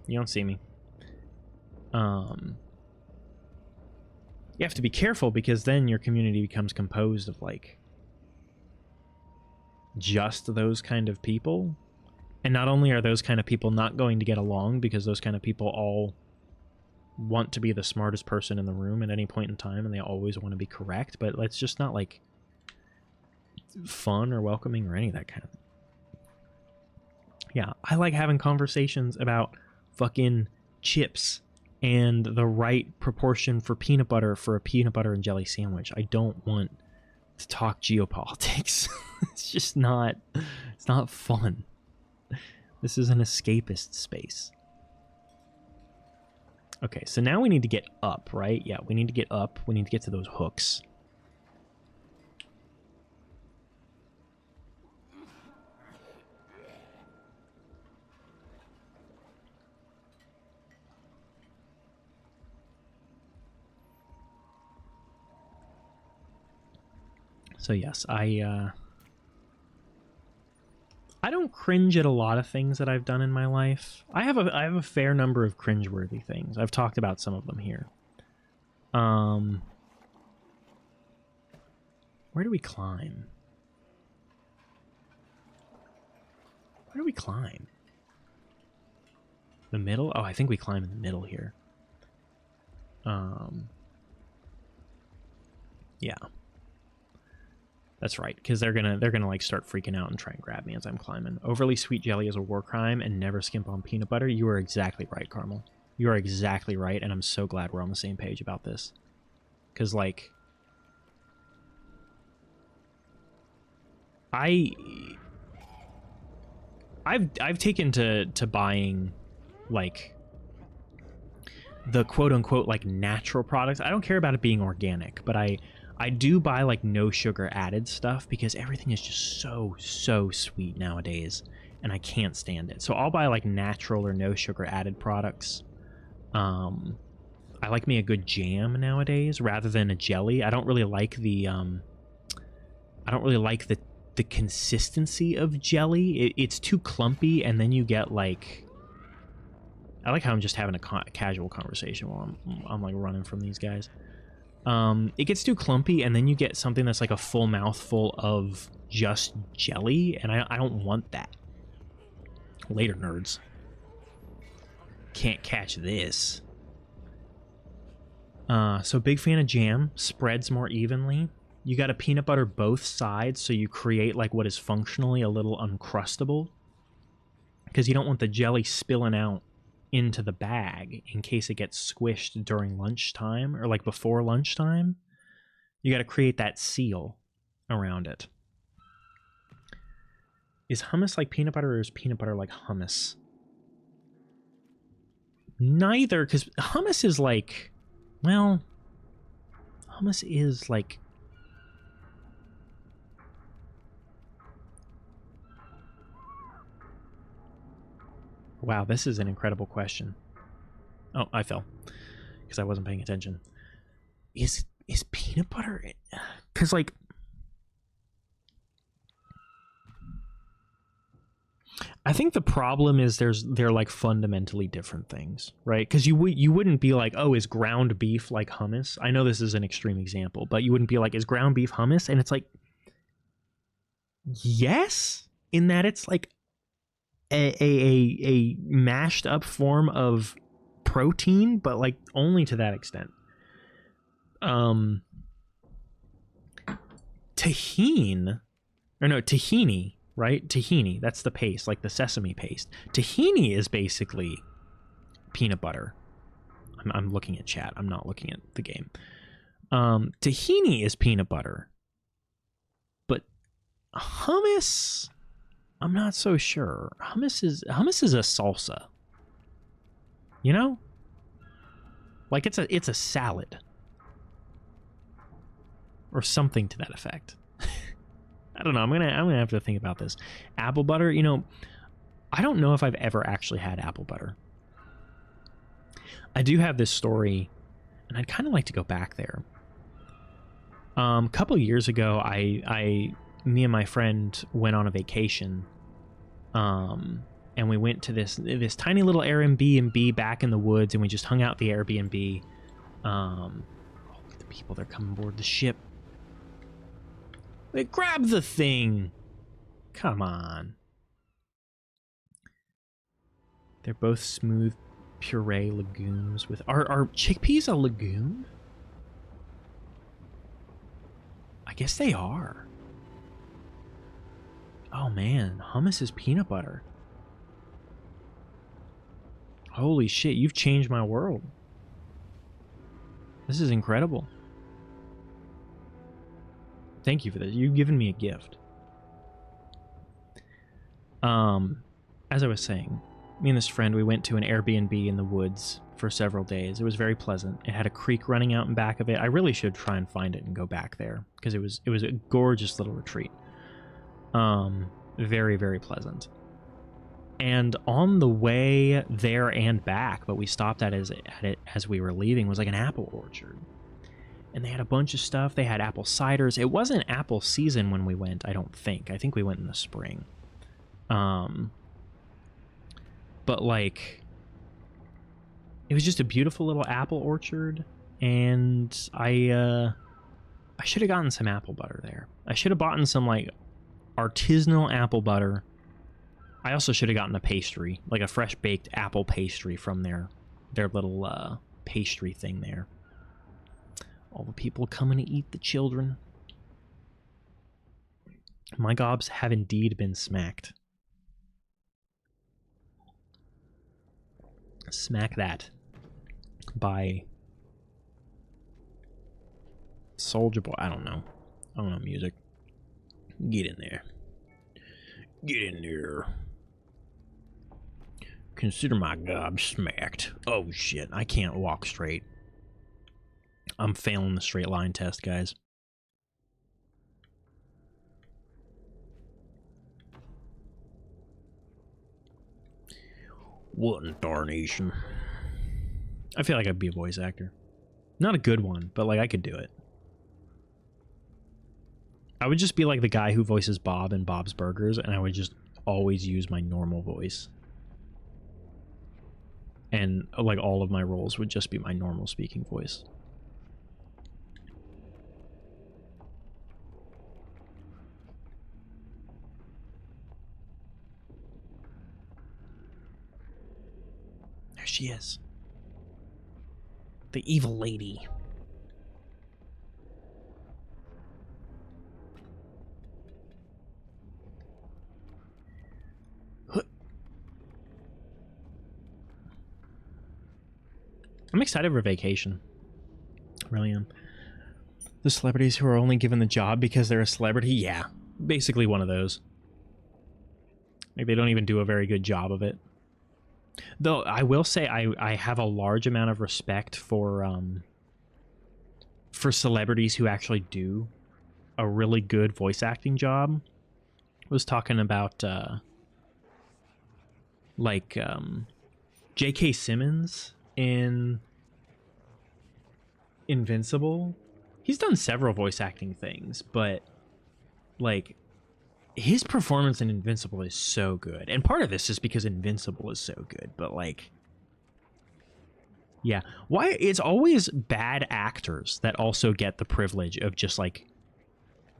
You don't see me. You have to be careful because then your community becomes composed of, like, just those kind of people. And not only are those kind of people not going to get along because those kind of people all want to be the smartest person in the room at any point in time and they always want to be correct, but it's just not, like, fun or welcoming or any of that kind of thing. Yeah, I like having conversations about fucking chips and the right proportion for peanut butter for a peanut butter and jelly sandwich. I don't want to talk geopolitics. It's just not, it's not fun. This is an escapist space. Okay, so now we need to get up, right? Yeah, we need to get up. We need to get to those hooks. So yes, I don't cringe at a lot of things that I've done in my life. I have a fair number of cringeworthy things. I've talked about some of them here. Where do we climb? Where do we climb? The middle? Oh, I think we climb in the middle here. Yeah. That's right, because they're gonna like start freaking out and try and grab me as I'm climbing. Overly sweet jelly is a war crime, and never skimp on peanut butter. You are exactly right, Carmel. You are exactly right, and I'm so glad we're on the same page about this. Because, like, I've taken to buying, like, the quote-unquote, like, natural products. I don't care about it being organic, but I do buy, like, no sugar added stuff because everything is just so sweet nowadays, and I can't stand it. So I'll buy, like, natural or no sugar added products. I like me a good jam nowadays rather than a jelly. I don't really like the the consistency of jelly. It's too clumpy, and then you get, like, I like how I'm just having a casual conversation while I'm like running from these guys. It gets too clumpy, and then you get something that's like a full mouthful of just jelly, and I don't want that. Later, nerds. Can't catch this. So big fan of jam. Spreads more evenly. You got to peanut butter both sides, so you create, like, what is functionally a little uncrustable, because you don't want the jelly spilling out into the bag in case it gets squished during lunchtime or, like, before lunchtime. You got to create that seal around it. Is hummus like peanut butter, or is peanut butter like hummus? Neither, because hummus is like, well, hummus is like, wow, this is an incredible question. Oh, I fell because I wasn't paying attention. Is peanut butter, because, like, I think the problem is they're like fundamentally different things, right? Because you wouldn't be like, oh, is ground beef like hummus? I know this is an extreme example, but you wouldn't be like, is ground beef hummus? And it's like, yes, in that it's like a mashed up form of protein, but like only to that extent. Tahini, right? Tahini, that's the paste, like the sesame paste. Tahini is basically peanut butter. I'm looking at chat. I'm not looking at the game. Tahini is peanut butter. But hummus, I'm not so sure. Hummus is a salsa. You know? Like it's a salad. Or something to that effect. I don't know. I'm gonna have to think about this. Apple butter, you know, I don't know if I've ever actually had apple butter. I do have this story, and I'd kind of like to go back there. A couple of years ago, me and my friend went on a vacation, and we went to this tiny little Airbnb back in the woods, and we just hung out at the Airbnb. Oh, look at the people! They're coming aboard the ship. They grab the thing. Come on. They're both smooth puree legumes with... Are chickpeas a legume? I guess they are. Oh man, hummus is peanut butter. Holy shit, you've changed my world. This is incredible. Thank you for this. You've given me a gift. As I was saying, me and this friend, we went to an Airbnb in the woods for several days. It was very pleasant. It had a creek running out in back of it. I really should try and find it and go back there because it was a gorgeous little retreat. Very, very pleasant. And on the way there and back, but we stopped at it as we were leaving, was like an apple orchard. And they had a bunch of stuff. They had apple ciders. It wasn't apple season when we went, I don't think. I think we went in the spring. But like, it was just a beautiful little apple orchard. And I should have gotten some apple butter there. I should have bought some like artisanal apple butter. I also should have gotten a pastry, like a fresh baked apple pastry from their little pastry thing there. All the people coming to eat the children. My gobs have indeed been smacked. Smack that. By Soulja Boy. I don't know music. Get in there. Get in there. Consider my gob smacked. Oh shit, I can't walk straight. I'm failing the straight line test, guys. What in darnation? I feel like I'd be a voice actor. Not a good one, but like I could do it. I would just be like the guy who voices Bob in Bob's Burgers, and I would just always use my normal voice. And like all of my roles would just be my normal speaking voice. There she is. The evil lady. I'm excited for vacation. I really am. The celebrities who are only given the job because they're a celebrity? Yeah. Basically one of those. Like they don't even do a very good job of it. Though I will say I have a large amount of respect for celebrities who actually do a really good voice acting job. I was talking about J.K. Simmons in Invincible. He's done several voice acting things, but like his performance in Invincible is so good. And part of this is because Invincible is so good, but like, yeah, why it's always bad actors that also get the privilege of just like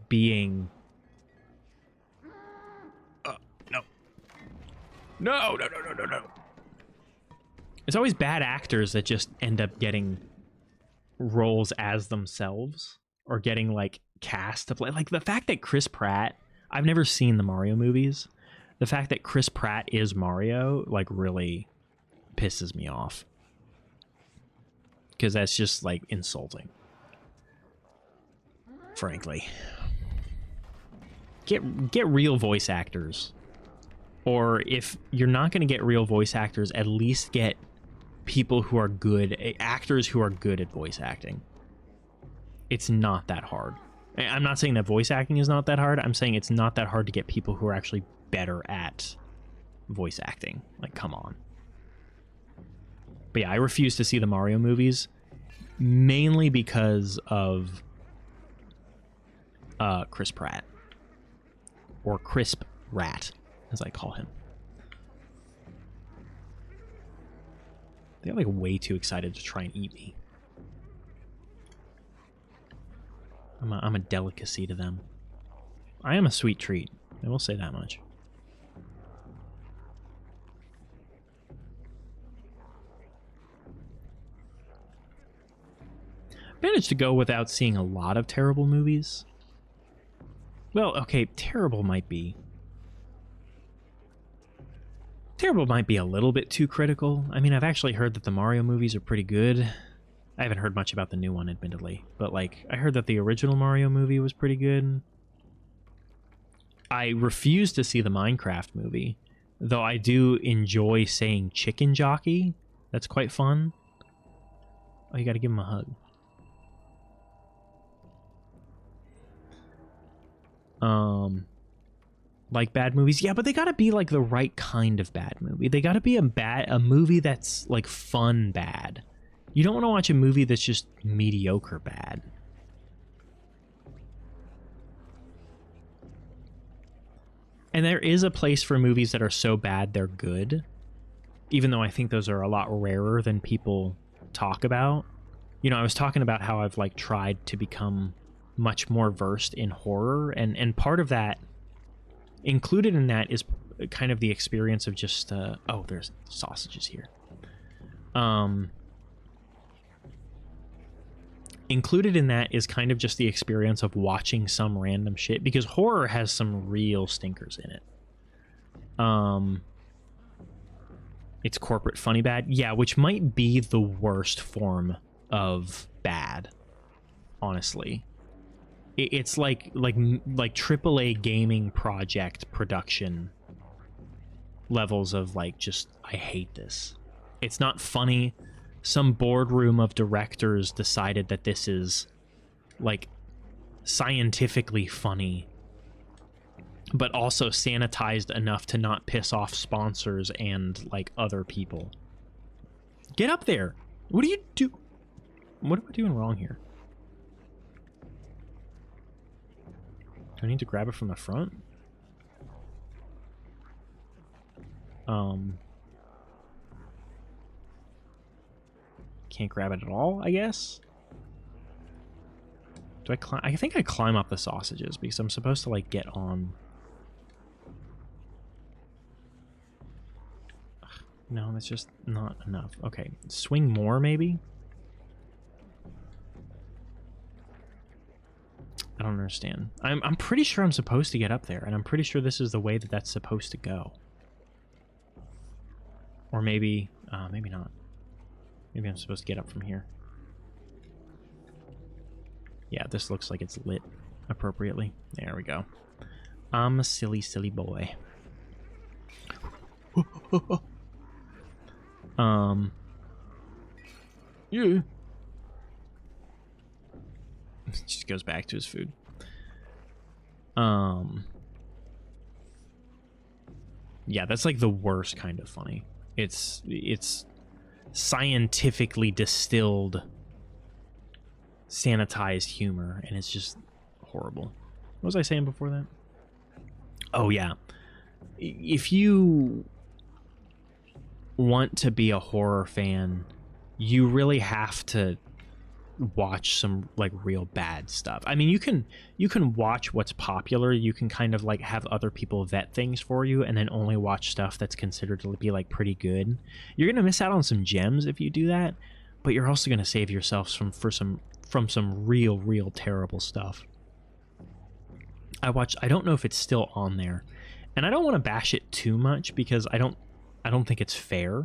being no. No, no, no, no, no, no. It's always bad actors that just end up getting roles as themselves or getting like cast to play. Like the fact that Chris Pratt, I've never seen the Mario movies. The fact that Chris Pratt is Mario like really pisses me off. Because that's just like insulting. Frankly. Get real voice actors. Or if you're not going to get real voice actors, at least get people who are good, actors who are good at voice acting. It's not that hard. I'm not saying that voice acting is not that hard. I'm saying it's not that hard to get people who are actually better at voice acting. Like, come on. But yeah, I refuse to see the Mario movies, mainly because of Chris Pratt. Or Crisp Rat, as I call him. They're like way too excited to try and eat me. I'm a delicacy to them. I am a sweet treat. I will say that much. Managed to go without seeing a lot of terrible movies. Well, okay, terrible might be a little bit too critical. I mean, I've actually heard that the Mario movies are pretty good. I haven't heard much about the new one, admittedly. But, like, I heard that the original Mario movie was pretty good. I refuse to see the Minecraft movie, though I do enjoy saying chicken jockey. That's quite fun. Oh, you gotta give him a hug. Like bad movies, yeah, but they gotta be like the right kind of bad movie. They gotta be a movie that's like fun bad. You don't want to watch a movie that's just mediocre bad. And there is a place for movies that are so bad they're good, even though I think those are a lot rarer than people talk about. You know, I was talking about how I've like tried to become much more versed in horror, and part of that, included in that, is kind of the experience of just oh, there's sausages here. Included in that is kind of just the experience of watching some random shit, because horror has some real stinkers in it. It's corporate funny bad, yeah, which might be the worst form of bad, honestly. It's like AAA gaming project production levels of like, just, I hate this. It's not funny. Some boardroom of directors decided that this is like scientifically funny, but also sanitized enough to not piss off sponsors and like other people. Get up there. What do you do? What am I doing wrong here? Do I need to grab it from the front? Can't grab it at all, I guess? Do I climb? I think I climb up the sausages because I'm supposed to, like, get on. Ugh, no, that's just not enough. Okay, swing more, maybe? I don't understand. I'm pretty sure I'm supposed to get up there, and I'm pretty sure this is the way that that's supposed to go. Or maybe, maybe not. Maybe I'm supposed to get up from here. Yeah, this looks like it's lit appropriately. There we go. I'm a silly, silly boy. Yeah. Just goes back to his food. Yeah, that's like the worst kind of funny. It's scientifically distilled, sanitized humor, and it's just horrible. What was I saying before that? Oh yeah. If you want to be a horror fan, you really have to watch some like real bad stuff. I mean, you can watch what's popular. You can kind of like have other people vet things for you and then only watch stuff that's considered to be like pretty good. You're going to miss out on some gems if you do that, but you're also going to save yourself from some real terrible stuff. I don't know if it's still on there. And I don't want to bash it too much because I don't think it's fair.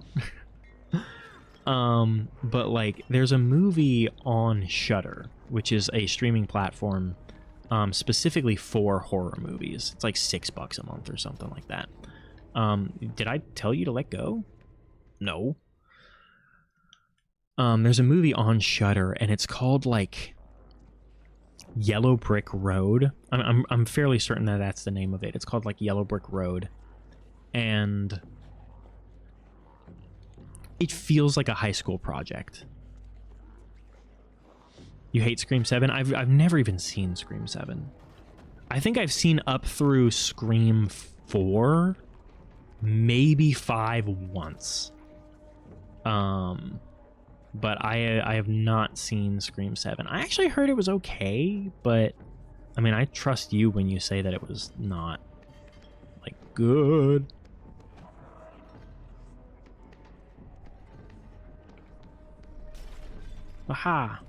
But like there's a movie on Shudder, which is a streaming platform specifically for horror movies. It's like $6 a month or something like that. Did I tell you to let go? No. There's a movie on Shudder and it's called like Yellow Brick Road. I'm fairly certain that that's the name of it. It's called like Yellow Brick Road. And it feels like a high school project. You hate Scream 7? I've never even seen Scream 7. I think I've seen up through Scream 4, maybe 5 once. But I have not seen Scream 7. I actually heard it was okay, but I mean, I trust you when you say that it was not like good. Aha.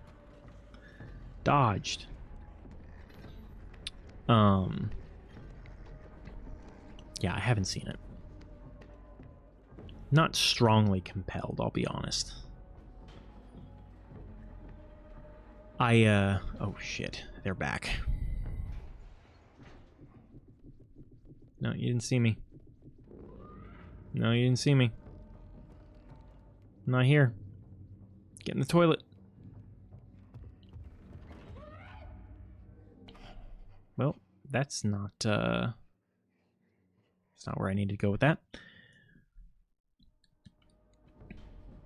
Dodged. Yeah, I haven't seen it. Not strongly compelled, I'll be honest. Oh shit, they're back. No, you didn't see me. No, you didn't see me. I'm not here. Get in the toilet. Well, that's not where I need to go with that.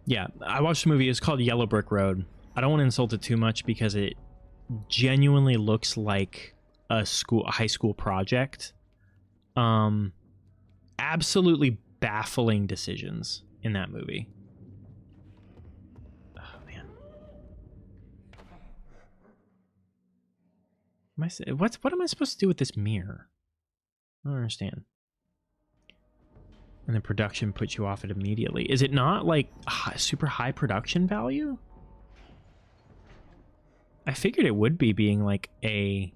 Yeah, I watched the movie. It's called Yellow Brick Road. I don't want to insult it too much because it genuinely looks like a high school project. Absolutely baffling decisions in that movie. Oh man. What am I supposed to do with this mirror? I don't understand. And the production puts you off it immediately. Is it not like super high production value? I figured it would be, being like a,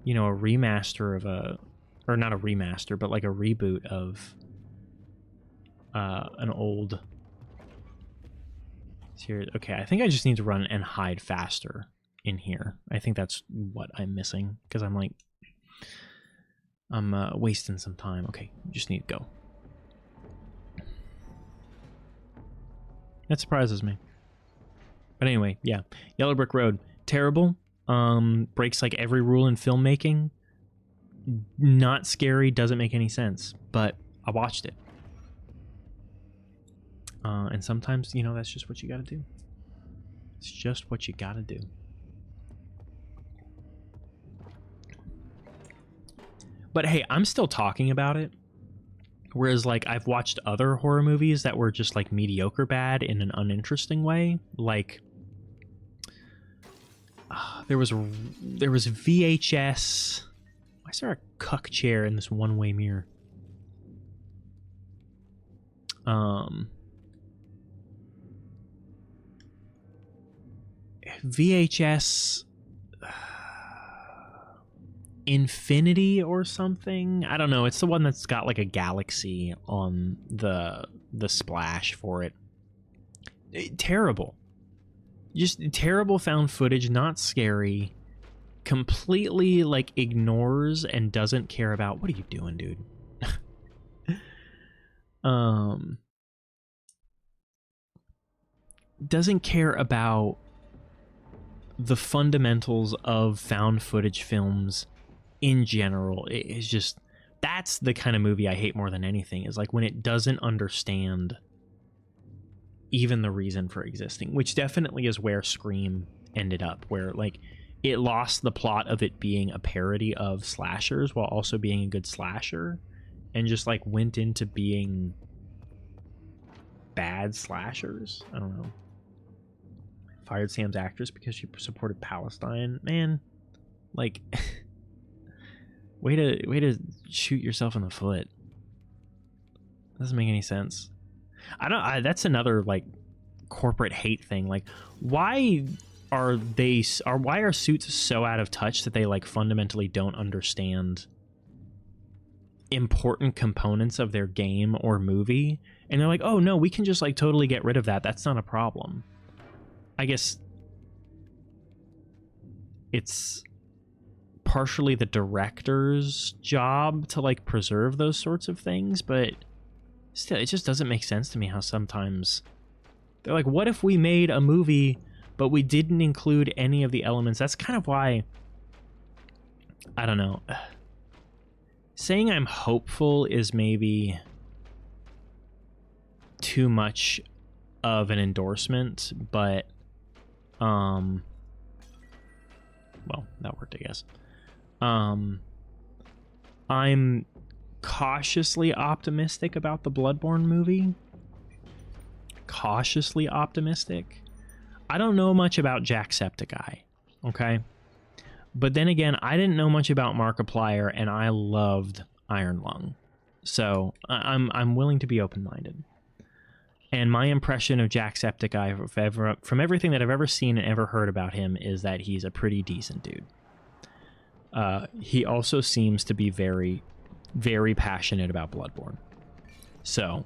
you know, a remaster of a, or not a remaster, but like a reboot of an old series. Okay, I think I just need to run and hide faster in here. I think that's what I'm missing because I'm like, I'm wasting some time. Okay, just need to go. That surprises me. But anyway, yeah. Yellow Brick Road. Terrible. Breaks like every rule in filmmaking. Not scary. Doesn't make any sense. But I watched it. And sometimes, you know, that's just what you gotta do. It's just what you gotta do. But hey, I'm still talking about it. Whereas, like, I've watched other horror movies that were just, like, mediocre bad in an uninteresting way. Like, there was VHS. Why is there a cuck chair in this one-way mirror? VHS Infinity or something. I don't know. It's the one that's got like a galaxy on the splash for it. Terrible. Just terrible found footage, not scary. Completely like ignores and doesn't care about, what are you doing, dude? Doesn't care about the fundamentals of found footage films in general. It's just, that's the kind of movie I hate more than anything, is like when it doesn't understand even the reason for existing, which definitely is where Scream ended up, where like it lost the plot of it being a parody of slashers while also being a good slasher, and just like went into being bad slashers. I don't know. Fired Sam's actress because she supported Palestine. Man, like, way to shoot yourself in the foot. Doesn't make any sense. That's another like corporate hate thing. Like, why are Suits so out of touch that they like fundamentally don't understand important components of their game or movie, and they're like, oh no, we can just like totally get rid of that, that's not a problem. I guess it's partially the director's job to like preserve those sorts of things, but still, it just doesn't make sense to me how sometimes they're like, what if we made a movie but we didn't include any of the elements? That's kind of why, I don't know, saying I'm hopeful is maybe too much of an endorsement, but well, that worked, I guess. I'm cautiously optimistic about the Bloodborne movie. Cautiously optimistic. I don't know much about Jacksepticeye, okay? But then again, I didn't know much about Markiplier, and I loved Iron Lung. So I'm willing to be open-minded. And my impression of Jacksepticeye from everything that I've ever seen and ever heard about him is that he's a pretty decent dude. He also seems to be very, very passionate about Bloodborne. So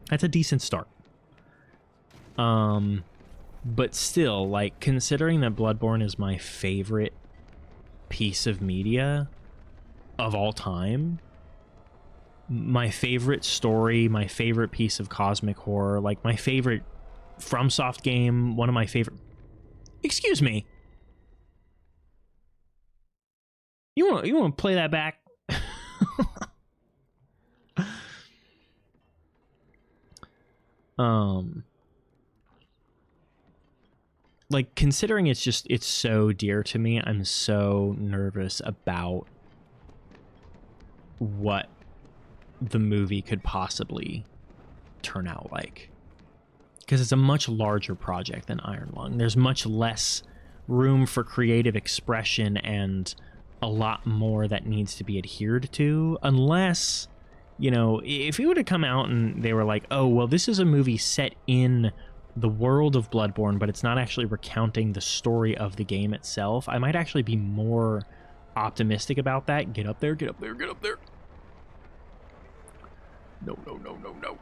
that's a decent start. But still, like, considering that Bloodborne is my favorite piece of media of all time, my favorite story, my favorite piece of cosmic horror, like my favorite FromSoft game, one of my favorite... Excuse me. You want to play that back? Like, considering it's so dear to me, I'm so nervous about what the movie could possibly turn out like, because it's a much larger project than Iron Lung. There's much less room for creative expression and a lot more that needs to be adhered to, unless, you know, if it would have come out and they were like, oh, well, this is a movie set in the world of Bloodborne, but it's not actually recounting the story of the game itself, I might actually be more optimistic about that. Get up there, get up there, get up there. No, no, no, no, no.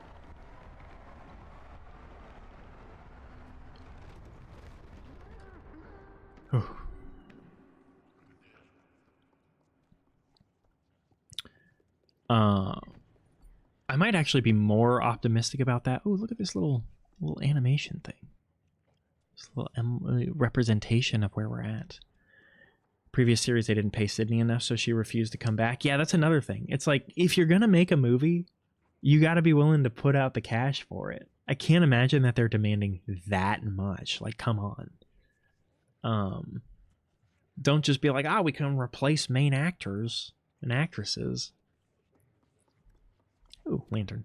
I might actually be more optimistic about that. Oh, look at this little animation thing. This little representation of where we're at. Previous series, they didn't pay Sydney enough, so she refused to come back. Yeah, that's another thing. It's like, if you're gonna make a movie, you got to be willing to put out the cash for it. I can't imagine that they're demanding that much. Like, come on. Don't just be like, we can replace main actors and actresses. Ooh, lantern.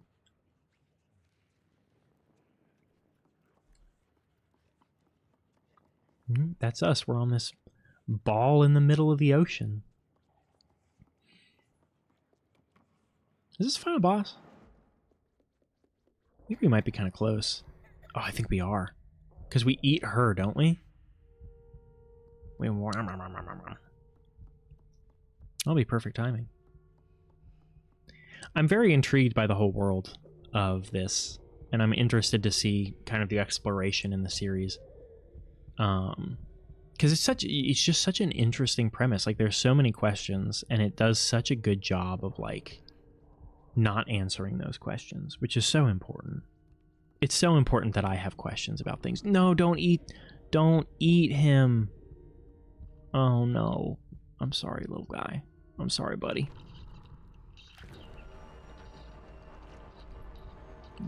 That's us. We're on this ball in the middle of the ocean. Is this the final boss? I think we might be kind of close. Oh, I think we are. Because we eat her, don't we? That'll be perfect timing. I'm very intrigued by the whole world of this, and I'm interested to see kind of the exploration in the series. Because it's just such an interesting premise. Like, there's so many questions, and it does such a good job of like not answering those questions, which is so important. It's so important that I have questions about things. No, don't eat him. Oh no. I'm sorry, little guy. I'm sorry, buddy.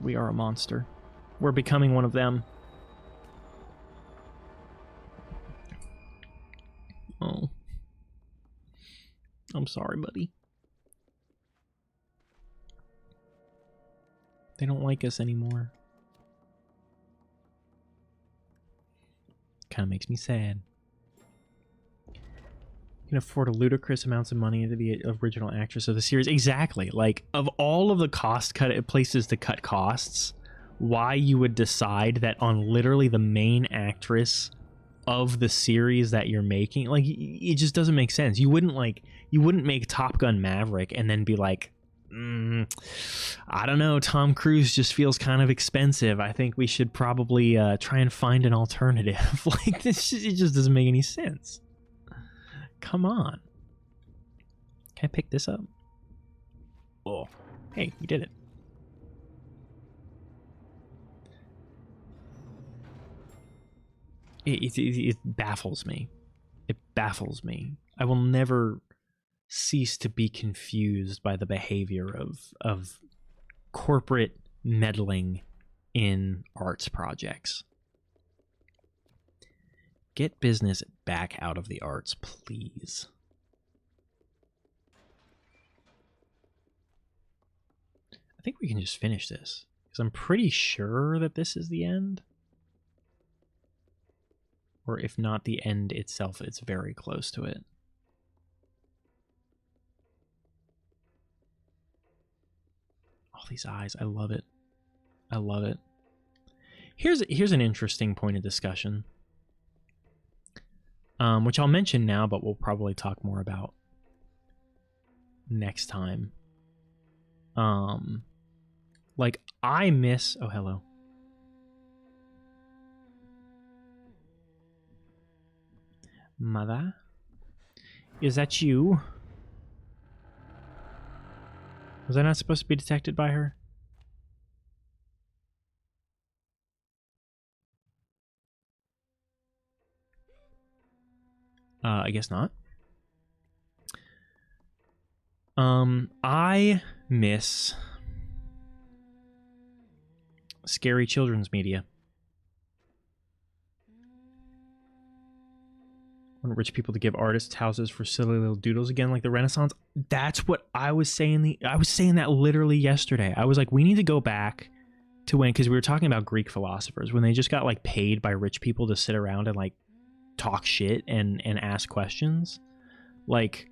We are a monster. We're becoming one of them. I'm sorry, buddy. They don't like us anymore. Kind of makes me sad. You can afford a ludicrous amounts of money to be the original actress of the series. Exactly. Like, of all of the places to cut costs, why you would decide that on literally the main actress of the series that you're making, like, it just doesn't make sense. You wouldn't make Top Gun Maverick and then be like, I don't know, Tom Cruise just feels kind of expensive. I think we should probably try and find an alternative. Like, it just doesn't make any sense. Come on. Can I pick this up? Oh, hey, we did it. It baffles me. It baffles me. I will never cease to be confused by the behavior of corporate meddling in arts projects. Get business back out of the arts, please. I think we can just finish this, because I'm pretty sure that this is the end. Or if not the end itself, it's very close to it. All these eyes, I love it. I love it. Here's an interesting point of discussion, which I'll mention now, but we'll probably talk more about next time. Like, I miss... Oh, hello. Mother? Is that you? Was I not supposed to be detected by her? I guess not. I miss scary children's media. Want rich people to give artists houses for silly little doodles again, like the Renaissance. That's what I was saying. I was saying that literally yesterday. I was like, we need to go back to when, because we were talking about Greek philosophers, when they just got like paid by rich people to sit around and like talk shit and ask questions. Like,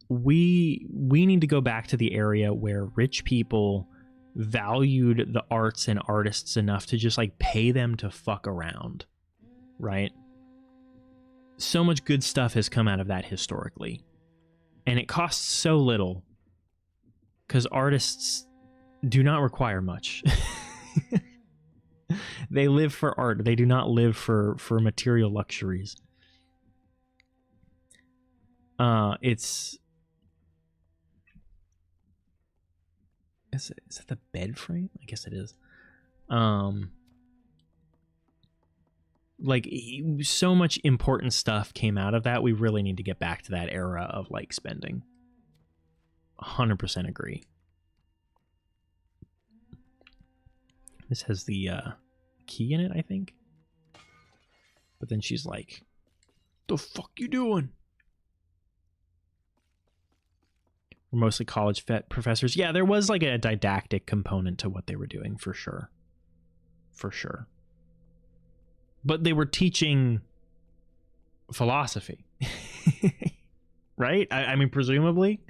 we need to go back to the area where rich people valued the arts and artists enough to just like pay them to fuck around. Right? So much good stuff has come out of that historically. And it costs so little because artists do not require much. They live for art. They do not live for material luxuries. Is it the bed frame? I guess it is. Like, so much important stuff came out of that. We really need to get back to that era of like spending. 100% agree. This has the key in it, I think. But then she's like, "The fuck you doing?" We're mostly college professors. Yeah, there was like a didactic component to what they were doing, for sure. For sure. But they were teaching philosophy. Right? I mean, presumably.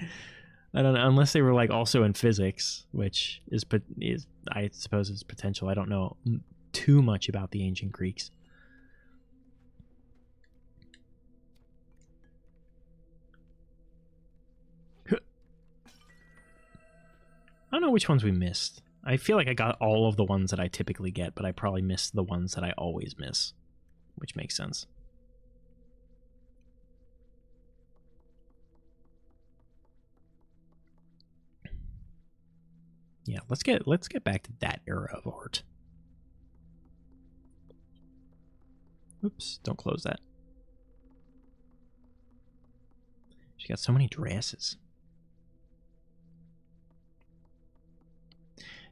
I don't know, unless they were like also in physics, which is I suppose is potential. I don't know too much about the ancient Greeks. I don't know which ones we missed. I feel like I got all of the ones that I typically get, but I probably missed the ones that I always miss, which makes sense. Yeah, let's get back to that era of art. Oops, don't close that. She got so many dresses.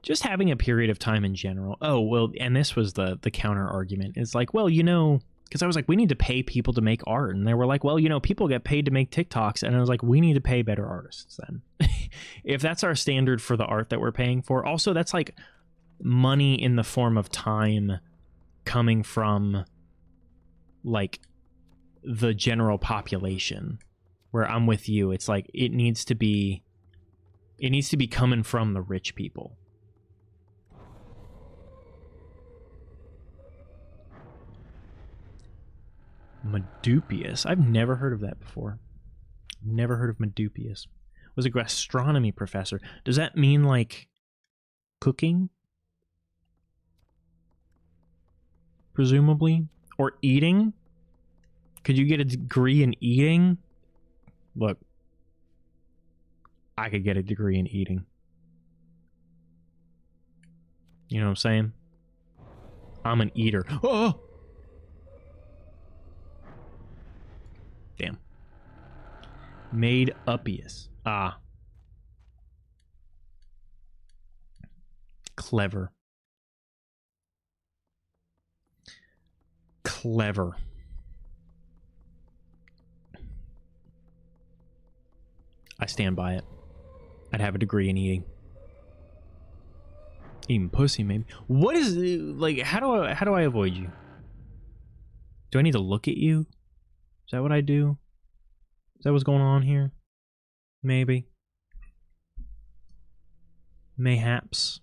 Just having a period of time in general. Oh, well, and this was the counter argument. Is like, well, you know, because I was like, we need to pay people to make art. And they were like, well, you know, people get paid to make TikToks. And I was like, we need to pay better artists then. If that's our standard for the art that we're paying for. Also, that's like money in the form of time coming from like the general population, where I'm with you. It's like it needs to be coming from the rich people. Medupius. I've never heard of that before. Never heard of Medupius. Was a gastronomy professor. Does that mean like cooking? Presumably. Or eating? Could you get a degree in eating? Look, I could get a degree in eating. You know what I'm saying? I'm an eater. Oh! Damn. Made Uppius. Ah. Clever. Clever. I stand by it. I'd have a degree in eating. Eating pussy, maybe. What is, like, how do I avoid you? Do I need to look at you? Is that what I do? Is that what's going on here? Maybe. Mayhaps.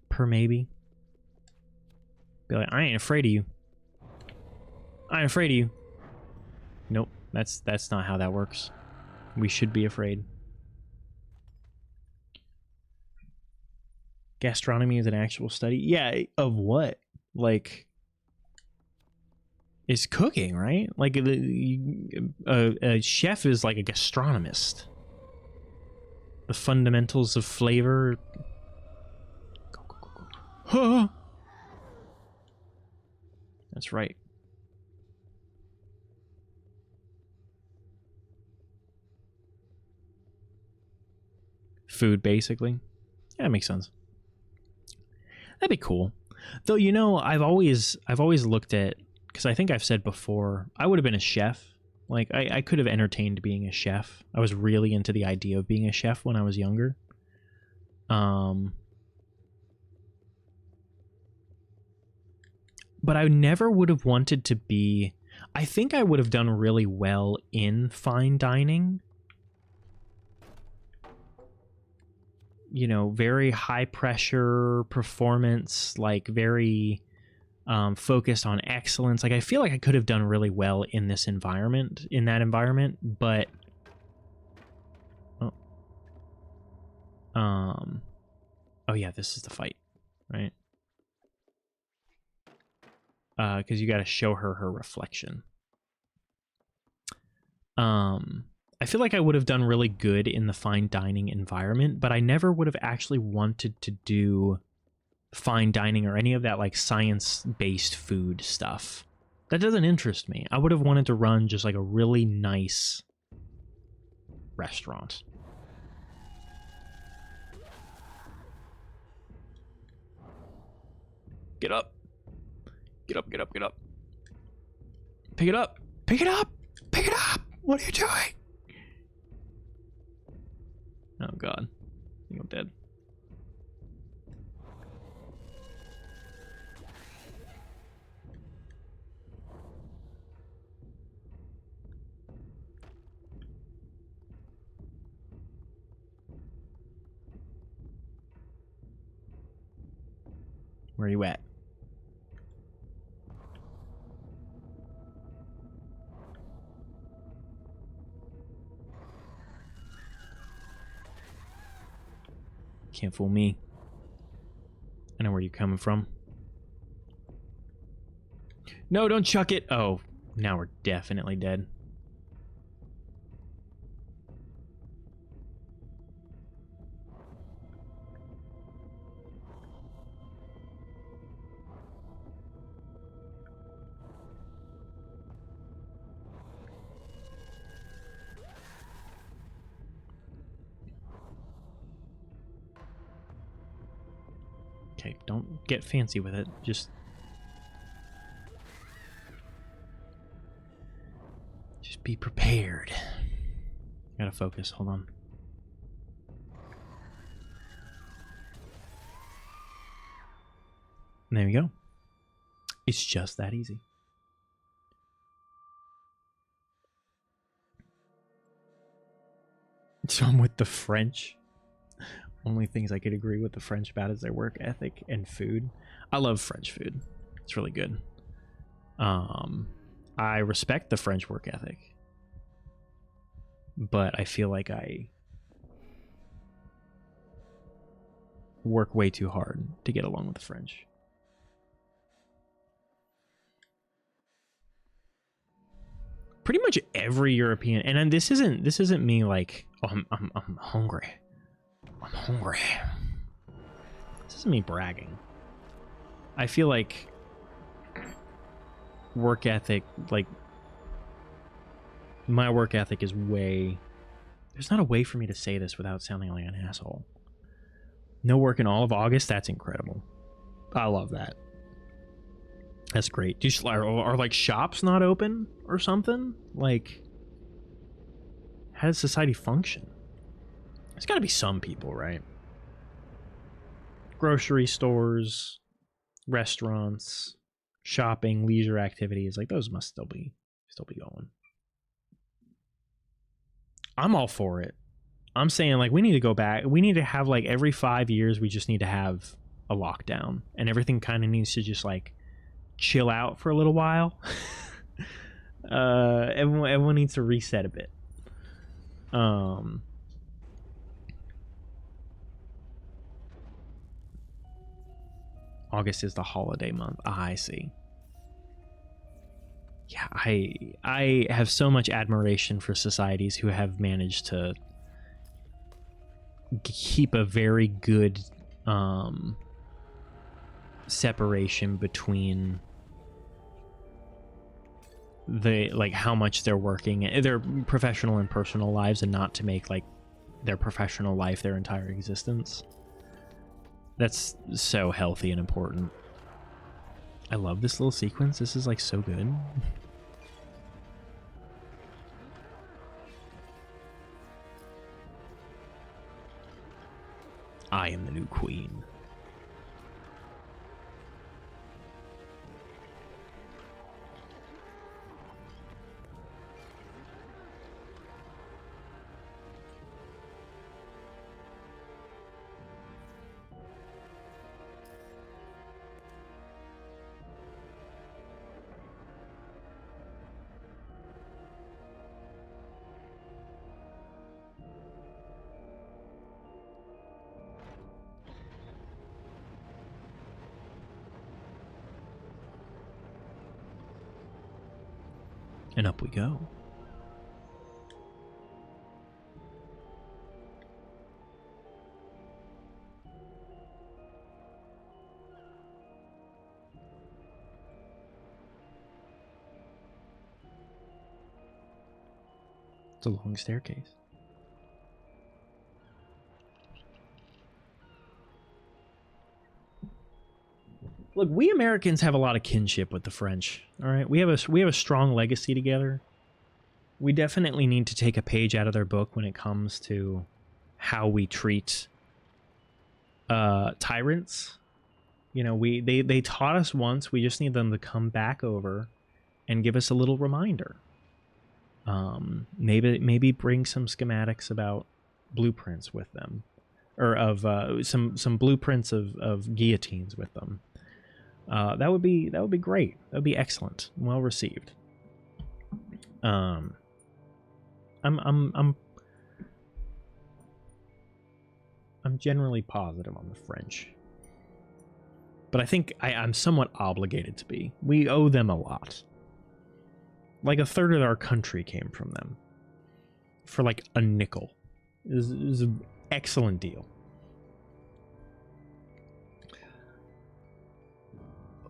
Per maybe. Be like, I ain't afraid of you. I ain't afraid of you. Nope, that's not how that works. We should be afraid. Gastronomy is an actual study? Yeah, of what? Like, it's cooking, right? Like, a chef is like a gastronomist. The fundamentals of flavor. Go, go, go, go. Huh. That's right. Food, basically. Yeah, that makes sense. That'd be cool. Though, you know, I've always looked at, because I think I've said before, I would have been a chef. Like, I could have entertained being a chef. I was really into the idea of being a chef when I was younger. But I never would have wanted to be... I think I would have done really well in fine dining. You know, very high pressure performance, like very focused on excellence. Like, I feel like I could have done really well in this environment, but oh yeah, this is the fight, right? Because you got to show her reflection. I feel like I would have done really good in the fine dining environment, but I never would have actually wanted to do fine dining or any of that like science-based food stuff. That doesn't interest me. I would have wanted to run just like a really nice restaurant. Get up. Get up, get up, get up. Pick it up. Pick it up. Pick it up. What are you doing? Oh, God. I think I'm dead. Where are you at? Can't fool me. I know where you're coming from. No, don't chuck it. Oh, now we're definitely dead. Okay, don't get fancy with it. Just... Just be prepared. Gotta focus. Hold on. And there you go. It's just that easy. So I'm with the French. Only things I could agree with the French about is their work ethic and food. I love French food. It's really good. I respect the French work ethic. But I feel like I work way too hard to get along with the French. Pretty much every European, and this isn't me like, oh, I'm hungry. I'm hungry. This isn't me bragging. I feel like work ethic, like my work ethic is way. There's not a way for me to say this without sounding like an asshole. No work in all of August. That's incredible. I love that. That's great. Are like shops not open or something? Like, how does society function? There's got to be some people, right? Grocery stores, restaurants, shopping, leisure activities, like those must still be going. I'm all for it. I'm saying like we need to go back. We need to have like every 5 years we just need to have a lockdown and everything kind of needs to just like chill out for a little while. Everyone needs to reset a bit. August is the holiday month. I see. Yeah, I have so much admiration for societies who have managed to keep a very good separation between the like how much they're working, their professional and personal lives, and not to make like their professional life their entire existence. That's so healthy and important. I love this little sequence. This is like so good. I am the new queen. And up we go. It's a long staircase. Look, we Americans have a lot of kinship with the French. All right, we have a strong legacy together. We definitely need to take a page out of their book when it comes to how we treat tyrants. You know, they taught us once. We just need them to come back over and give us a little reminder. Maybe bring some schematics about blueprints with them, or of some blueprints of guillotines with them. That would be great. That would be excellent. Well received. I'm generally positive on the French, but I think I'm somewhat obligated to be. We owe them a lot. Like a third of our country came from them for like a nickel. It was an excellent deal.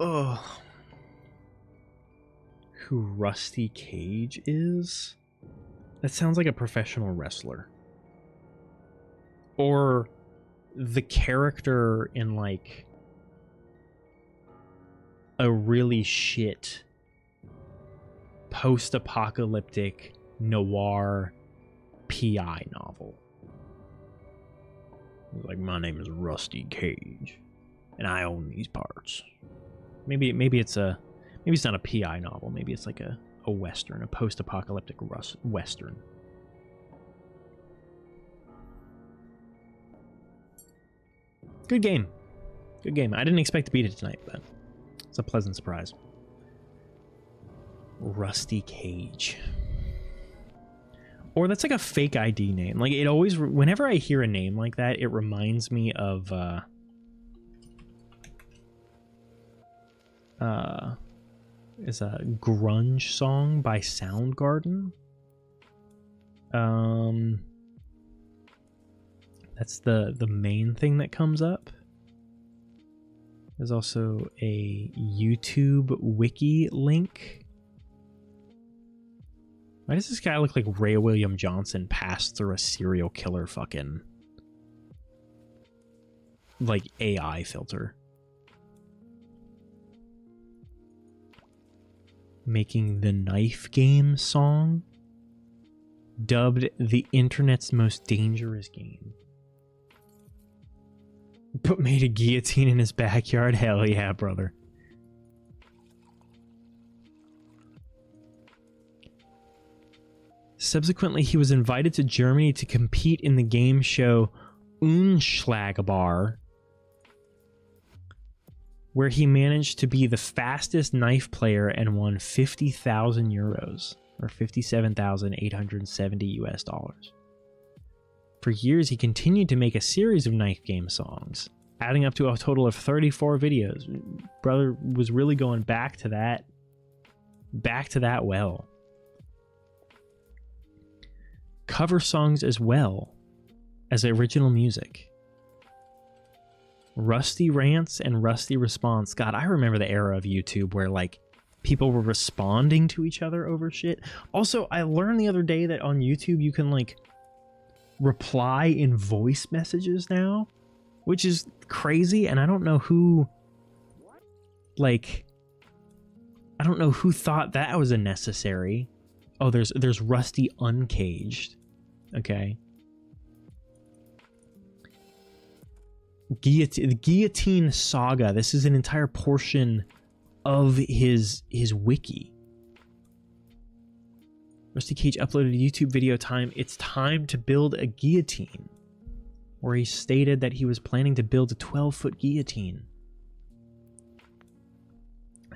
Oh, who Rusty Cage is? That sounds like a professional wrestler. Or the character in like a really shit post-apocalyptic noir PI novel. Like, my name is Rusty Cage, and I own these parts. Maybe it's not a PI novel. Maybe it's like a western, a post-apocalyptic western. Good game. Good game. I didn't expect to beat it tonight, but it's a pleasant surprise. Rusty Cage. Or that's like a fake ID name. Like, it always, whenever I hear a name like that, it reminds me of is a grunge song by Soundgarden. That's the main thing that comes up. There's also a YouTube wiki link. Why does this guy look like Ray William Johnson passed through a serial killer fucking like AI filter? Making the Knife Game song, dubbed the internet's most dangerous game. But made a guillotine in his backyard? Hell yeah, brother. Subsequently, he was invited to Germany to compete in the game show Unschlagbar, where he managed to be the fastest knife player and won 50,000 euros, or 57,870 US dollars. For years, he continued to make a series of knife game songs, adding up to a total of 34 videos. Brother was really going back to that well. Cover songs as well as original music. Rusty Rants and Rusty Response. God, I remember the era of YouTube where, like, people were responding to each other over shit. Also, I learned the other day that on YouTube you can, like, reply in voice messages now, which is crazy, and I don't know who, like, I don't know who thought that was a necessary. Oh, there's Rusty Uncaged. Okay. The Guillotine Saga. This is an entire portion of his wiki. Rusty Cage uploaded a YouTube video time. It's time to build a guillotine, where he stated that he was planning to build a 12-foot guillotine.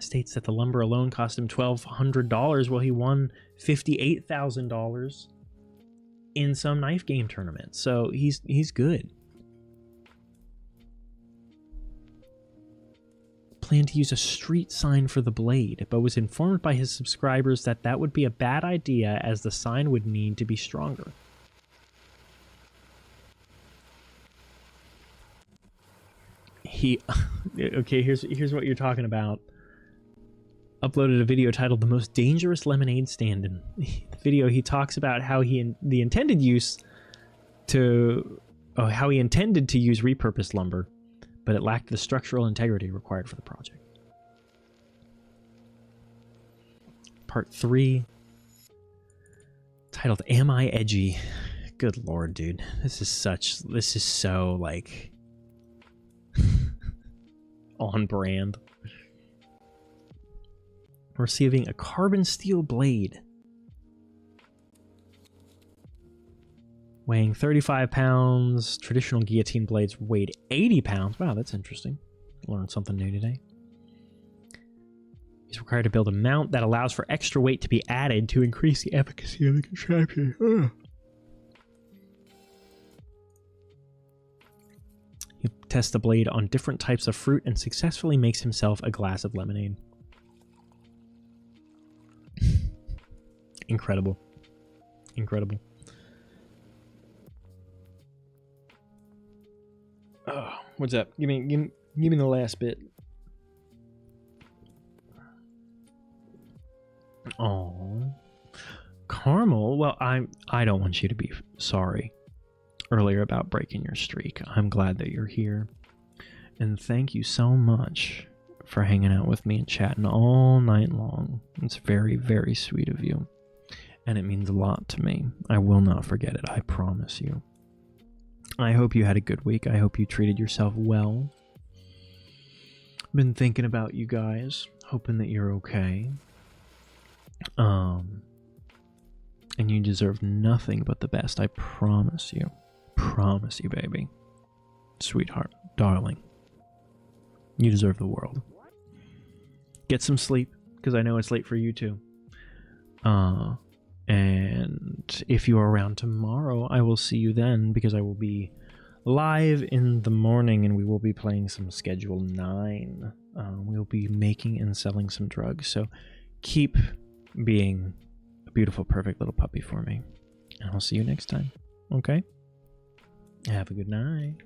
States that the lumber alone cost him $1,200 while he won $58,000 in some knife game tournament. So he's good. Planned to use a street sign for the blade, but was informed by his subscribers that that would be a bad idea as the sign would need to be stronger. Okay, here's what you're talking about. Uploaded a video titled "The Most Dangerous Lemonade Stand." In the video, he talks about how he intended to use repurposed lumber, but it lacked the structural integrity required for the project. Part 3, titled "Am I Edgy?" Good lord, dude. This is so, like, on brand. Receiving a carbon steel blade weighing 35 pounds. Traditional guillotine blades weighed 80 pounds. Wow, that's interesting. Learned something new today. He's required to build a mount that allows for extra weight to be added to increase the efficacy of the contraption. He tests the blade on different types of fruit and successfully makes himself a glass of lemonade. Incredible. Incredible. Oh, what's up? Give me the last bit. Oh, Carmel. Well, I don't want you to be sorry earlier about breaking your streak. I'm glad that you're here, and thank you so much for hanging out with me and chatting all night long. It's very, very sweet of you. And it means a lot to me. I will not forget it, I promise you. I hope you had a good week. I hope you treated yourself well. Been thinking about you guys, hoping that you're okay. And you deserve nothing but the best, I promise you. Promise you, baby. Sweetheart, darling. You deserve the world. Get some sleep, because I know it's late for you too. And if you are around tomorrow, I will see you then, because I will be live in the morning and we will be playing some Schedule 9. We'll be making and selling some drugs. So keep being a beautiful, perfect little puppy for me. And I'll see you next time. Okay? Have a good night.